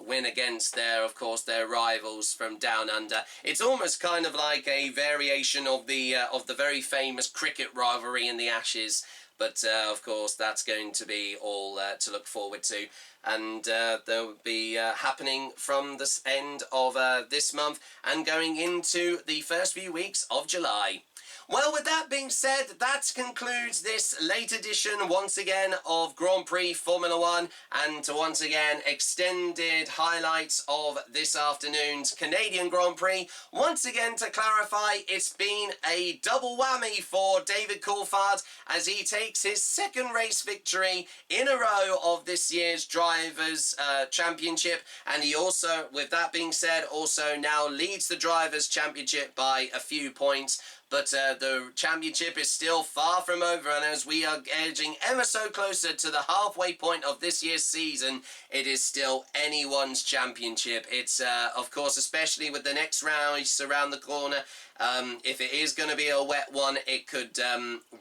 win against of course, their rivals from down under. It's almost kind of like a variation of the very famous cricket rivalry in the Ashes. But, of course, that's going to be all to look forward to. And they'll be happening from the end of this month and going into the first few weeks of July. Well, with that being said, that concludes this late edition, once again, of Grand Prix Formula 1, and once again, extended highlights of this afternoon's Canadian Grand Prix. Once again, to clarify, it's been a double whammy for David Coulthard as he takes his 2nd race victory in a row of this year's Drivers' Championship, and he also, with that being said, also now leads the Drivers' Championship by a few points. But the championship is still far from over, and as we are edging ever so closer to the halfway point of this year's season, it is still anyone's championship. It's, of course, especially with the next race around the corner, If it is going to be a wet one, it could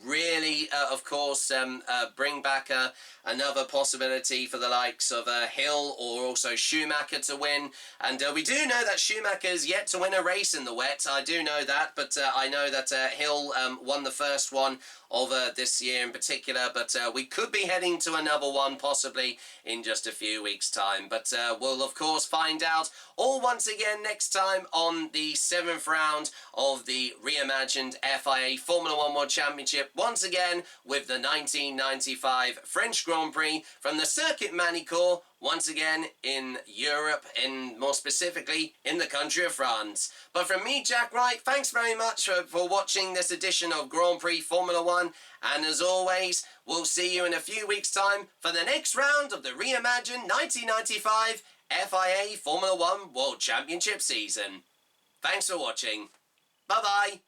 really, of course, bring back another possibility for the likes of Hill or also Schumacher to win. And we do know that Schumacher's yet to win a race in the wet. I do know that, but I know that Hill won the first one of this year in particular, but we could be heading to another one possibly in just a few weeks' time. But we'll of course find out all once again next time on the 7th round of the Reimagined FIA Formula 1 World Championship, once again with the 1995 French Grand Prix from the Circuit Manicourt, once again in Europe, and more specifically in the country of France. But from me, Jack Wright, thanks very much for watching this edition of Grand Prix Formula 1, and as always, we'll see you in a few weeks' time for the next round of the Reimagined 1995 FIA Formula 1 World Championship season. Thanks for watching. Bye-bye.